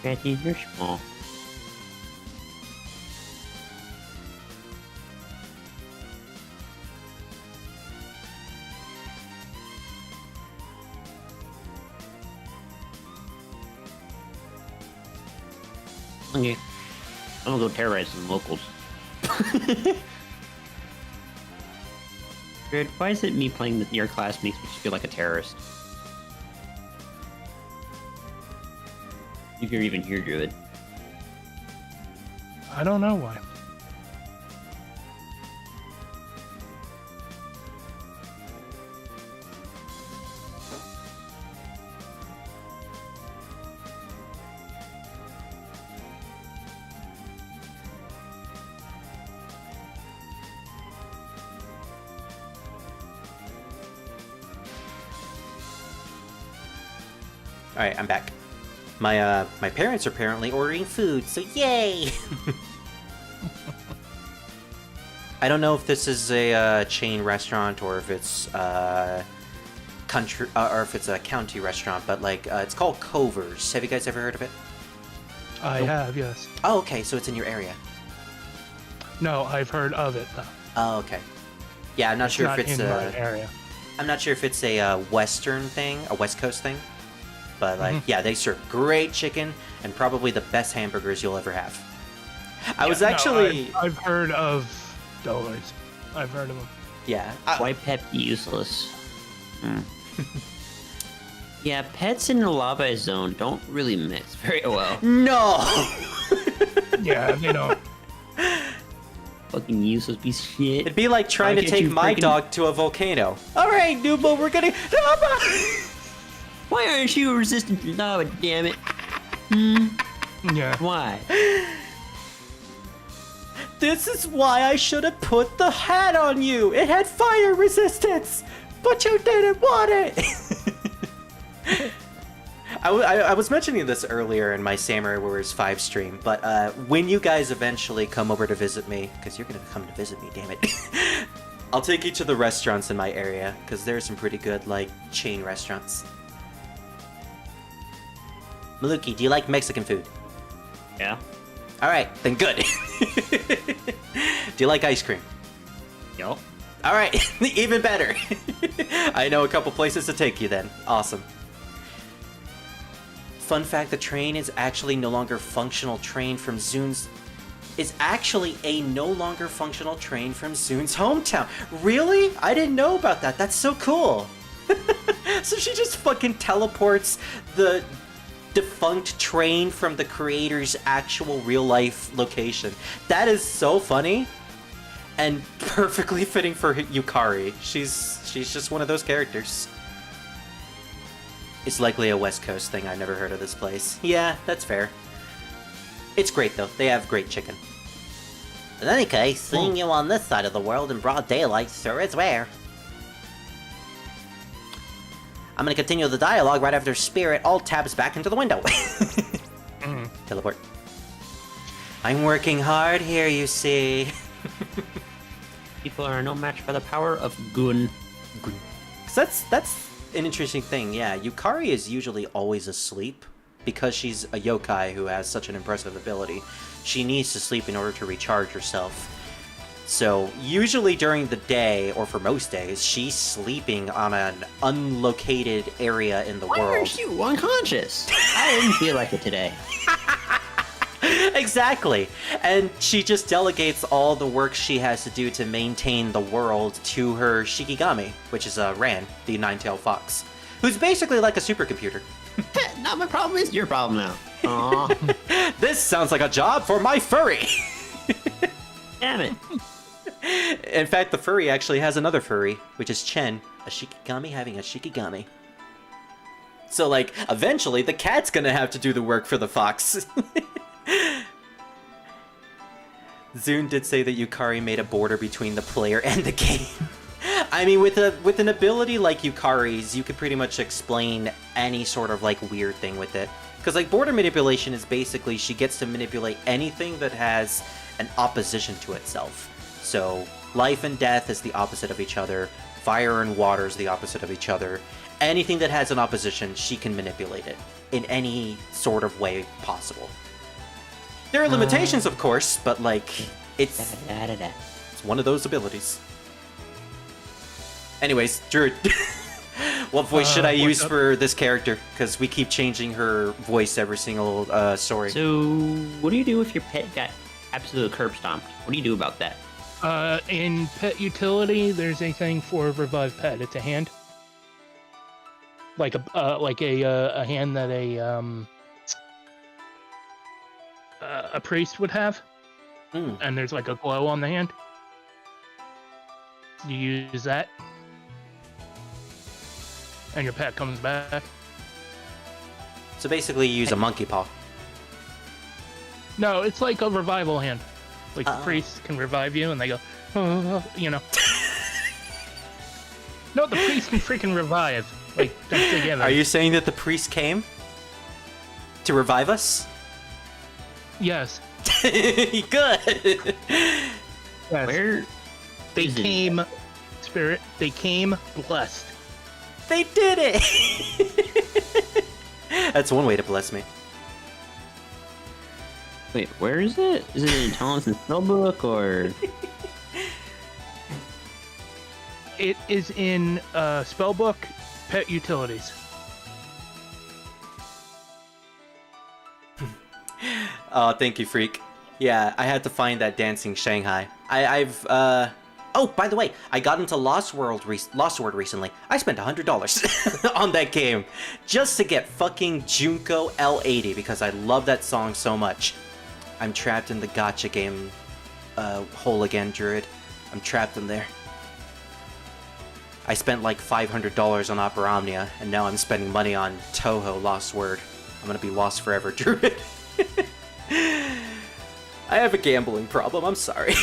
[SPEAKER 2] That is your small. Okay. I'm gonna go terrorize some locals. Jared, why is it me playing your class makes me feel like a terrorist? If you're even here, Druid.
[SPEAKER 3] I don't know why.
[SPEAKER 1] Alright, I'm back. My parents are apparently ordering food, so yay! I don't know if this is a chain restaurant or if it's country or if it's a county restaurant, but like it's called Cover's. Have you guys ever heard of it?
[SPEAKER 3] I have, yes.
[SPEAKER 1] Oh, okay, so it's in your area.
[SPEAKER 3] No, I've heard of it though.
[SPEAKER 1] Oh, okay. Yeah, I'm not sure
[SPEAKER 3] Not
[SPEAKER 1] if it's
[SPEAKER 3] in my area.
[SPEAKER 1] I'm not sure if it's a Western thing, a West Coast thing, but like, yeah, they serve great chicken and probably the best hamburgers you'll ever have. I was actually,
[SPEAKER 3] I've heard of those. I've heard of them.
[SPEAKER 1] yeah,
[SPEAKER 2] Why pet be useless? Yeah, pets in the lava zone don't really mix very well.
[SPEAKER 1] no.
[SPEAKER 3] Yeah, they don't.
[SPEAKER 2] Fucking useless piece of shit.
[SPEAKER 1] It'd be like trying to
[SPEAKER 2] Why
[SPEAKER 1] take
[SPEAKER 2] can't you
[SPEAKER 1] my
[SPEAKER 2] freaking-
[SPEAKER 1] dog to a volcano. All right, Nubo, we're gonna.
[SPEAKER 2] Why aren't you resistant to lava, damn it?
[SPEAKER 3] Yeah.
[SPEAKER 2] Why?
[SPEAKER 1] This is why I should have put the hat on you. It had fire resistance, but you didn't want it. I was mentioning this earlier in my Samurai Warriors 5 stream, but when you guys eventually come over to visit me, because you're going to come to visit me, damn it, I'll take you to the restaurants in my area, because there's some pretty good, like, chain restaurants. Maluki, do you like Mexican food?
[SPEAKER 2] Yeah.
[SPEAKER 1] Alright, then good. Do you like ice cream?
[SPEAKER 2] Yo.
[SPEAKER 1] Alright, even better. I know a couple places to take you then. Awesome. Fun fact, the train is actually no longer functional train from Zun's... Is actually a no longer functional train from Zun's hometown. Really? I didn't know about that. That's so cool. So she just fucking teleports the defunct train from the creator's actual real-life location. That is so funny. And perfectly fitting for Yukari. She's just one of those characters. It's likely a West Coast thing. I've never heard of this place. Yeah, that's fair. It's great, though. They have great chicken.
[SPEAKER 5] In any case, seeing you on this side of the world in broad daylight sure is rare. I'm gonna continue the dialogue right after Spirit all tabs back into the window. Teleport. I'm working hard here, you see.
[SPEAKER 2] People are no match for the power of Gun.
[SPEAKER 1] So that's an interesting thing, yeah. Yukari is usually always asleep because she's a yokai who has such an impressive ability. She needs to sleep in order to recharge herself. So usually during the day, or for most days, she's sleeping on an unlocated area in the
[SPEAKER 2] Why
[SPEAKER 1] world.
[SPEAKER 2] aren't you unconscious? I didn't feel like it today.
[SPEAKER 1] Exactly. And she just delegates all the work she has to do to maintain the world to her Shikigami, which is Ran, the nine-tailed fox, who's basically like a supercomputer.
[SPEAKER 2] Not my problem, it's your problem now. Aw.
[SPEAKER 1] This sounds like a job for my furry!
[SPEAKER 2] Damn it.
[SPEAKER 1] In fact, the furry actually has another furry, which is Chen, a Shikigami having a Shikigami. So, like, eventually the cat's gonna have to do the work for the fox. Zune did say that Yukari made a border between the player and the game. I mean, with an ability like Yukari's, you could pretty much explain any sort of, like, weird thing with it. Because, like, border manipulation is basically she gets to manipulate anything that has an opposition to itself. So, life and death is the opposite of each other. Fire and water is the opposite of each other. Anything that has an opposition, she can manipulate it in any sort of way possible. There are limitations, of course, but, like, it's one of those abilities. Anyways, Druid, what voice should I use for this character? Because we keep changing her voice every single story.
[SPEAKER 2] So, what do you do if your pet got absolute curb stomped? What do you do about that?
[SPEAKER 3] In pet utility, there's a thing for revive pet. It's a hand, like a hand that a priest would have, and there's like a glow on the hand. You use that, and your pet comes back.
[SPEAKER 1] So basically, you use a monkey paw.
[SPEAKER 3] No, it's like a revival hand. Like the priests can revive you, and they go, oh, you know. No, the priest can freaking revive. Like, together.
[SPEAKER 1] Are you saying that the priest came to revive us?
[SPEAKER 3] Yes.
[SPEAKER 1] Good.
[SPEAKER 3] Yes.
[SPEAKER 2] Where
[SPEAKER 3] They
[SPEAKER 2] is it?
[SPEAKER 3] came, Spirit. They came blessed.
[SPEAKER 1] They did it. That's one way to bless me.
[SPEAKER 2] Wait, where is it? Is it in Tomlinson's spellbook or?
[SPEAKER 3] It is in Spellbook, Pet Utilities.
[SPEAKER 1] Oh, thank you, Freak. Yeah, I had to find that dancing Shanghai. I've Oh, by the way, I got into Lost World recently. I spent $100 on that game just to get fucking Junko L80 because I love that song so much. I'm trapped in the gacha game hole again, Druid. I'm trapped in there. I spent like $500 on Opera Omnia, and now I'm spending money on Touhou Lost Word. I'm gonna be lost forever, Druid. I have a gambling problem, I'm sorry.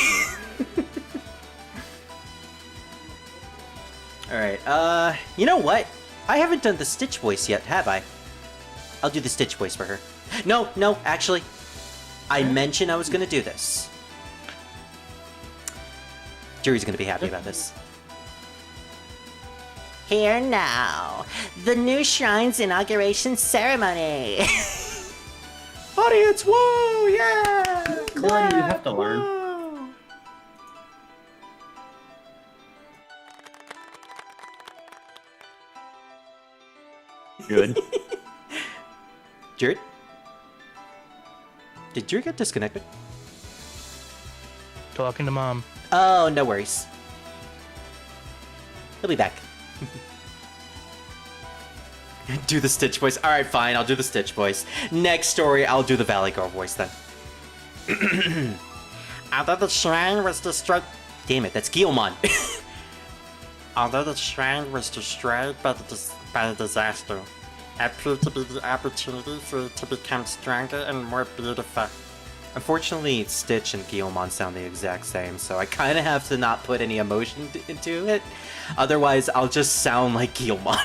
[SPEAKER 1] Alright, you know what? I haven't done the Stitch voice yet, have I? I'll do the Stitch voice for her. No, actually, I mentioned I was gonna do this. Jury's gonna be happy about this.
[SPEAKER 5] Here now, the new shrine's inauguration ceremony.
[SPEAKER 1] Audience, whoa, yeah!
[SPEAKER 2] Bloody, you have to learn.
[SPEAKER 1] Whoa.
[SPEAKER 2] Good.
[SPEAKER 1] Jared? Did Jared get disconnected?
[SPEAKER 3] Talking to mom.
[SPEAKER 1] Oh, no worries. He'll be back. Do the Stitch voice. Alright, fine, I'll do the Stitch voice. Next story, I'll do the Valley Girl voice then.
[SPEAKER 5] Although the shrine was destroyed...
[SPEAKER 1] Damn it, that's Guilmon.
[SPEAKER 5] Although the shrine was destroyed by the disaster, it proved to be the opportunity for it to become stronger and more beautiful.
[SPEAKER 1] Unfortunately, Stitch and Guilmon sound the exact same, so I kind of have to not put any emotion into it. Otherwise, I'll just sound like Guilmon.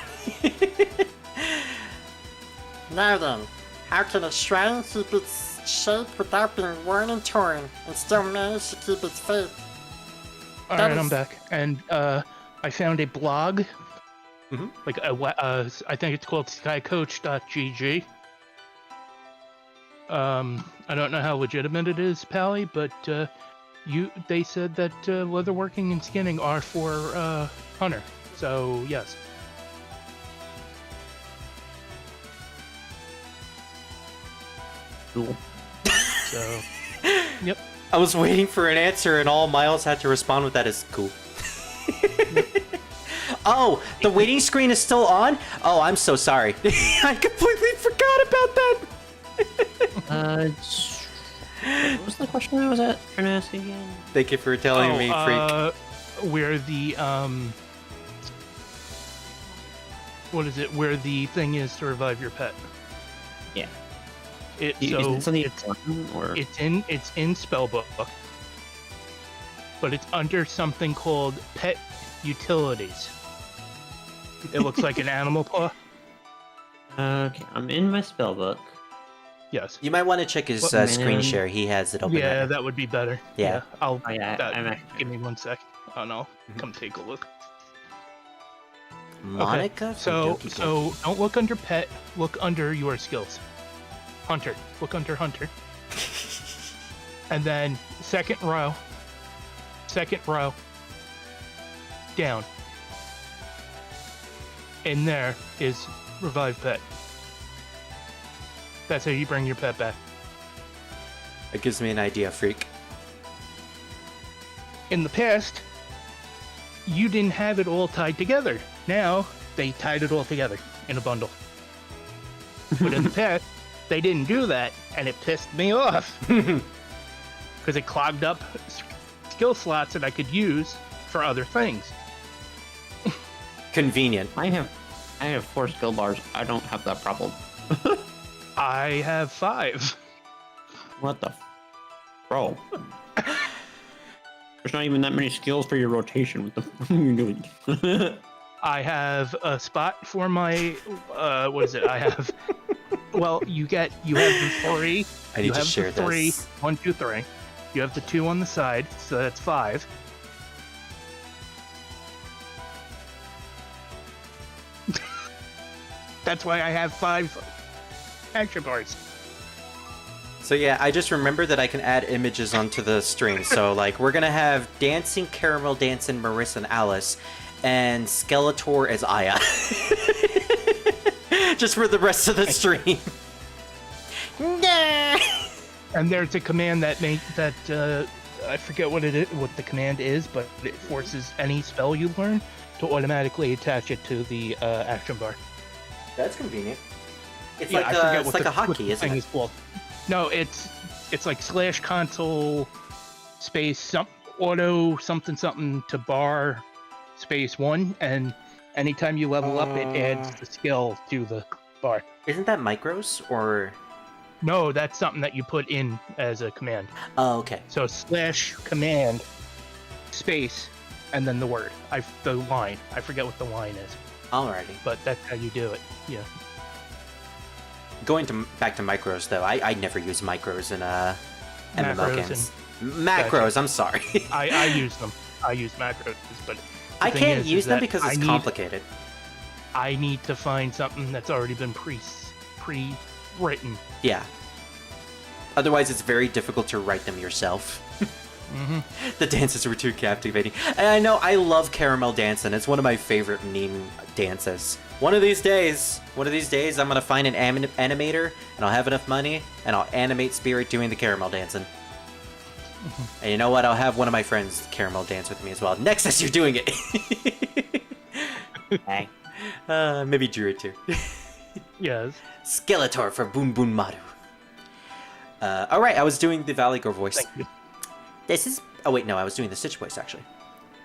[SPEAKER 5] Now then, how can a shrine keep its shape without being worn and torn, and still manage to keep its faith?
[SPEAKER 3] Alright, I'm back. And I found a blog.
[SPEAKER 1] Mhm.
[SPEAKER 3] Like, I think it's called skycoach.gg. I don't know how legitimate it is, Pally, but they said that leatherworking and skinning are for Hunter. So, yes.
[SPEAKER 2] Cool.
[SPEAKER 3] So, yep.
[SPEAKER 1] I was waiting for an answer, and all Miles had to respond with that is cool. Oh, the waiting screen is still on? Oh, I'm so sorry. I completely forgot about that.
[SPEAKER 2] What was the question I was trying to ask again?
[SPEAKER 1] Thank you for telling me, freak.
[SPEAKER 3] Where the what is it? Where the thing is to revive your pet?
[SPEAKER 2] Yeah.
[SPEAKER 3] It
[SPEAKER 2] Is
[SPEAKER 3] so
[SPEAKER 2] it something
[SPEAKER 3] it's
[SPEAKER 2] or
[SPEAKER 3] it's in Spellbook, but it's under something called Pet Utilities. It looks like an animal paw.
[SPEAKER 2] okay, I'm in my spell book.
[SPEAKER 3] Yes.
[SPEAKER 1] You might want to check his
[SPEAKER 2] What,
[SPEAKER 1] screen
[SPEAKER 2] man?
[SPEAKER 1] share. He has it open.
[SPEAKER 3] Yeah,
[SPEAKER 1] right now.
[SPEAKER 3] that would be better.
[SPEAKER 1] Yeah.
[SPEAKER 3] I'll.
[SPEAKER 2] Oh, yeah, I'm actually-
[SPEAKER 3] Give me 1 sec. Oh no, come take a look.
[SPEAKER 1] Monica?
[SPEAKER 3] Okay.
[SPEAKER 1] from
[SPEAKER 3] So
[SPEAKER 1] Doki
[SPEAKER 3] so don't look under pet. Look under your skills. Hunter. Look under hunter. And then second row. Down. In there is revive pet. That's how you bring your pet back.
[SPEAKER 1] That gives me an idea, freak.
[SPEAKER 3] In the past, you didn't have it all tied together. Now, they tied it all together in a bundle. But in the past, they didn't do that, and it pissed me off. Because it clogged up skill slots that I could use for other things.
[SPEAKER 1] Convenient.
[SPEAKER 2] I have 4 skill bars. I don't have that problem.
[SPEAKER 3] I have 5.
[SPEAKER 2] What the? Bro. There's not even that many skills for your rotation. What the fuck are you doing?
[SPEAKER 3] I have a spot for my, what is it? I have, well, you have the 3.
[SPEAKER 1] I need
[SPEAKER 3] you
[SPEAKER 1] to
[SPEAKER 3] have
[SPEAKER 1] share
[SPEAKER 3] the 3,
[SPEAKER 1] this.
[SPEAKER 3] 1, 2, 3. You have the 2 on the side, so that's 5. That's why I have 5 action bars.
[SPEAKER 1] So yeah, I just remembered that I can add images onto the stream. So like, we're gonna have Dancing Caramel, Dancing Marissa and Alice, and Skeletor as Aya. Just for the rest of the stream.
[SPEAKER 3] And there's a command that I forget what the command is, but it forces any spell you learn to automatically attach it to the action bar.
[SPEAKER 1] That's convenient. It's
[SPEAKER 3] Yeah,
[SPEAKER 1] like
[SPEAKER 3] I forget
[SPEAKER 1] it's
[SPEAKER 3] what
[SPEAKER 1] like
[SPEAKER 3] the
[SPEAKER 1] a hotkey, isn't
[SPEAKER 3] thing
[SPEAKER 1] it?
[SPEAKER 3] is called. No, it's like /console space auto something to bar space 1, and anytime you level up, it adds the skill to the bar.
[SPEAKER 1] Isn't that micros or?
[SPEAKER 3] No, that's something that you put in as a command.
[SPEAKER 1] Oh, okay.
[SPEAKER 3] So /command space and then the word. The line. I forget what the line is,
[SPEAKER 1] Alrighty.
[SPEAKER 3] but that's how you do it. Yeah.
[SPEAKER 1] Back to micros though, I never use micros in MMO
[SPEAKER 3] Macros
[SPEAKER 1] games. Macros, I'm sorry.
[SPEAKER 3] I use them. I use macros, but
[SPEAKER 1] I
[SPEAKER 3] thing
[SPEAKER 1] can't
[SPEAKER 3] is
[SPEAKER 1] use them
[SPEAKER 3] that
[SPEAKER 1] because it's
[SPEAKER 3] I need-
[SPEAKER 1] complicated.
[SPEAKER 3] I need to find something that's already been pre-written.
[SPEAKER 1] Yeah. Otherwise, it's very difficult to write them yourself.
[SPEAKER 3] Mm-hmm.
[SPEAKER 1] The dances were too captivating. And I know I love caramel dancing. It's one of my favorite meme dances. One of these days, I'm gonna find an animator, and I'll have enough money, and I'll animate Spirit doing the caramel dancing. And you know what? I'll have one of my friends caramel dance with me as well. Nexus, you're doing it.
[SPEAKER 2] Hey.
[SPEAKER 1] Maybe Druid too.
[SPEAKER 3] Yes.
[SPEAKER 1] Skeletor for Boom Boom Maru. Alright, I was doing the Valley Girl voice.
[SPEAKER 3] Thank you.
[SPEAKER 1] This is... Oh wait, no, I was doing the Stitch voice actually.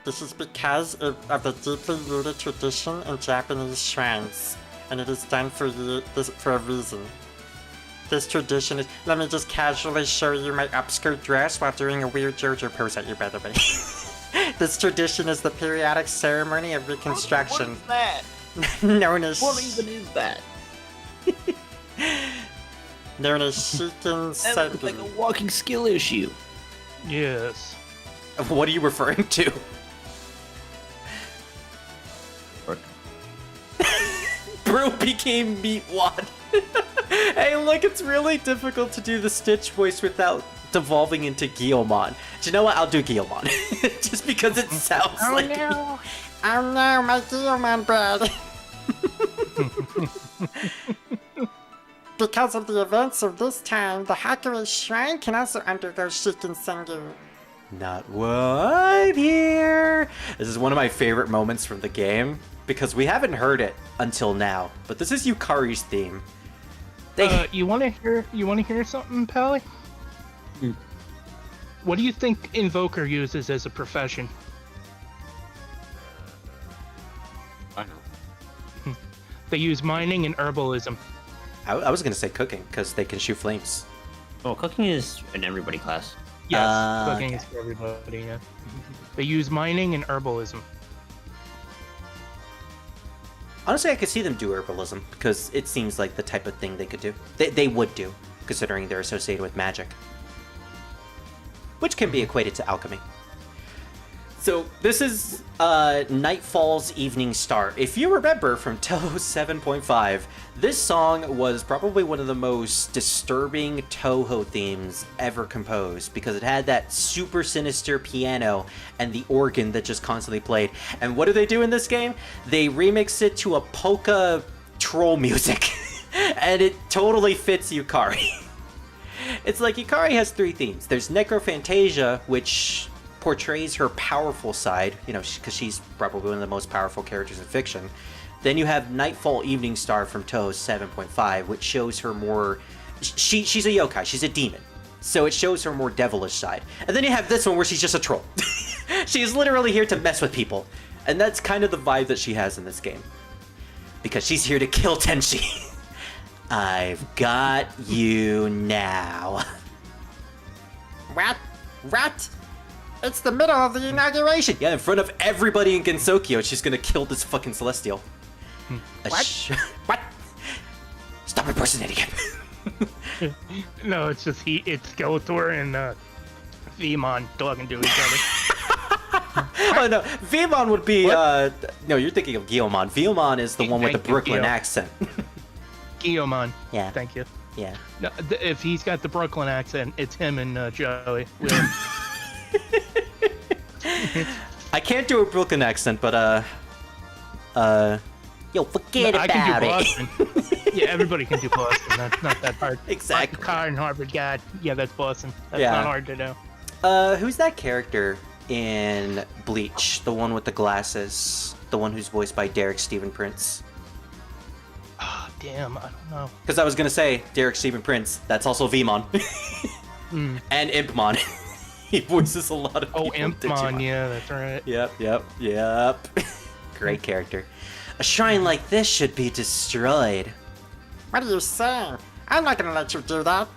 [SPEAKER 5] This is because of the deeply rooted tradition in Japanese shrines, and it is done for a reason. This tradition is... Let me just casually show you my upskirt dress while doing a weird JoJo pose at you, by the way. This tradition is the periodic ceremony of reconstruction,
[SPEAKER 6] What is that?
[SPEAKER 5] known as...
[SPEAKER 6] What even is that?
[SPEAKER 5] known as Shiken
[SPEAKER 6] That looks like a walking skill issue.
[SPEAKER 3] Yes.
[SPEAKER 1] What are you referring to? Bro became Meat Wad. Hey, look, it's really difficult to do the Stitch voice without devolving into Guilmon. Do you know what? I'll do Guilmon. Just because it sounds
[SPEAKER 5] Oh
[SPEAKER 1] like...
[SPEAKER 5] no! Oh no, my Guilmon bread! Because of the events of this time, the Hakari Shrine can also undergo Shiken Sengu.
[SPEAKER 1] Not what here. This is one of my favorite moments from the game because we haven't heard it until now. But this is Yukari's theme.
[SPEAKER 3] You want to hear something, Pally? What do you think Invoker uses as a profession?
[SPEAKER 2] I know.
[SPEAKER 3] They use mining and herbalism.
[SPEAKER 1] I was gonna say cooking because they can shoot flames.
[SPEAKER 2] Well, cooking is an everybody class.
[SPEAKER 3] Yes, cooking
[SPEAKER 1] okay.
[SPEAKER 3] is for everybody. Yeah. They use mining and herbalism.
[SPEAKER 1] Honestly, I could see them do herbalism because it seems like the type of thing they could do. They would do, considering they're associated with magic, which can be equated to alchemy. So this is Nightfall's Evening Star. If you remember from Touhou 7.5, this song was probably one of the most disturbing Touhou themes ever composed because it had that super sinister piano and the organ that just constantly played. And what do they do in this game? They remix it to a polka troll music, and it totally fits Yukari. It's like Yukari has three themes. There's Necrophantasia, which portrays her powerful side, you know, because she's probably one of the most powerful characters in fiction. Then you have Nightfall Evening Star from Touhou 7.5, which shows her more... She's a yokai, she's a demon. So it shows her more devilish side. And then you have this one where she's just a troll. She's literally here to mess with people. And that's kind of the vibe that she has in this game. Because she's here to kill Tenshi. I've got you now.
[SPEAKER 5] What? What? It's the middle of the inauguration!
[SPEAKER 1] Yeah, in front of everybody in Gensokyo, she's gonna kill this fucking Celestial.
[SPEAKER 5] What?
[SPEAKER 1] What? Stop impersonating him.
[SPEAKER 3] No, it's just it's Skeletor and Vmon talking to each other.
[SPEAKER 1] Oh no, Vmon would be, no, you're thinking of Guilmon. Vmon is the one with the
[SPEAKER 3] Thank you,
[SPEAKER 1] Brooklyn
[SPEAKER 3] Gil.
[SPEAKER 1] accent.
[SPEAKER 3] Guilmon.
[SPEAKER 1] Yeah.
[SPEAKER 3] Thank you.
[SPEAKER 1] Yeah.
[SPEAKER 3] No, if he's got the Brooklyn accent, it's him and Joey. Will.
[SPEAKER 1] I can't do a Brooklyn accent, but, yo, forget
[SPEAKER 3] I can
[SPEAKER 1] about
[SPEAKER 3] do
[SPEAKER 1] it.
[SPEAKER 3] Boston. Yeah, everybody can do Boston. That's not that hard.
[SPEAKER 1] Exactly.
[SPEAKER 3] Car and Harvard God. Yeah, that's Boston. That's
[SPEAKER 1] Yeah.
[SPEAKER 3] not hard to do.
[SPEAKER 1] Who's that character in Bleach? The one with the glasses? The one who's voiced by Derek Stephen Prince?
[SPEAKER 3] Oh, damn, I don't know.
[SPEAKER 1] Because I was gonna say, Derek Stephen Prince, that's also Vmon. And Impmon. He voices a lot of people.
[SPEAKER 3] Impmon, yeah, that's right.
[SPEAKER 1] Yep. Great character. A shrine like this should be destroyed.
[SPEAKER 5] What are you saying? I'm not gonna let you do that.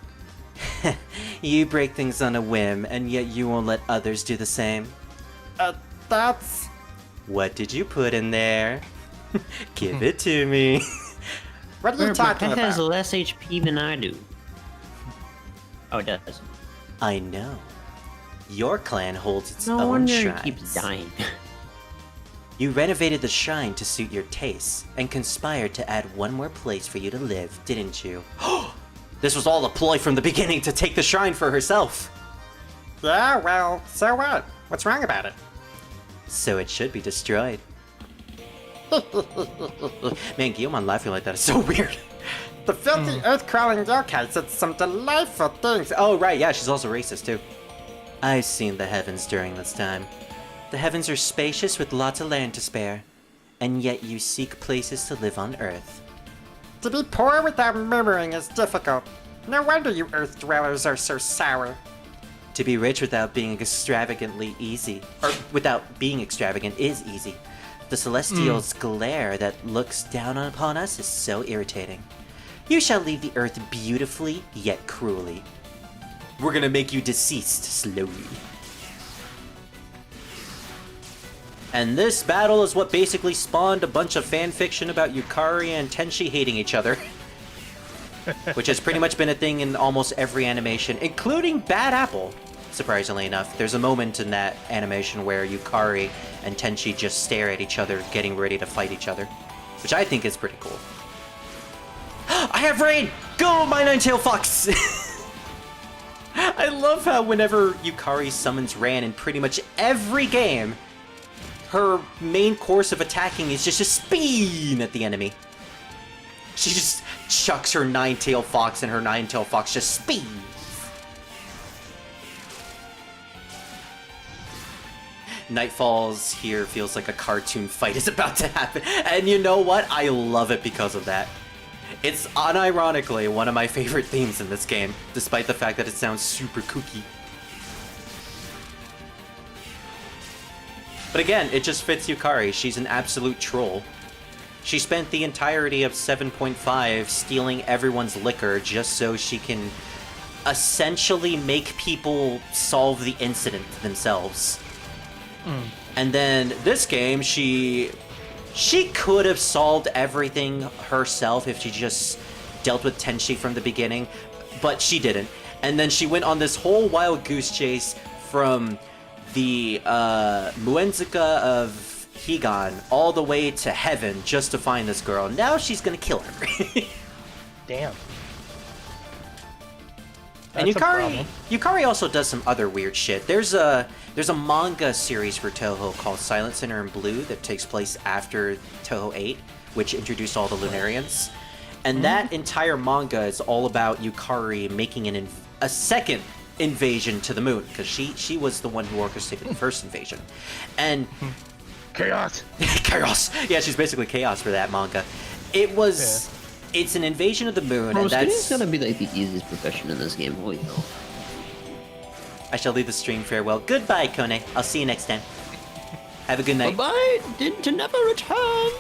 [SPEAKER 1] You break things on a whim, and yet you won't let others do the same.
[SPEAKER 5] That's...
[SPEAKER 1] What did you put in there? Give it to me.
[SPEAKER 5] What are you talking
[SPEAKER 2] That has
[SPEAKER 5] about?
[SPEAKER 2] less HP than I do. Oh, it does.
[SPEAKER 1] I know. Your clan holds its
[SPEAKER 2] No
[SPEAKER 1] own
[SPEAKER 2] wonder
[SPEAKER 1] shrines.
[SPEAKER 2] it keeps dying.
[SPEAKER 1] You renovated the shrine to suit your tastes, and conspired to add one more place for you to live, didn't you? This was all a ploy from the beginning to take the shrine for herself.
[SPEAKER 5] Yeah, well, so what? What's wrong about it?
[SPEAKER 1] So it should be destroyed. Man, Guillaume laughing like that is so weird.
[SPEAKER 5] The filthy earth-crawling yokai said some delightful things.
[SPEAKER 1] Oh, right, yeah, she's also racist, too. I've seen the heavens during this time. The heavens are spacious with lots of land to spare, and yet you seek places to live on Earth.
[SPEAKER 5] To be poor without murmuring is difficult. No wonder you Earth dwellers are so sour.
[SPEAKER 1] To be rich without being extravagantly easy, or without being extravagant is easy. The Celestial's glare that looks down upon us is so irritating. You shall leave the Earth beautifully, yet cruelly. We're gonna make you deceased slowly. And this battle is what basically spawned a bunch of fanfiction about Yukari and Tenshi hating each other. Which has pretty much been a thing in almost every animation, including Bad Apple. Surprisingly enough, there's a moment in that animation where Yukari and Tenshi just stare at each other, getting ready to fight each other. Which I think is pretty cool. I have rain! Go, my nine-tailed fox! I love how whenever Yukari summons Ran in pretty much every game, her main course of attacking is just a spin at the enemy. She just chucks her nine-tailed fox, and her nine-tailed fox just spins. Nightfalls here feels like a cartoon fight is about to happen. And you know what? I love it because of that. It's unironically one of my favorite themes in this game, despite the fact that it sounds super kooky. But again, it just fits Yukari. She's an absolute troll. She spent the entirety of 7.5 stealing everyone's liquor just so she can essentially make people solve the incident themselves. And then this game, she could have solved everything herself if she just dealt with Tenshi from the beginning, but she didn't. And then she went on this whole wild goose chase from the Muenzuka of Higan all the way to heaven just to find this girl. Now she's gonna kill her.
[SPEAKER 3] Damn.
[SPEAKER 1] And
[SPEAKER 3] That's a problem.
[SPEAKER 1] Yukari also does some other weird shit. There's a manga series for Touhou called Silent Sinner in Blue that takes place after Touhou 8, which introduced all the Lunarians. And that entire manga is all about Yukari making a second invasion to the moon, because she was the one who orchestrated the first invasion. And
[SPEAKER 3] Chaos.
[SPEAKER 1] chaos. Yeah, she's basically chaos for that manga. It's an invasion of the moon,
[SPEAKER 6] Bro,
[SPEAKER 1] and
[SPEAKER 6] skating's
[SPEAKER 1] that's...
[SPEAKER 6] gonna be like the easiest profession in this game. Holy hell.
[SPEAKER 1] I shall leave the stream farewell. Goodbye, Kone. I'll see you next time. Have a good night.
[SPEAKER 6] Bye-bye, to never return.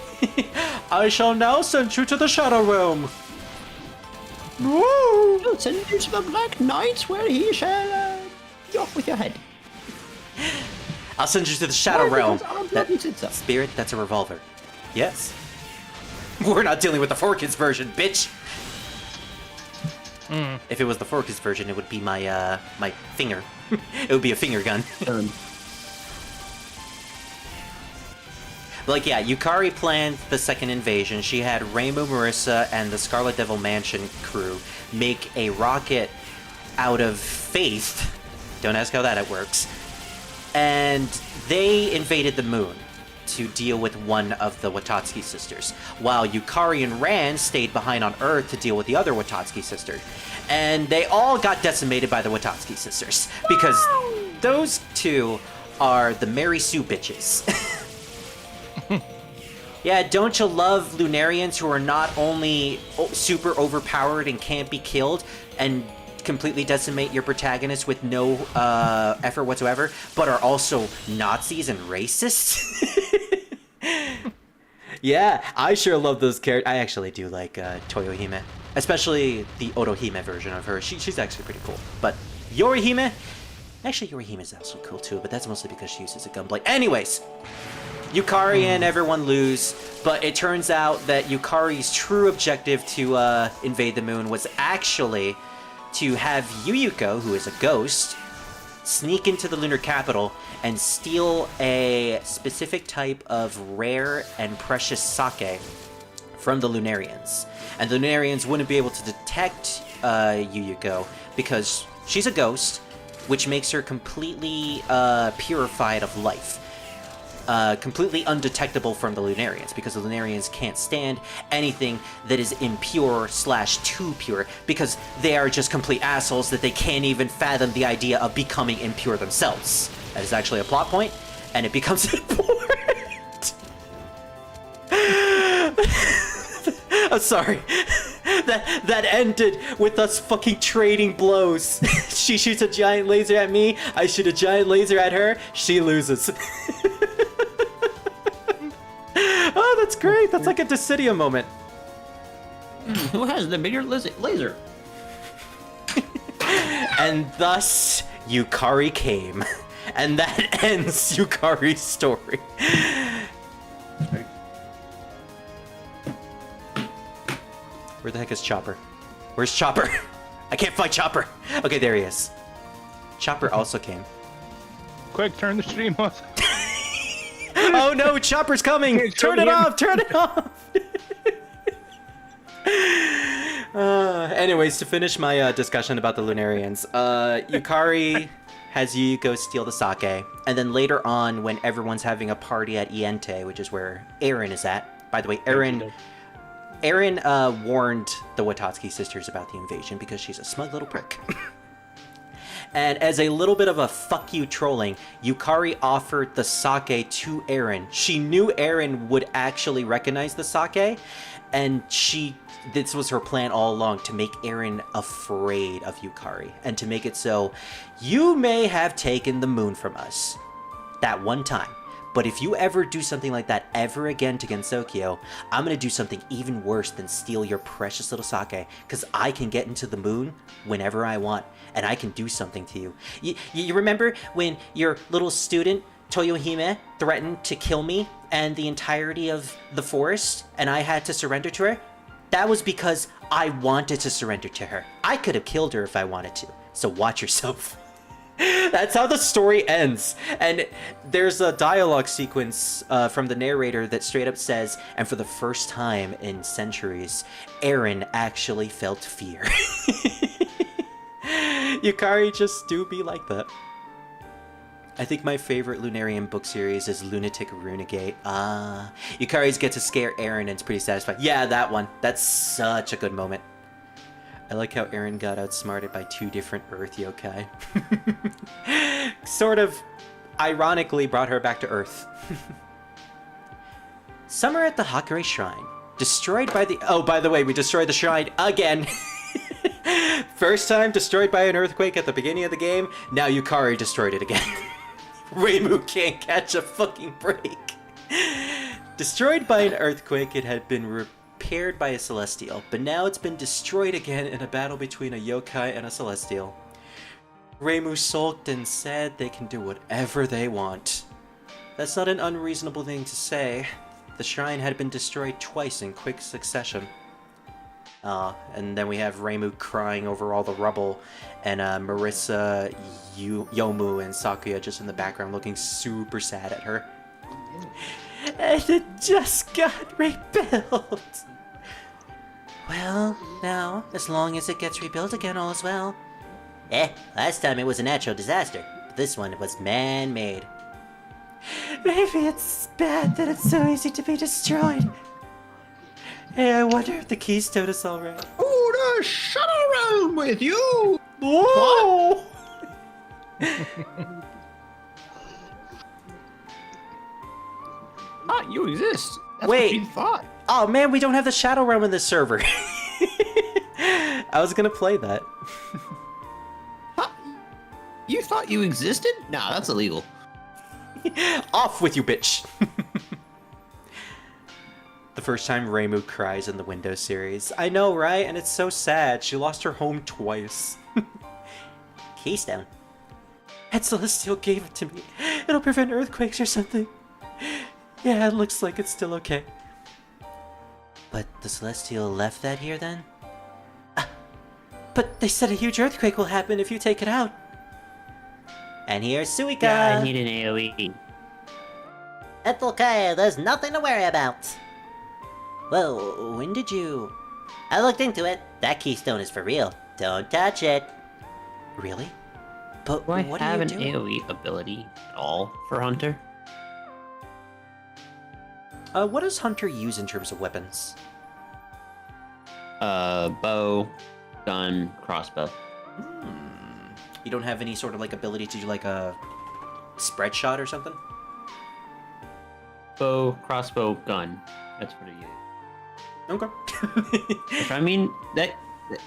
[SPEAKER 1] I shall now send you to the Shadow Realm. Woo!
[SPEAKER 6] I'll send you to the Black Knights where he shall be off with your head.
[SPEAKER 1] I'll send you to the Shadow Realm.
[SPEAKER 6] That,
[SPEAKER 1] Spirit, that's a revolver. Yes. We're not dealing with the 4Kids version, bitch. If it was the 4Kids version, it would be my my finger. It would be a finger gun. Like, yeah, Yukari planned the second invasion. She had Rainbow Marissa and the Scarlet Devil Mansion crew make a rocket out of faith. Don't ask how that works. And they invaded the moon to deal with one of the Watatsuki sisters, while Yukari and Ran stayed behind on Earth to deal with the other Watatsuki sister. And they all got decimated by the Watatsuki sisters, because those two are the Mary Sue bitches. Yeah, don't you love Lunarians who are not only super overpowered and can't be killed, and completely decimate your protagonist with no effort whatsoever, but are also Nazis and racist. Yeah, I sure love those characters. I actually do like Toyohime, especially the Otohime version of her. She's actually pretty cool. But Yorihime, actually Yorihime is also cool too, but that's mostly because she uses a gunblade. Anyways, Yukari and everyone lose, but it turns out that Yukari's true objective to invade the moon was actually to have Yuyuko, who is a ghost, sneak into the lunar capital and steal a specific type of rare and precious sake from the Lunarians. And the Lunarians wouldn't be able to detect Yuyuko because she's a ghost, which makes her completely purified of life. Completely undetectable from the Lunarians, because the Lunarians can't stand anything that is impure / too pure, because they are just complete assholes that they can't even fathom the idea of becoming impure themselves. That is actually a plot point, and it becomes important. I'm sorry. That ended with us fucking trading blows. She shoots a giant laser at me, I shoot a giant laser at her, she loses. Oh, that's great. That's like a Dissidia moment.
[SPEAKER 6] Who has the bigger laser?
[SPEAKER 1] And thus, Yukari came. And that ends Yukari's story. Where the heck is Chopper? Where's Chopper? I can't find Chopper. Okay, there he is. Chopper also came.
[SPEAKER 3] Quick, turn the stream off.
[SPEAKER 1] Oh no, Chopper's coming! Turn it off! Turn it off! Anyways, to finish my discussion about the Lunarians, Yukari has Yuyuko steal the sake, and then later on, when everyone's having a party at Iente, which is where Eren is at. By the way, Eren warned the Watatsuki sisters about the invasion because she's a smug little prick. And as a little bit of a fuck you trolling, Yukari offered the sake to Eren. She knew Eren would actually recognize the sake, and this was her plan all along, to make Eren afraid of Yukari, and to make it so, you may have taken the moon from us that one time, but if you ever do something like that ever again to Gensokyo, I'm gonna do something even worse than steal your precious little sake, because I can get into the moon whenever I want, and I can do something to you. You remember when your little student, Toyohime, threatened to kill me and the entirety of the forest, and I had to surrender to her? That was because I wanted to surrender to her. I could have killed her if I wanted to, so watch yourself. That's how the story ends. And there's a dialogue sequence from the narrator that straight up says, and for the first time in centuries, Eren actually felt fear. Yukari just do be like that. I think my favorite Lunarian book series is Lunatic Runegate. Yukari's get to scare Eren and it's pretty satisfying. Yeah, that one. That's such a good moment. I like how Eren got outsmarted by 2 different Earth yokai. Sort of ironically brought her back to Earth. Summer at the Hakure Shrine. Destroyed by the... Oh, by the way, we destroyed the shrine again. First time destroyed by an earthquake at the beginning of the game. Now Yukari destroyed it again. Reimu can't catch a fucking break. Destroyed by an earthquake, it had been repaired by a celestial, but now it's been destroyed again in a battle between a yokai and a celestial. Reimu sulked and said they can do whatever they want. That's not an unreasonable thing to say. The shrine had been destroyed twice in quick succession. And then we have Reimu crying over all the rubble, and Marissa, Yomu, and Sakuya just in the background looking super sad at her. And it just got rebuilt! Well, now, as long as it gets rebuilt again, all is well. Last time it was a natural disaster, but this one was man-made. Maybe it's bad that it's so easy to be destroyed. Hey, I wonder if the keystone is alright.
[SPEAKER 6] Oh, the shuttle realm with you!
[SPEAKER 1] Whoa!
[SPEAKER 6] You exist. That's
[SPEAKER 1] Wait.
[SPEAKER 6] what you thought.
[SPEAKER 1] Oh man, we don't have the Shadow Realm in this server. I was gonna play that.
[SPEAKER 2] really thought you existed? Nah, that's illegal.
[SPEAKER 1] Off with you, bitch! The first time Reimu cries in the Windows series. I know, right? And it's so sad. She lost her home twice.
[SPEAKER 5] Keystone.
[SPEAKER 1] And Celestial gave it to me. It'll prevent earthquakes or something. Yeah, it looks like it's still okay.
[SPEAKER 5] But the Celestial left that here then?
[SPEAKER 1] But they said a huge earthquake will happen if you take it out.
[SPEAKER 5] And here's Suika.
[SPEAKER 2] Yeah, I need an AoE.
[SPEAKER 5] It's okay, there's nothing to worry about. Well, when did you... I looked into it. That keystone is for real. Don't touch it.
[SPEAKER 1] Really? But
[SPEAKER 2] Do I
[SPEAKER 1] what
[SPEAKER 2] have
[SPEAKER 1] are
[SPEAKER 2] an
[SPEAKER 1] you doing?
[SPEAKER 2] AoE ability at all for Hunter?
[SPEAKER 1] What does Hunter use in terms of weapons?
[SPEAKER 2] Bow, gun, crossbow.
[SPEAKER 1] You don't have any sort of like ability to do like a spread shot or something?
[SPEAKER 2] Bow, crossbow, gun. That's what it uses.
[SPEAKER 1] Okay.
[SPEAKER 2] Which, I mean, that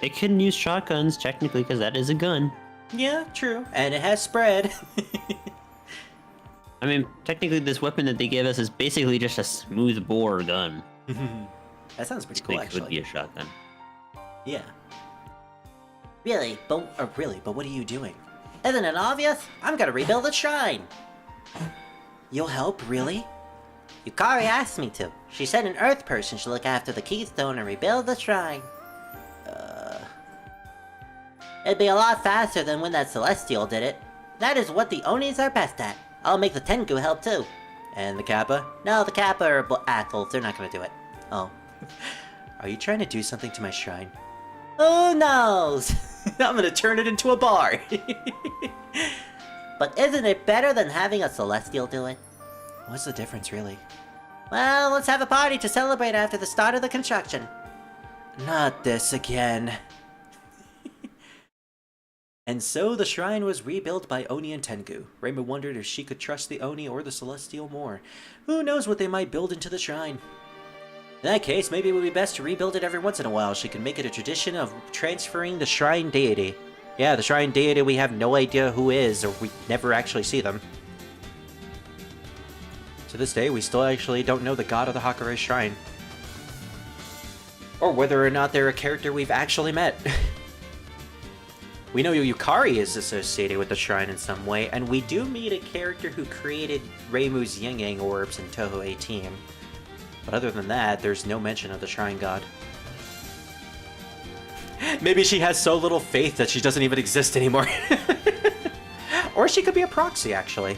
[SPEAKER 2] it can use shotguns technically because that is a gun.
[SPEAKER 1] Yeah, true. And it has spread.
[SPEAKER 2] I mean, technically, this weapon that they gave us is basically just a smooth bore gun.
[SPEAKER 1] That sounds pretty
[SPEAKER 2] I
[SPEAKER 1] cool,
[SPEAKER 2] think it would be
[SPEAKER 1] actually.
[SPEAKER 2] a shotgun.
[SPEAKER 1] Yeah.
[SPEAKER 5] Really?
[SPEAKER 1] But what are you doing?
[SPEAKER 5] Isn't it obvious? I'm gonna rebuild the shrine.
[SPEAKER 1] You'll help, really?
[SPEAKER 5] Yukari asked me to. She said an Earth person should look after the keystone and rebuild the shrine. It'd be a lot faster than when that Celestial did it. That is what the Onis are best at. I'll make the Tengu help too.
[SPEAKER 1] And the Kappa?
[SPEAKER 5] No, the Kappa are Ackles. They're not gonna do it.
[SPEAKER 1] Oh. Are you trying to do something to my shrine?
[SPEAKER 5] Who knows?
[SPEAKER 1] I'm gonna turn it into a bar!
[SPEAKER 5] But isn't it better than having a Celestial do it?
[SPEAKER 1] What's the difference, really?
[SPEAKER 5] Well, let's have a party to celebrate after the start of the construction.
[SPEAKER 1] Not this again. And so the shrine was rebuilt by Oni and Tengu. Reimu wondered if she could trust the Oni or the Celestial more. Who knows what they might build into the shrine? In that case, maybe it would be best to rebuild it every once in a while. She could make it a tradition of transferring the shrine deity. Yeah, the shrine deity we have no idea who is, or we never actually see them. To this day, we still actually don't know the god of the Hakurei shrine. Or whether or not they're a character we've actually met. We know Yukari is associated with the shrine in some way, and we do meet a character who created Reimu's Yin-Yang orbs in Touhou 18. But other than that, there's no mention of the shrine god. Maybe she has so little faith that she doesn't even exist anymore. Or she could be a proxy, actually.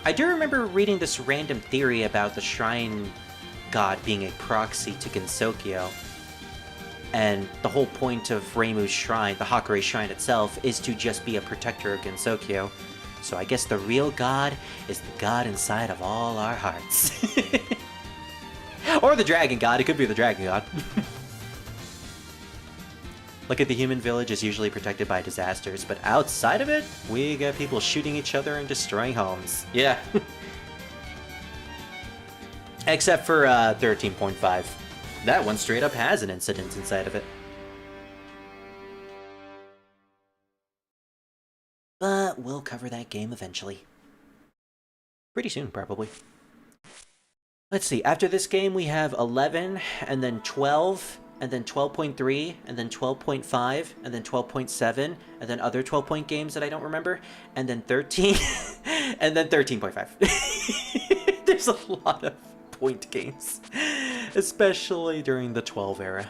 [SPEAKER 1] I do remember reading this random theory about the shrine god being a proxy to Gensokyo. And the whole point of Reimu's shrine, the Hakurei shrine itself, is to just be a protector of Gensokyo. So I guess the real god is the god inside of all our hearts. Or the dragon god, it could be the dragon god. Look at the human village is usually protected by disasters, but outside of it, we got people shooting each other and destroying homes. Yeah. Except for 13.5. That one straight up has an incident inside of it. But we'll cover that game eventually. Pretty soon, probably. Let's see, after this game we have 11, and then 12, and then 12.3, and then 12.5, and then 12.7, and then other 12-point games that I don't remember, and then 13, and then 13.5. There's a lot of point games, especially during the 12 era.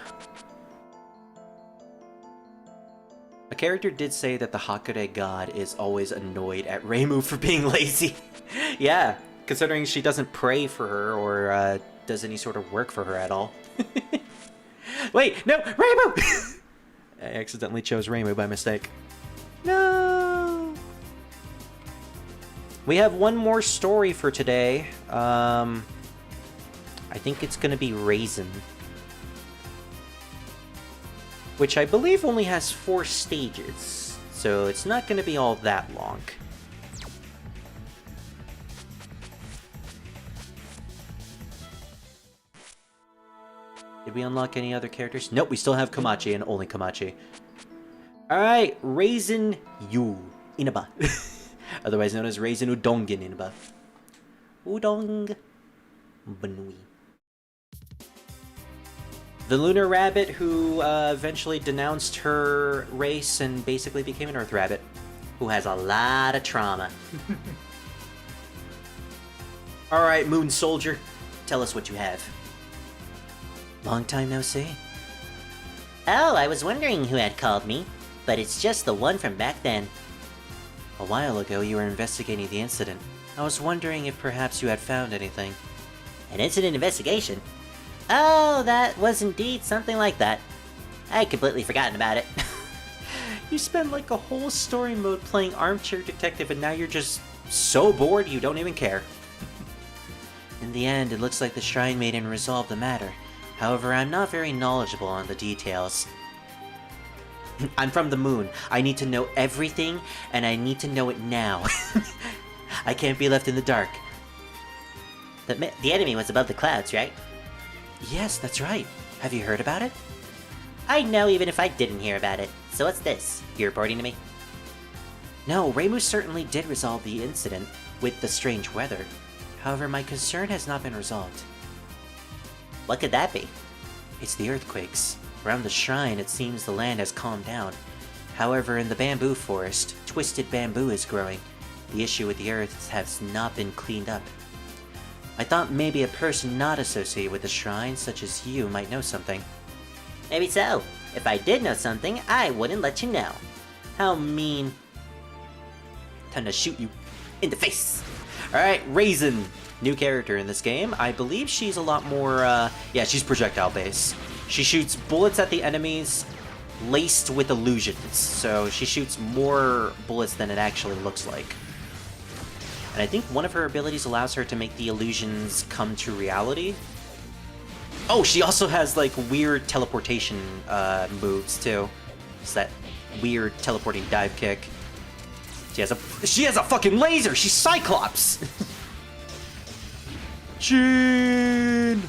[SPEAKER 1] A character did say that the Hakurei god is always annoyed at Reimu for being lazy. Yeah, considering she doesn't pray for her or does any sort of work for her at all. Wait, no, Reimu! I accidentally chose Reimu by mistake. No! We have one more story for today. I think it's gonna be Raisin. Which I believe only has 4 stages, so it's not gonna be all that long. Did we unlock any other characters? Nope, we still have Komachi and only Komachi. Alright, Raisin Yu Inaba. Otherwise known as Raisin Udongen Inaba. Udong Banui. The lunar rabbit who eventually denounced her race and basically became an earth rabbit. Who has a lot of trauma. Alright, Moon Soldier. Tell us what you have. Long time no see.
[SPEAKER 5] Oh, I was wondering who had called me, but it's just the one from back then.
[SPEAKER 1] A while ago, you were investigating the incident. I was wondering if perhaps you had found anything.
[SPEAKER 5] An incident investigation? Oh, that was indeed something like that. I had completely forgotten about it.
[SPEAKER 1] You spent like a whole story mode playing Armchair Detective and now you're just so bored you don't even care. In the end, it looks like the Shrine Maiden resolved the matter. However, I'm not very knowledgeable on the details. I'm from the moon. I need to know everything, and I need to know it now. I can't be left in the dark.
[SPEAKER 5] The enemy was above the clouds, right?
[SPEAKER 1] Yes, that's right. Have you heard about it?
[SPEAKER 5] I'd know even if I didn't hear about it. So what's this? You're reporting to me?
[SPEAKER 1] No, Reimu certainly did resolve the incident with the strange weather. However, my concern has not been resolved.
[SPEAKER 5] What could that be?
[SPEAKER 1] It's the earthquakes. Around the shrine, it seems the land has calmed down. However, in the bamboo forest, twisted bamboo is growing. The issue with the earth has not been cleaned up. I thought maybe a person not associated with the shrine, such as you, might know something.
[SPEAKER 5] Maybe so. If I did know something, I wouldn't let you know.
[SPEAKER 1] How mean. Time to shoot you in the face. Alright, Raisin. New character in this game. I believe she's a lot more, yeah, she's projectile based. She shoots bullets at the enemies laced with illusions. So she shoots more bullets than it actually looks like. And I think one of her abilities allows her to make the illusions come to reality. Oh, she also has, like, weird teleportation moves, too. It's that weird teleporting dive kick. She has a fucking laser! She's Cyclops! Jin!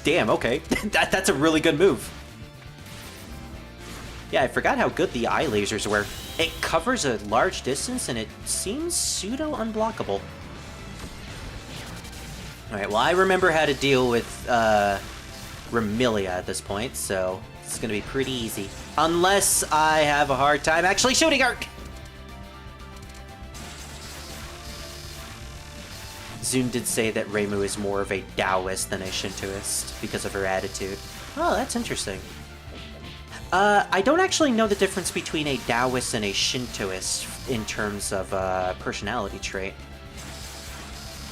[SPEAKER 1] Damn, okay. That's a really good move. Yeah, I forgot how good the eye lasers were. It covers a large distance and it seems pseudo-unblockable. Alright, well I remember how to deal with Remilia at this point, so it's gonna be pretty easy. Unless I have a hard time actually shooting her! Zune did say that Reimu is more of a Taoist than a Shintoist because of her attitude. Oh, that's interesting. I don't actually know the difference between a Taoist and a Shintoist in terms of personality trait.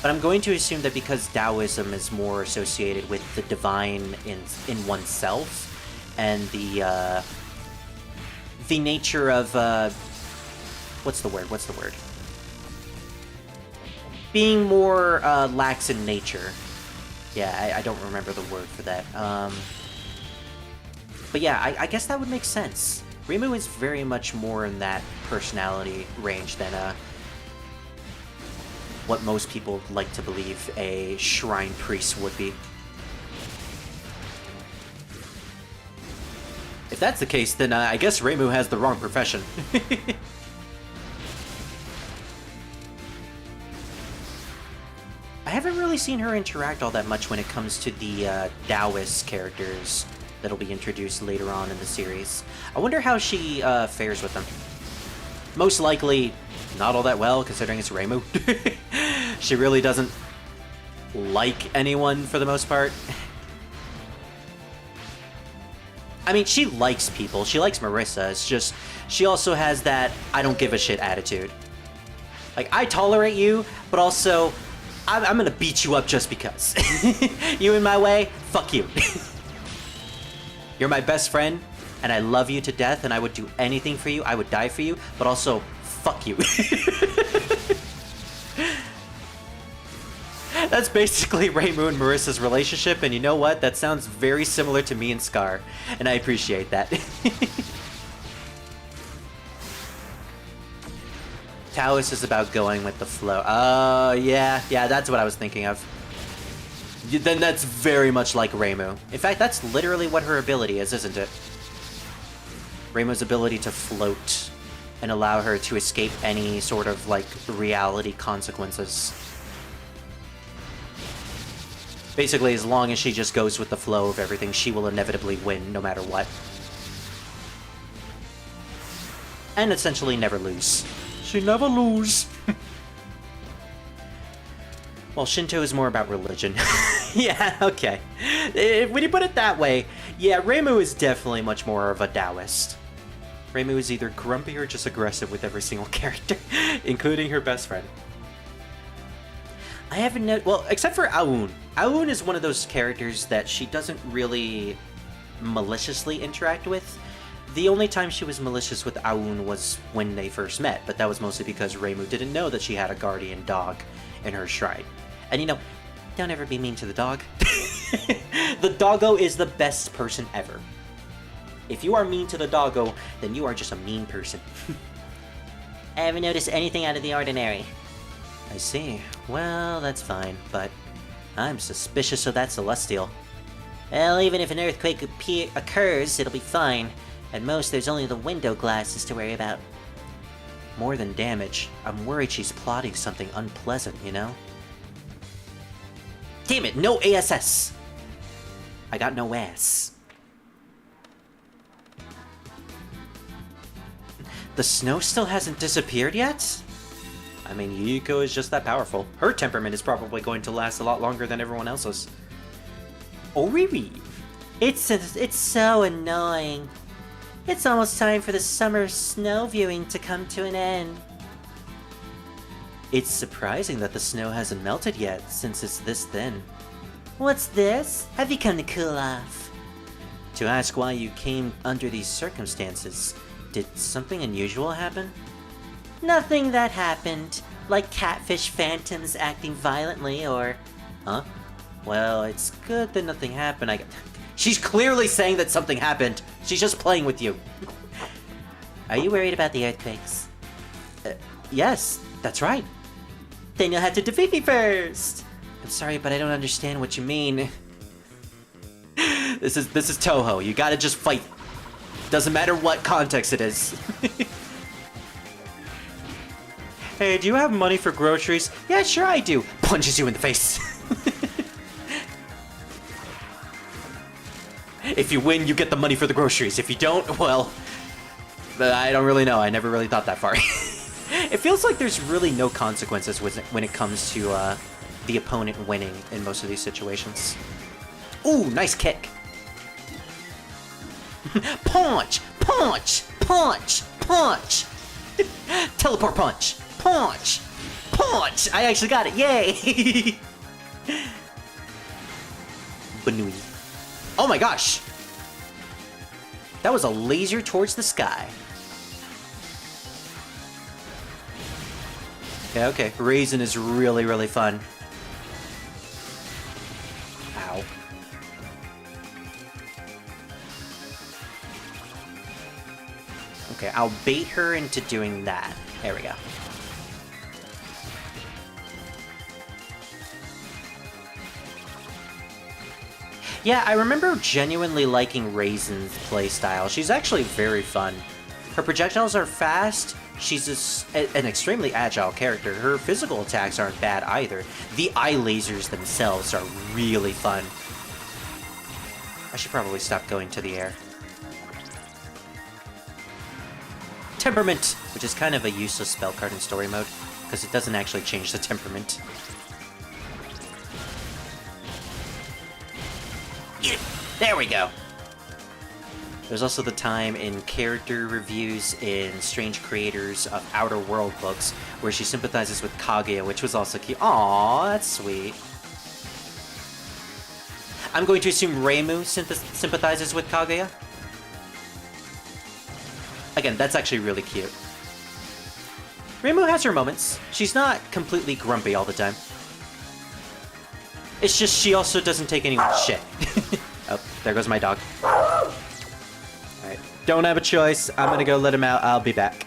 [SPEAKER 1] But I'm going to assume that because Taoism is more associated with the divine in oneself, and the nature of what's the word? Being more lax in nature. Yeah, I don't remember the word for that. But yeah, I guess that would make sense. Reimu is very much more in that personality range than what most people like to believe a shrine priest would be. If that's the case, then I guess Reimu has the wrong profession. I haven't really seen her interact all that much when it comes to the Taoist characters that'll be introduced later on in the series. I wonder how she fares with them. Most likely, not all that well, considering it's Reimu. She really doesn't like anyone for the most part. I mean, she likes people. She likes Marissa. It's just, she also has that I don't give a shit attitude. Like, I tolerate you, but also, I'm gonna beat you up just because. You in my way? Fuck you. You're my best friend, and I love you to death, and I would do anything for you. I would die for you, but also, fuck you. That's basically Reimu and Marissa's relationship, and you know what? That sounds very similar to me and Scar, and I appreciate that. Taoist is about going with the flow. Oh, yeah, that's what I was thinking of. Then that's very much like Reimu. In fact, that's literally what her ability is, isn't it? Reimu's ability to float and allow her to escape any sort of, like, reality consequences. Basically, as long as she just goes with the flow of everything, she will inevitably win no matter what. And essentially never lose. She never lose. Well, Shinto is more about religion. Yeah, okay. When you put it that way, yeah, Reimu is definitely much more of a Taoist. Reimu is either grumpy or just aggressive with every single character, including her best friend. I haven't noticed, well, except for Aoun. Aoun is one of those characters that she doesn't really maliciously interact with. The only time she was malicious with Aoun was when they first met, but that was mostly because Reimu didn't know that she had a guardian dog in her shrine. And you know, don't ever be mean to the dog. The doggo is the best person ever. If you are mean to the doggo, then you are just a mean person.
[SPEAKER 5] I haven't noticed anything out of the ordinary.
[SPEAKER 1] I see. Well, that's fine, but I'm suspicious of that celestial.
[SPEAKER 5] Well, even if an earthquake occurs, it'll be fine. At most, there's only the window glasses to worry about.
[SPEAKER 1] More than damage, I'm worried she's plotting something unpleasant, you know? Damn it, no ASS! I got no ass. The snow still hasn't disappeared yet? I mean, Yuko is just that powerful. Her temperament is probably going to last a lot longer than everyone else's. Oriri!
[SPEAKER 5] It's so annoying. It's almost time for the summer snow viewing to come to an end.
[SPEAKER 1] It's surprising that the snow hasn't melted yet, since it's this thin.
[SPEAKER 5] What's this? Have you come to cool off?
[SPEAKER 1] To ask why you came under these circumstances, did something unusual happen?
[SPEAKER 5] Nothing that happened, like catfish phantoms acting violently or...
[SPEAKER 1] Huh? Well, it's good that nothing happened. She's clearly saying that something happened. She's just playing with you.
[SPEAKER 5] Are you worried about the earthquakes?
[SPEAKER 1] Yes, that's right.
[SPEAKER 5] Then you'll have to defeat me first!
[SPEAKER 1] I'm sorry, but I don't understand what you mean. This is Touhou. You gotta just fight. Doesn't matter what context it is. Hey, do you have money for groceries? Yeah, sure I do. Punches you in the face. If you win, you get the money for the groceries. If you don't, well... I don't really know. I never really thought that far. It feels like there's really no consequences when it comes to the opponent winning in most of these situations. Ooh, nice kick. Punch! Punch! Punch! Punch! Teleport punch! Punch! Punch! I actually got it! Yay! Banui. Oh my gosh! That was a laser towards the sky. Yeah, okay. Raisin is really, really fun. Ow. Okay, I'll bait her into doing that. There we go. Yeah, I remember genuinely liking Raisin's playstyle. She's actually very fun. Her projectiles are fast. She's an extremely agile character. Her physical attacks aren't bad either. The eye lasers themselves are really fun. I should probably stop going to the air. Temperament, which is kind of a useless spell card in story mode, because it doesn't actually change the temperament. There we go. There's also the time in character reviews in Strange Creators of Outer World books where she sympathizes with Kaguya, which was also cute. Aww, that's sweet. I'm going to assume Reimu sympathizes with Kaguya. Again, that's actually really cute. Reimu has her moments. She's not completely grumpy all the time. It's just she also doesn't take anyone's shit. Oh, there goes my dog. Alright, don't have a choice. I'm gonna go let him out. I'll be back.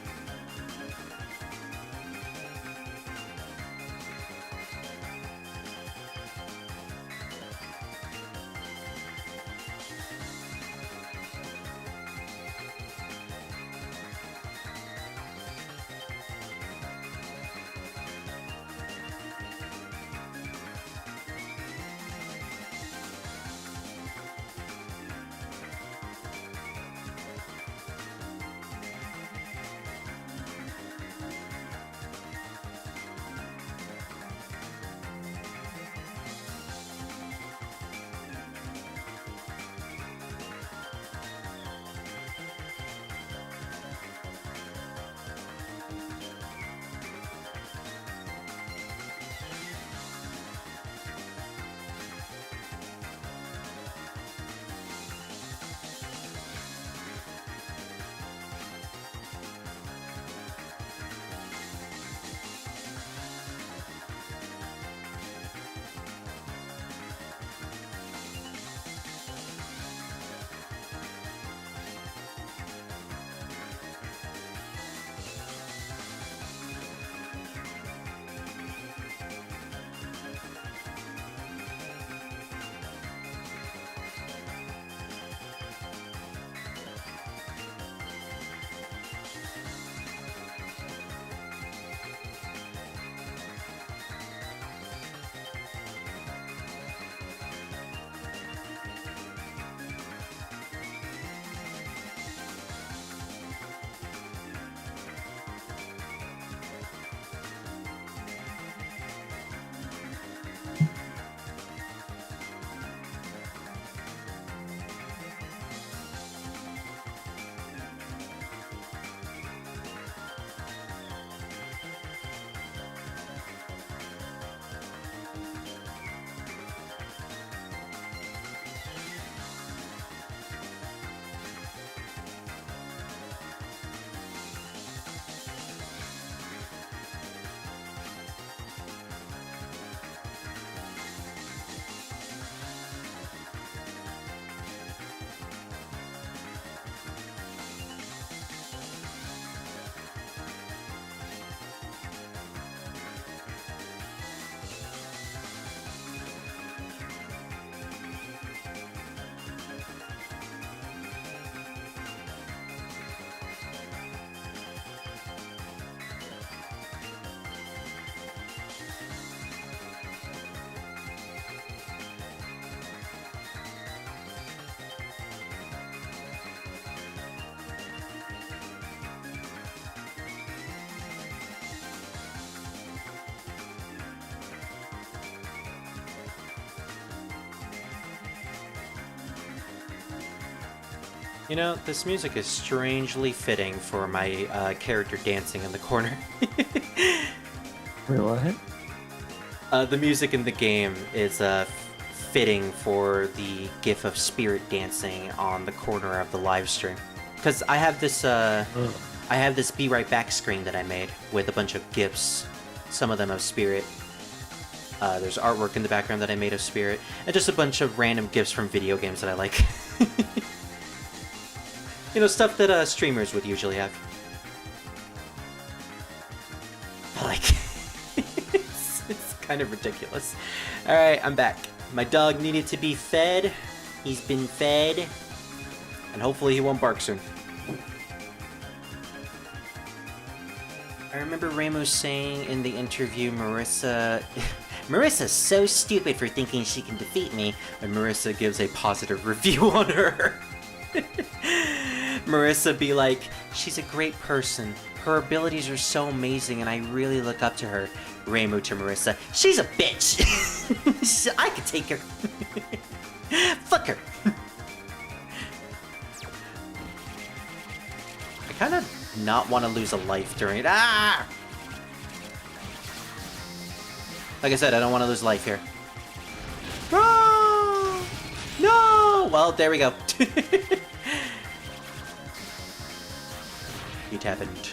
[SPEAKER 1] You know, this music is strangely fitting for my character dancing in the corner.
[SPEAKER 2] Wait, what?
[SPEAKER 1] The music in the game is fitting for the gif of Spirit dancing on the corner of the live stream. Because I have this Be Right Back screen that I made with a bunch of gifs, some of them of Spirit. There's artwork in the background that I made of Spirit, and just a bunch of random gifs from video games that I like. You know, stuff that streamers would usually have. Like, it's kind of ridiculous. Alright, I'm back. My dog needed to be fed. He's been fed. And hopefully he won't bark soon. I remember Ramos saying in the interview, Marissa's so stupid for thinking she can defeat me, and Marissa gives a positive review on her. Marissa be like, she's a great person. Her abilities are so amazing and I really look up to her. Ramo to Marissa, she's a bitch. I could take her. Fuck her. I kind of not want to lose a life during it. Ah! Like I said, I don't want to lose life here. No! No! Well, there we go. It happened.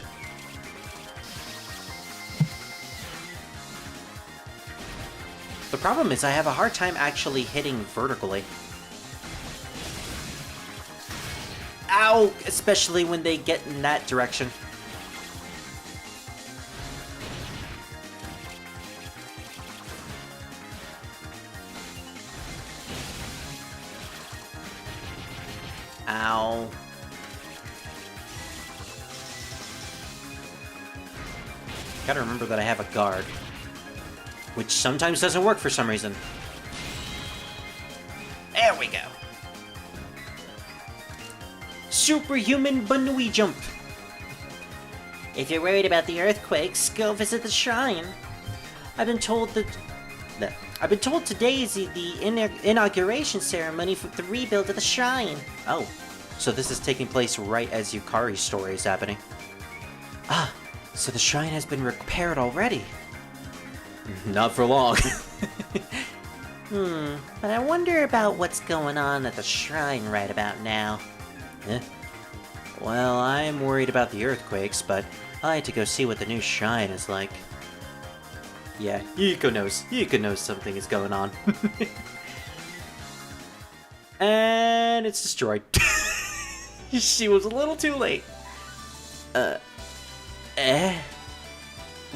[SPEAKER 1] The problem is I have a hard time actually hitting vertically. Ow! Especially when they get in that direction. Ow. Gotta remember that I have a guard, which sometimes doesn't work for some reason. There we go. Superhuman Banui Jump. If you're worried about the earthquakes, go visit the shrine. I've been told today is the inauguration ceremony for the rebuild of the shrine. Oh, so this is taking place right as Yukari's story is happening. Ah, so the shrine has been repaired already. Not for long. But I wonder about what's going on at the shrine right about now. Well, I'm worried about the earthquakes, but I like to go see what the new shrine is like. Yeah, Yuko knows. Yuko knows something is going on. And it's destroyed. She was a little too late.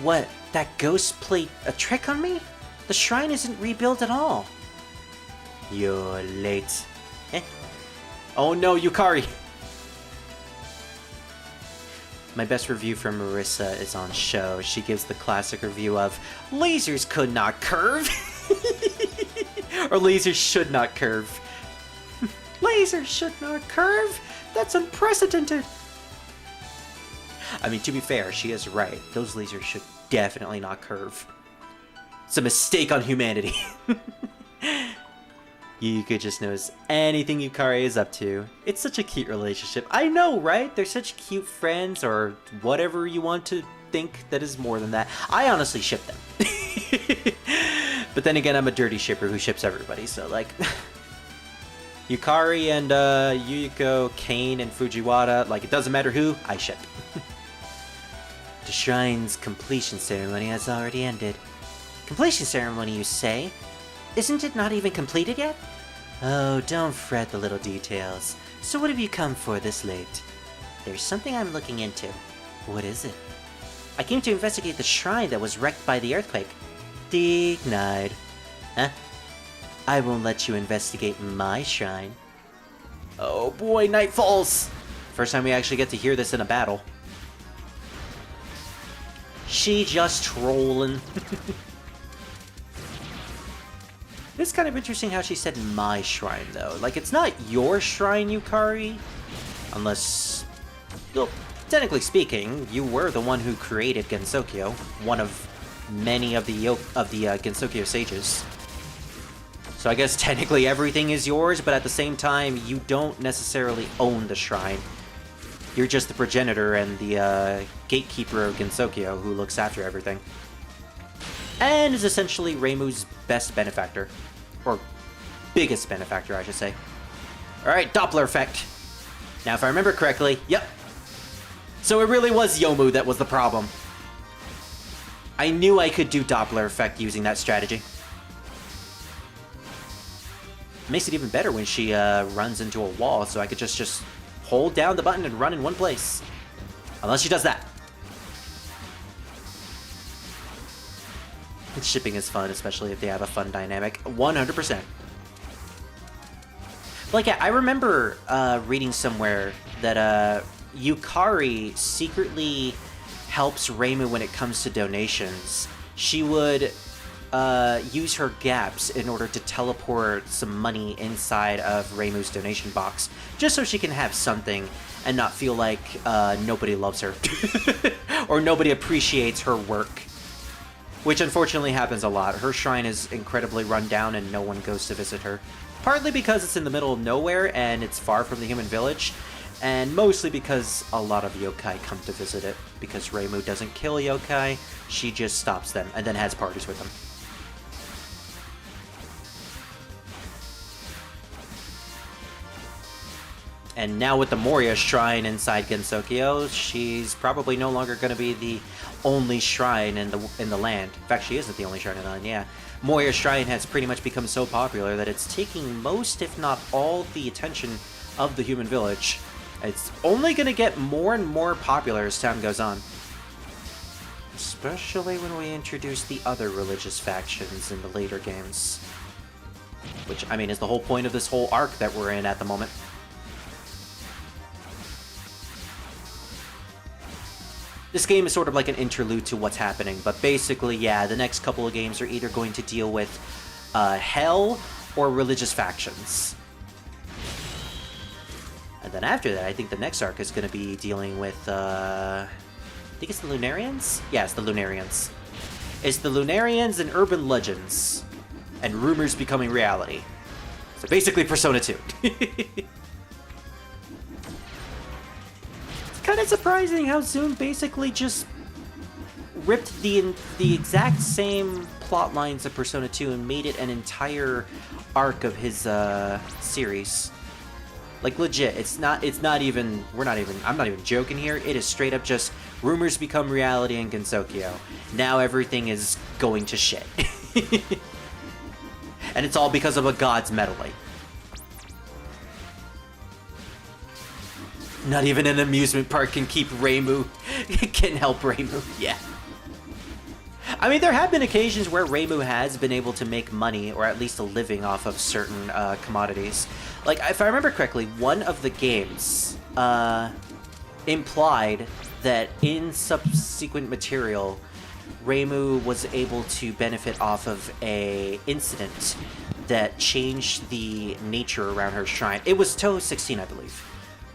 [SPEAKER 1] What? That ghost played a trick on me? The shrine isn't rebuilt at all. You're late. Oh no, Yukari! My best review from Marissa is on show. She gives the classic review of lasers could not curve. Or lasers should not curve. Lasers should not curve? That's unprecedented. I mean, to be fair, she is right. Those lasers should definitely not curve. It's a mistake on humanity. Yuka just knows anything Yukari is up to. It's such a cute relationship. I know, right? They're such cute friends, or whatever you want to think that is more than that. I honestly ship them. But then again, I'm a dirty shipper who ships everybody, so like... Yukari and Yuyuko, Kane, and Fujiwara, like it doesn't matter who, I ship. The shrine's completion ceremony has already ended. Completion ceremony, you say? Isn't it not even completed yet? Oh, don't fret the little details. So what have you come for this late? There's something I'm looking into. What is it? I came to investigate the shrine that was wrecked by the earthquake. Denied. Huh? I won't let you investigate my shrine. Oh boy, night falls! First time we actually get to hear this in a battle. She just trolling. It's kind of interesting how she said my shrine, though. Like, it's not your shrine, Yukari. Unless... Well, technically speaking, you were the one who created Gensokyo. One of many of the Gensokyo sages. So I guess technically everything is yours, but at the same time, you don't necessarily own the shrine. You're just the progenitor and the gatekeeper of Gensokyo who looks after everything. And is essentially Reimu's best benefactor. Or biggest benefactor, I should say. Alright, Doppler effect. Now, if I remember correctly, yep. So it really was Yomu that was the problem. I knew I could do Doppler effect using that strategy. Makes it even better when she runs into a wall, so I could just hold down the button and run in one place. Unless she does that. Shipping is fun, especially if they have a fun dynamic. 100%. Like, yeah, I remember reading somewhere that Yukari secretly helps Reimu when it comes to donations. She would use her gaps in order to teleport some money inside of Reimu's donation box, just so she can have something and not feel like nobody loves her or nobody appreciates her work. Which unfortunately happens a lot. Her shrine is incredibly run down and no one goes to visit her. Partly because it's in the middle of nowhere and it's far from the human village, and mostly because a lot of yokai come to visit it. Because Reimu doesn't kill yokai, she just stops them and then has parties with them. And now with the Moria shrine inside Gensokyo, she's probably no longer going to be the only shrine in the land. In fact, she isn't the only shrine in the land, yeah. Moria shrine has pretty much become so popular that it's taking most, if not all, the attention of the human village. It's only going to get more and more popular as time goes on. Especially when we introduce the other religious factions in the later games. Which, I mean, is the whole point of this whole arc that we're in at the moment. This game is sort of like an interlude to what's happening, but basically, yeah, the next couple of games are either going to deal with hell or religious factions. And then after that, I think the next arc is going to be dealing with, I think it's the Lunarians? Yeah, it's the Lunarians. It's the Lunarians and urban legends, and rumors becoming reality. So basically Persona 2. Kind of surprising how Zoom basically just ripped the exact same plot lines of Persona 2 and made it an entire arc of his series. Like legit, I'm not even joking here. It is straight up just rumors become reality in Gensokyo. Now everything is going to shit. And it's all because of a god's meddling. Not even an amusement park can keep Reimu, can help Reimu, yeah. I mean, there have been occasions where Reimu has been able to make money, or at least a living off of certain commodities. Like, if I remember correctly, one of the games implied that in subsequent material, Reimu was able to benefit off of a incident that changed the nature around her shrine. It was Touhou 16, I believe,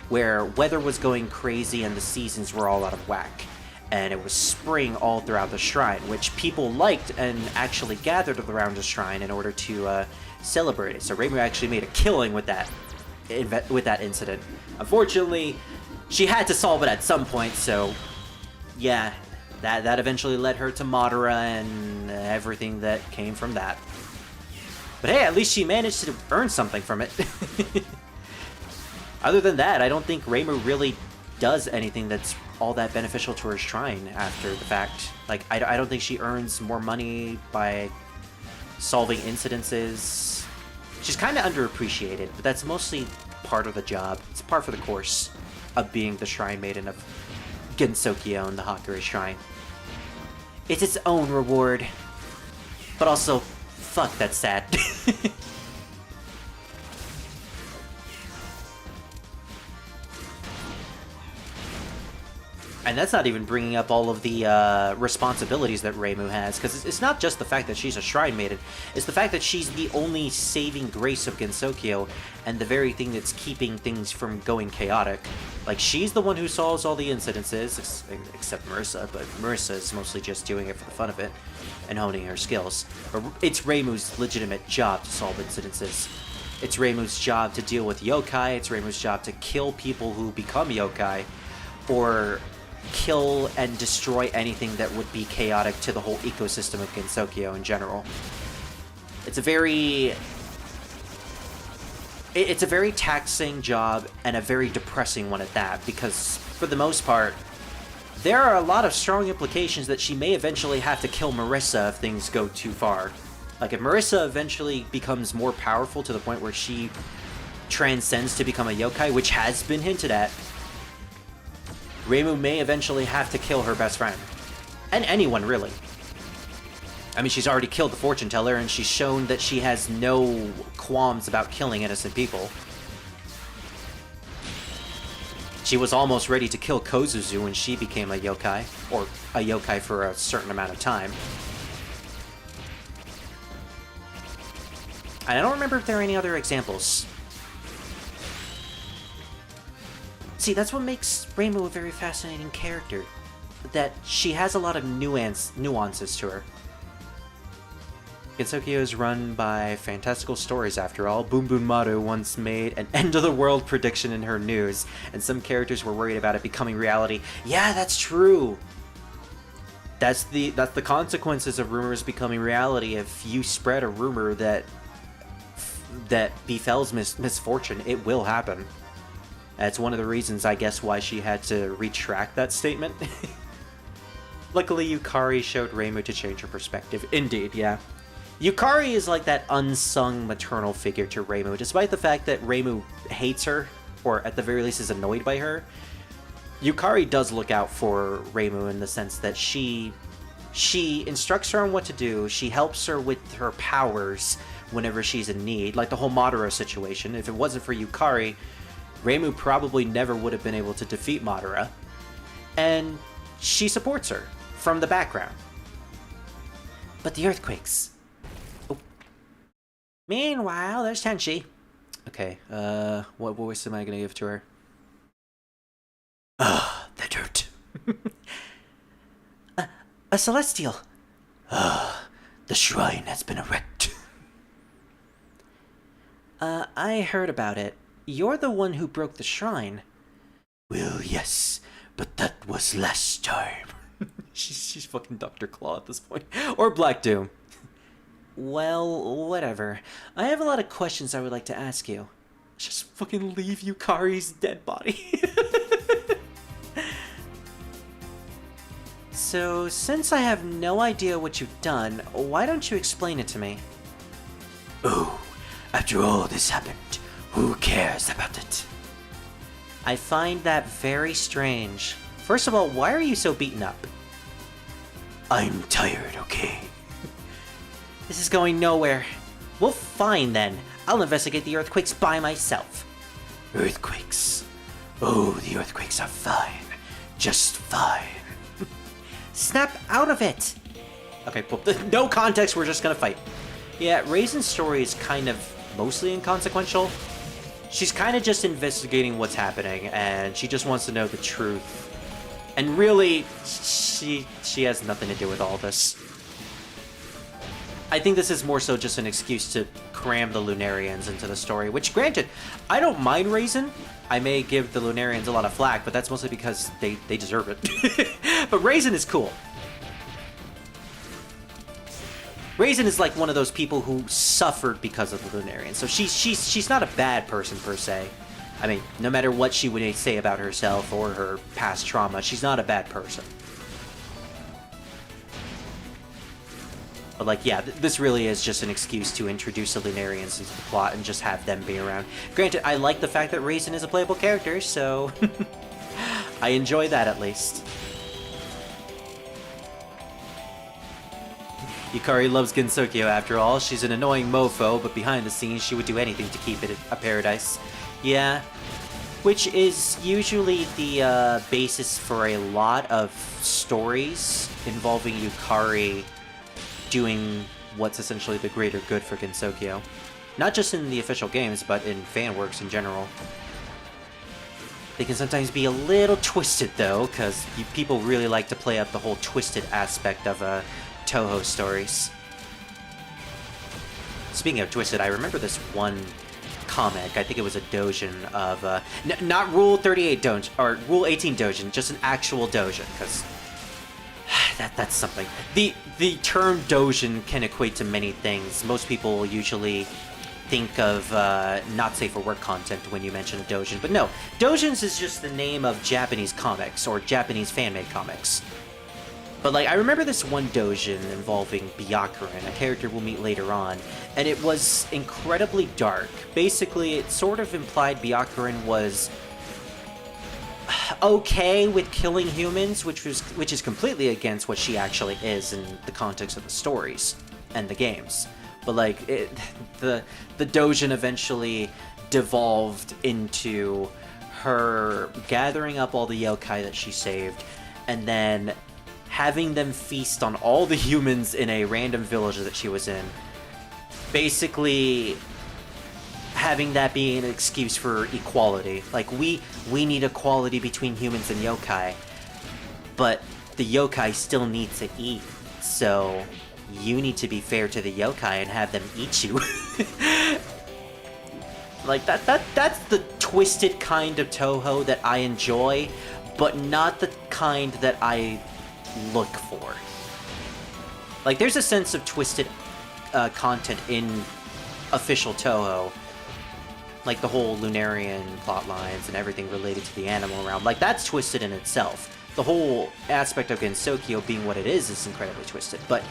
[SPEAKER 1] where weather was going crazy and the seasons were all out of whack. And it was spring all throughout the shrine, which people liked and actually gathered around the shrine in order to celebrate it. So Reimu actually made a killing with that incident. Unfortunately, she had to solve it at some point, so yeah, that eventually led her to Madara and everything that came from that. But hey, at least she managed to earn something from it. Other than that, I don't think Reimu really does anything that's all that beneficial to her shrine after the fact. Like, I don't think she earns more money by solving incidences. She's kind of underappreciated, but that's mostly part of the job. It's part for the course of being the Shrine Maiden of Gensokyo and the Hakure Shrine. It's its own reward. But also, fuck, that's sad. And that's not even bringing up all of the responsibilities that Reimu has, because it's not just the fact that she's a Shrine Maiden, it's the fact that she's the only saving grace of Gensokyo, and the very thing that's keeping things from going chaotic. Like, she's the one who solves all the incidences, except Marissa, but Marissa is mostly just doing it for the fun of it, and honing her skills. But it's Reimu's legitimate job to solve incidences. It's Reimu's job to deal with yokai, it's Reimu's job to kill people who become yokai, or kill and destroy anything that would be chaotic to the whole ecosystem of Gensokyo in general. It's a very taxing job, and a very depressing one at that, because for the most part, there are a lot of strong implications that she may eventually have to kill Marissa if things go too far. Like, if Marissa eventually becomes more powerful to the point where she transcends to become a yokai, which has been hinted at, Reimu may eventually have to kill her best friend. And anyone, really. I mean, she's already killed the fortune teller, and she's shown that she has no qualms about killing innocent people. She was almost ready to kill Kozuzu when she became a yokai, or a yokai for a certain amount of time. And I don't remember if there are any other examples. See, that's what makes Reimu a very fascinating character. That she has a lot of nuances to her. Gensokyo is run by fantastical stories, after all. Boom Boom Maru once made an end-of-the-world prediction in her news, and some characters were worried about it becoming reality. Yeah, that's true! That's the consequences of rumors becoming reality. If you spread a rumor that befalls misfortune, it will happen. That's one of the reasons, I guess, why she had to retract that statement. Luckily, Yukari showed Reimu to change her perspective. Indeed, yeah. Yukari is like that unsung maternal figure to Reimu, despite the fact that Reimu hates her, or at the very least is annoyed by her. Yukari does look out for Reimu in the sense that she instructs her on what to do, she helps her with her powers whenever she's in need, like the whole Madara situation. If it wasn't for Yukari, Reimu probably never would have been able to defeat Madara, and she supports her from the background. But the earthquakes. Oh. Meanwhile, there's Tenchi. Okay, what voice am I gonna give to her? The dirt. A celestial. The shrine has been erected. I heard about it. You're the one who broke the shrine. Well, yes, but that was last time. she's fucking Dr. Claw at this point. Or Black Doom. Well, whatever. I have a lot of questions I would like to ask you. Just fucking leave Yukari's dead body. So, since I have no idea what you've done, why don't you explain it to me? Oh, after all this happened, who cares about it? I find that very strange. First of all, why are you so beaten up? I'm tired, okay? This is going nowhere. Well, fine then. I'll investigate the earthquakes by myself. Earthquakes? Oh, the earthquakes are fine. Just fine. Snap out of it! Okay, well, no context, we're just gonna fight. Yeah, Raisin's story is kind of mostly inconsequential. She's kind of just investigating what's happening, and she just wants to know the truth. And really, she has nothing to do with all this. I think this is more so just an excuse to cram the Lunarians into the story, which, granted, I don't mind Raisin. I may give the Lunarians a lot of flack, but that's mostly because they deserve it. But Raisin is cool. Raisin is like one of those people who suffered because of the Lunarians, so she's not a bad person per se. I mean, no matter what she would say about herself or her past trauma, she's not a bad person. But like, yeah, this really is just an excuse to introduce the Lunarians into the plot and just have them be around. Granted, I like the fact that Raisin is a playable character, so I enjoy that at least. Yukari loves Gensokyo after all. She's an annoying mofo, but behind the scenes she would do anything to keep it a paradise. Yeah. which is usually the basis for a lot of stories involving Yukari doing what's essentially the greater good for Gensokyo. Not just in the official games, but in fan works in general. They can sometimes be a little twisted, though, because people really like to play up the whole twisted aspect of Touhou stories. Speaking of twisted, I remember this one comic, I think it was a doujin of, not Rule 38 doujin, or Rule 18 doujin, just an actual doujin, because that's something. The term doujin can equate to many things. Most people usually think of not safe for work content when you mention a doujin, but no, doujins is just the name of Japanese comics, or Japanese fan-made comics. But, like, I remember this one doujin involving Byakuren, a character we'll meet later on, and it was incredibly dark. Basically, it sort of implied Byakuren was okay with killing humans, which is completely against what she actually is in the context of the stories and the games. But, like, the doujin eventually devolved into her gathering up all the yokai that she saved, and then having them feast on all the humans in a random village that she was in. Basically, having that be an excuse for equality. Like, we need equality between humans and yokai, but the yokai still need to eat, so you need to be fair to the yokai and have them eat you. Like, that's the twisted kind of Touhou that I enjoy, but not the kind that I look for. Like, there's a sense of twisted content in official Touhou, like the whole Lunarian plotlines and everything related to the animal realm. Like, that's twisted in itself. The whole aspect of Gensokyo being what it is incredibly twisted. But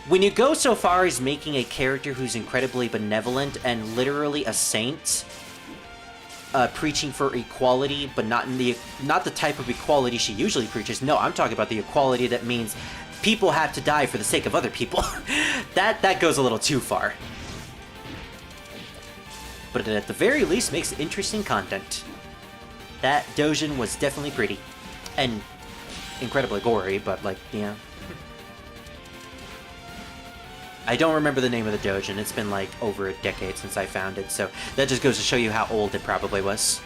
[SPEAKER 1] when you go so far as making a character who's incredibly benevolent and literally a saint, preaching for equality, but not the type of equality she usually preaches. No, I'm talking about the equality that means people have to die for the sake of other people. that goes a little too far. But it at the very least makes interesting content. That doujin was definitely pretty. And incredibly gory, but, like, yeah. I don't remember the name of the doujin. It's been, like, over a decade since I found it, so that just goes to show you how old it probably was.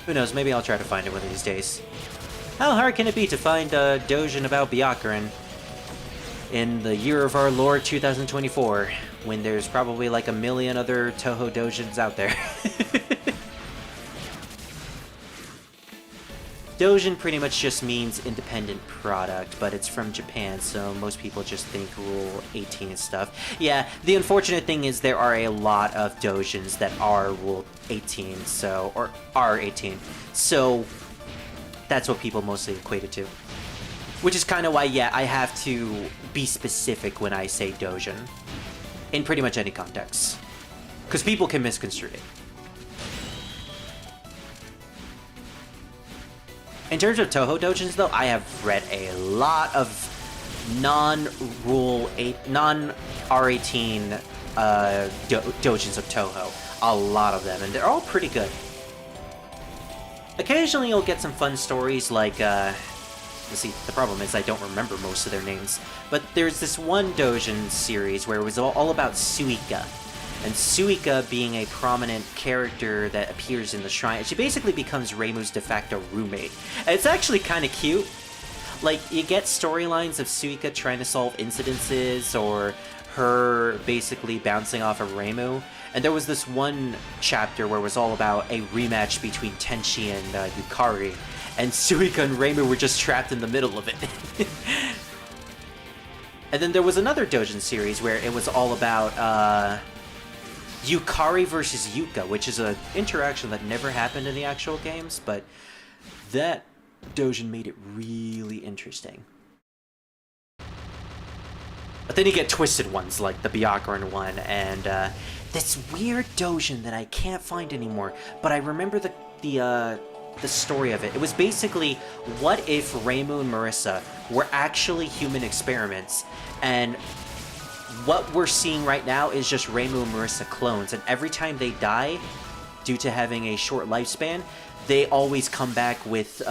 [SPEAKER 1] Who knows, maybe I'll try to find it one of these days. How hard can it be to find a doujin about Byakuren in the year of our Lord 2024, when there's probably like a million other Touhou doujins out there? Doujin pretty much just means independent product, but it's from Japan, so most people just think Rule 18 and stuff. Yeah, the unfortunate thing is there are a lot of doujins that are Rule 18, so, or R18, so that's what people mostly equate it to. Which is kind of why, yeah, I have to be specific when I say doujin, in pretty much any context, because people can misconstrue it. In terms of Touhou doujins, though, I have read a lot of non-R18 doujins of Touhou. A lot of them, and they're all pretty good. Occasionally you'll get some fun stories like, let's see, the problem is I don't remember most of their names, but there's this one doujin series where it was all about Suika. And Suika being a prominent character that appears in the shrine, she basically becomes Reimu's de facto roommate. And it's actually kind of cute. Like, you get storylines of Suika trying to solve incidences, or her basically bouncing off of Reimu. And there was this one chapter where it was all about a rematch between Tenchi and Yukari. And Suika and Reimu were just trapped in the middle of it. And then there was another doujin series where it was all about, Yukari versus Yuka, which is an interaction that never happened in the actual games, but that doujin made it really interesting. But then you get twisted ones, like the Byakuren one, and this weird doujin that I can't find anymore, but I remember the story of it. It was basically, what if Reimu and Marissa were actually human experiments, and what we're seeing right now is just Reimu and Marissa clones, and every time they die, due to having a short lifespan, they always come back with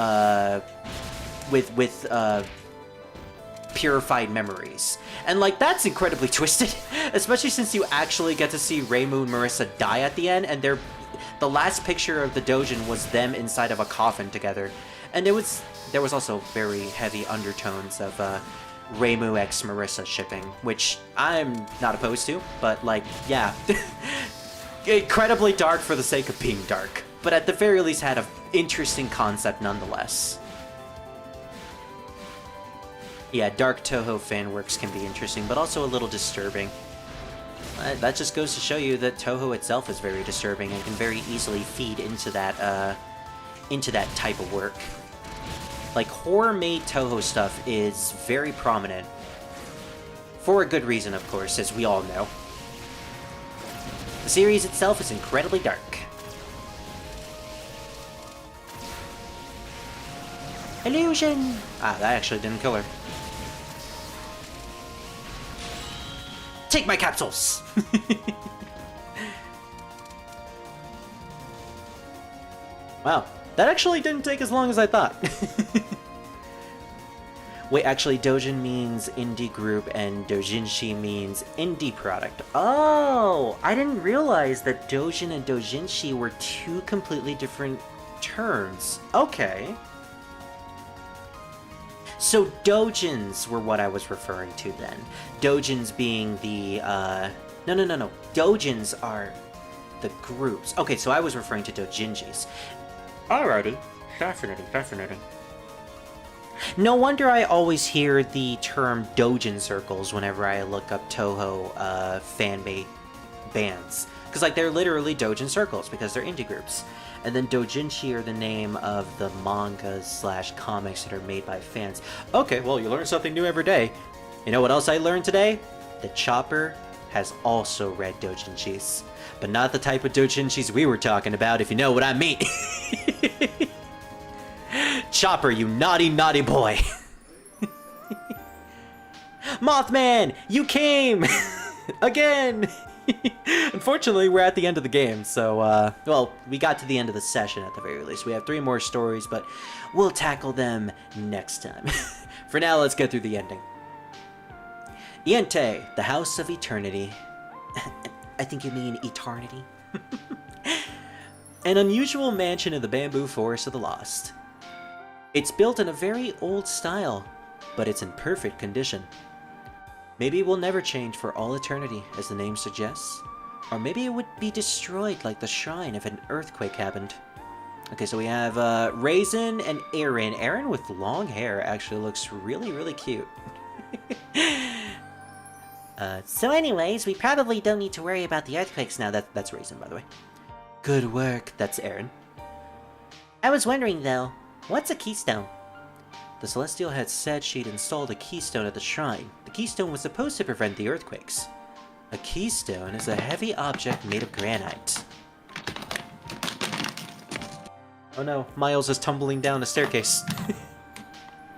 [SPEAKER 1] purified memories. And like, that's incredibly twisted, especially since you actually get to see Reimu and Marissa die at the end, and the last picture of the doujin was them inside of a coffin together. And there was also very heavy undertones of Reimu x Marissa shipping, which I'm not opposed to, but like, yeah. Incredibly dark for the sake of being dark, but at the very least had an interesting concept nonetheless. Yeah, dark Touhou fanworks can be interesting, but also a little disturbing. That just goes to show you that Touhou itself is very disturbing and can very easily feed into that type of work. Like, horror-made Touhou stuff is very prominent. For a good reason, of course, as we all know. The series itself is incredibly dark. Illusion! Ah, that actually didn't kill her. Take my capsules! Wow, that actually didn't take as long as I thought. Wait, actually, doujin means indie group and doujinshi means indie product. Oh, I didn't realize that doujin and doujinshi were two completely different terms. Okay. So doujins were what I was referring to then. Doujins being the, No. Doujins are the groups. Okay, so I was referring to doujinshis. Alrighty. Fascinating. No wonder I always hear the term doujin circles whenever I look up Touhou fan-made bands. Because, like, they're literally doujin circles because they're indie groups. And then doujinshi are the name of the mangas / comics that are made by fans. Okay, well, you learn something new every day. You know what else I learned today? That Chopper has also read doujinshis. But not the type of doujinshis we were talking about, if you know what I mean. Chopper, you naughty boy. Mothman, you came! Again! Unfortunately, we're at the end of the game, so, well, we got to the end of the session at the very least. We have 3 more stories, but we'll tackle them next time. For now, let's get through the ending. Iente, the House of Eternity. I think you mean eternity. An unusual mansion in the bamboo forest of the lost. It's built in a very old style, but it's in perfect condition. Maybe it will never change for all eternity, as the name suggests. Or maybe it would be destroyed like the shrine if an earthquake happened. Okay, so we have Raisin and Aaron. Aaron with long hair actually looks really cute.
[SPEAKER 5] So anyways, we probably don't need to worry about the earthquakes now.
[SPEAKER 1] That's Raisin, by the way. Good work. That's Aaron.
[SPEAKER 5] I was wondering though, what's a keystone?
[SPEAKER 1] The Celestial had said she'd installed a keystone at the shrine. The keystone was supposed to prevent the earthquakes. A keystone is a heavy object made of granite. Oh no, Miles is tumbling down a staircase.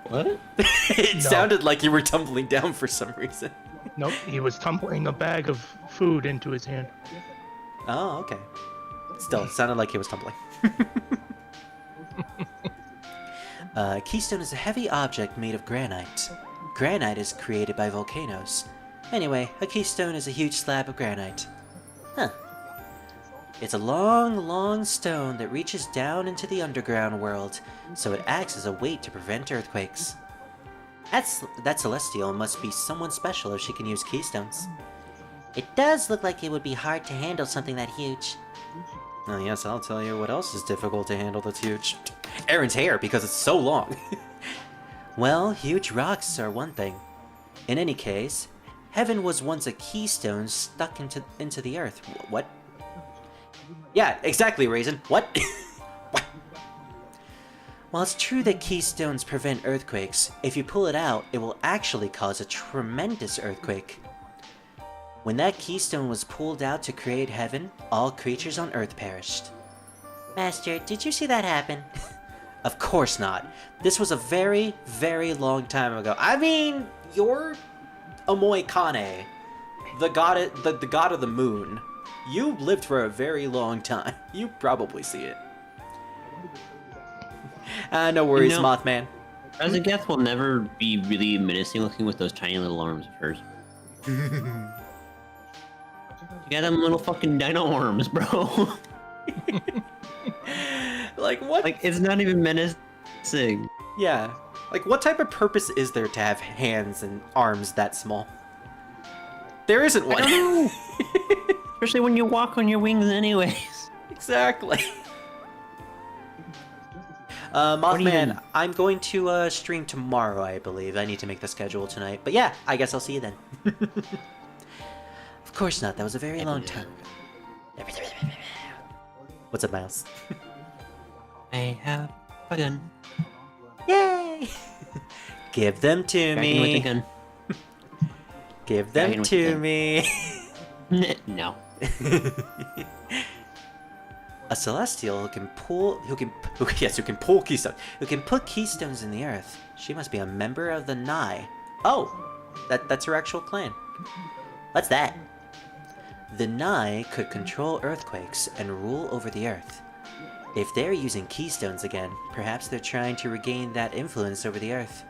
[SPEAKER 2] What?
[SPEAKER 1] It sounded like you were tumbling down for some reason.
[SPEAKER 3] Nope, he was tumbling a bag of food into his hand.
[SPEAKER 1] Oh, okay. Still, it sounded like he was tumbling. Keystone is a heavy object made of granite. Granite is created by volcanoes. Anyway, a keystone is a huge slab of granite. Huh. It's a long stone that reaches down into the underground world, so it acts as a weight to prevent earthquakes. That Celestial must be someone special if she can use keystones.
[SPEAKER 5] It does look like it would be hard to handle something that huge.
[SPEAKER 1] Oh yes, I'll tell you what else is difficult to handle that's huge. Aaron's hair, because it's so long. Well, huge rocks are one thing. In any case, heaven was once a keystone stuck into the earth. What? Yeah, exactly, Raisin. What? What? While it's true that keystones prevent earthquakes, if you pull it out, it will actually cause a tremendous earthquake. When that keystone was pulled out to create heaven, all creatures on Earth perished.
[SPEAKER 5] Master, did you see that happen?
[SPEAKER 1] Of course not. This was a very long time ago. I mean, you're Amoy Kane, the god of the moon. You lived for a very long time. You probably see it. No worries,
[SPEAKER 2] You know-
[SPEAKER 1] Mothman.
[SPEAKER 2] Razageth will never be really menacing looking with those tiny little arms of hers. You got them little fucking dino arms, bro.
[SPEAKER 1] Like, what?
[SPEAKER 2] Like, it's not even menacing.
[SPEAKER 1] Yeah. Like, what type of purpose is there to have hands and arms that small? There isn't one.
[SPEAKER 2] I don't know. Especially when you walk on your wings anyways.
[SPEAKER 1] Exactly.
[SPEAKER 2] do you
[SPEAKER 1] Mothman,
[SPEAKER 2] mean?
[SPEAKER 1] I'm going to stream tomorrow, I believe. I need to make the schedule tonight. But yeah, I guess I'll see you then. Of course not. That was a very long time ago. What's up, Miles?
[SPEAKER 2] I have a gun.
[SPEAKER 1] Yay! Give them to
[SPEAKER 2] Dragon with a
[SPEAKER 1] me.
[SPEAKER 2] gun.
[SPEAKER 1] Give them
[SPEAKER 2] Dragon with a
[SPEAKER 1] to
[SPEAKER 2] gun.
[SPEAKER 1] me.
[SPEAKER 2] No.
[SPEAKER 1] A celestial who can pull keystones. Who can put keystones in the earth. She must be a member of the Nai. Oh, that's her actual clan. What's that? The Nai could control earthquakes and rule over the earth. If they're using keystones again, perhaps they're trying to regain that influence over the earth.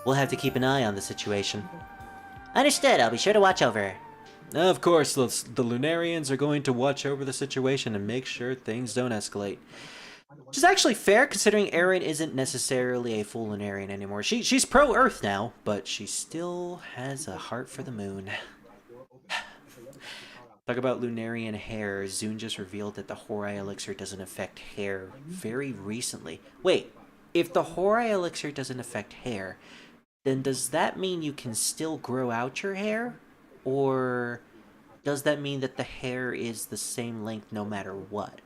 [SPEAKER 1] We'll have to keep an eye on the situation. Understood, I'll be sure to watch over. Of course, the Lunarians are going to watch over the situation and make sure things don't escalate. Which is actually fair, considering Erin isn't necessarily a full Lunarian anymore. She's pro-Earth now, but she still has a heart for the moon. Talk about Lunarian hair. Zune just revealed that the Horai Elixir doesn't affect hair very recently. Wait, if the Horai Elixir doesn't affect hair, then does that mean you can still grow out your hair? Or does that mean that the hair is the same length no matter what?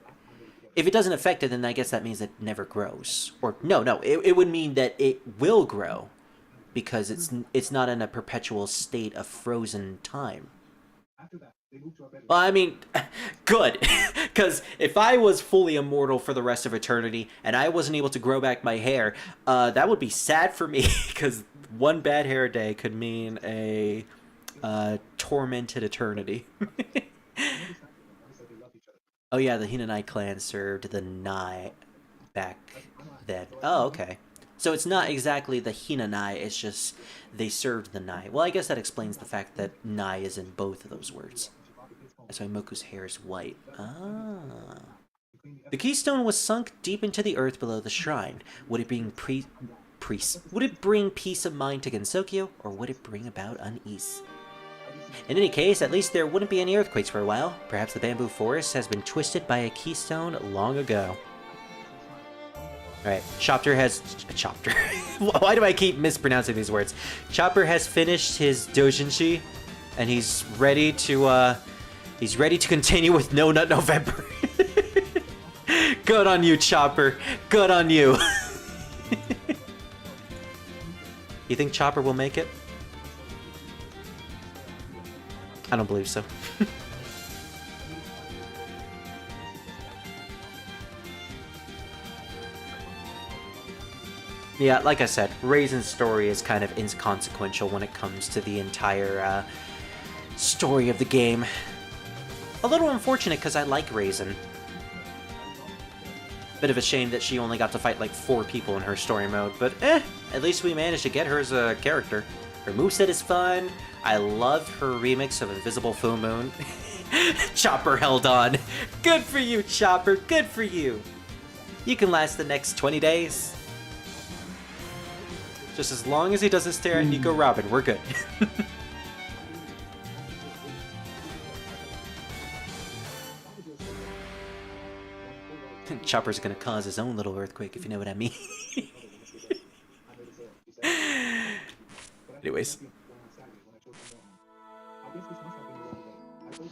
[SPEAKER 1] If it doesn't affect it, then I guess that means it never grows. Or no, it would mean that it will grow because it's not in a perpetual state of frozen time. Well, I mean, good, because if I was fully immortal for the rest of eternity and I wasn't able to grow back my hair, that would be sad for me, because one bad hair day could mean a tormented eternity. Oh yeah, the Hinanai clan served the Nai back then. Oh, okay. So it's not exactly the Hinanai, it's just they served the Nai. Well, I guess that explains the fact that Nai is in both of those words. That's why Moku's hair is white. Ah. The keystone was sunk deep into the earth below the shrine. Would it bring Would it bring peace of mind to Gensokyo, or would it bring about unease? In any case, at least there wouldn't be any earthquakes for a while. Perhaps the bamboo forest has been twisted by a keystone long ago. Alright, Chopper has... Chopper? Why do I keep mispronouncing these words? Chopper has finished his doujinshi, and he's ready to continue with No Nut November. Good on you, Chopper. Good on you. You think Chopper will make it? I don't believe so. Yeah, like I said, Raisin's story is kind of inconsequential when it comes to the entire story of the game. A little unfortunate because I like Raisin. Bit of a shame that she only got to fight like 4 people in her story mode, but at least we managed to get her as a character. Her moveset is fun. I love her remix of Invisible Full Moon. Chopper held on. Good for you, Chopper. Good for you. You can last the next 20 days. Just as long as he doesn't stare at Nico Robin, we're good. Chopper's gonna cause his own little earthquake, if you know what I mean. Anyways.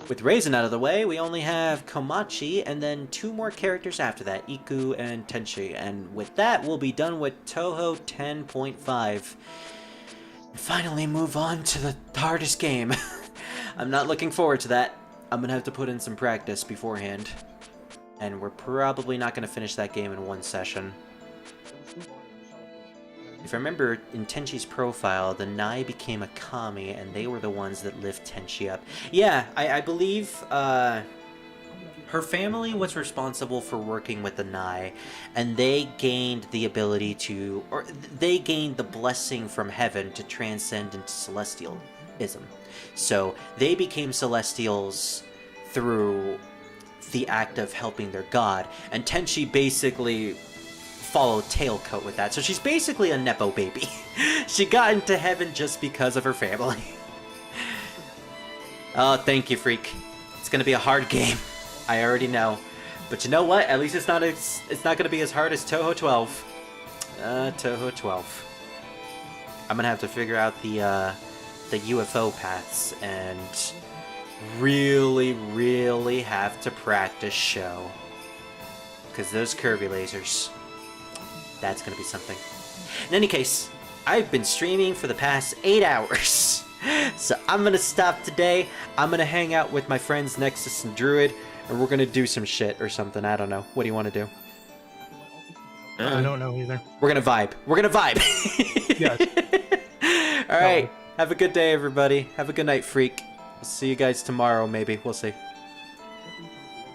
[SPEAKER 1] With Raisin out of the way, we only have Komachi, and then 2 more characters after that, Iku and Tenchi. And with that, we'll be done with Touhou 10.5. And finally move on to the hardest game. I'm not looking forward to that. I'm gonna have to put in some practice beforehand. And we're probably not gonna finish that game in one session. if I remember in Tenchi's profile, the Nai became a kami, and they were the ones that lift Tenchi up. Yeah, I believe her family was responsible for working with the Nai, and they gained the ability to, or they gained the blessing from heaven to transcend into celestialism. So they became celestials through the act of helping their god, and Tenchi basically followed tailcoat with that. So she's basically a nepo baby. She got into heaven just because of her family. Oh, thank you, Freak. It's gonna be a hard game. I already know. But you know what? At least it's not gonna be as hard as Touhou 12. Touhou 12. I'm gonna have to figure out the UFO paths and really have to practice show. Because those curvy lasers, that's gonna be something. In any case, I've been streaming for the past 8 hours. So I'm gonna stop today. I'm gonna hang out with my friends Nexus and Druid, and we're gonna do some shit or something. I don't know. What do you want to do?
[SPEAKER 3] I don't know either.
[SPEAKER 1] We're gonna vibe. We're gonna vibe.
[SPEAKER 3] Yes.
[SPEAKER 1] All right. Have a good day, everybody. Have a good night, Freak. We'll see you guys tomorrow, maybe. We'll see.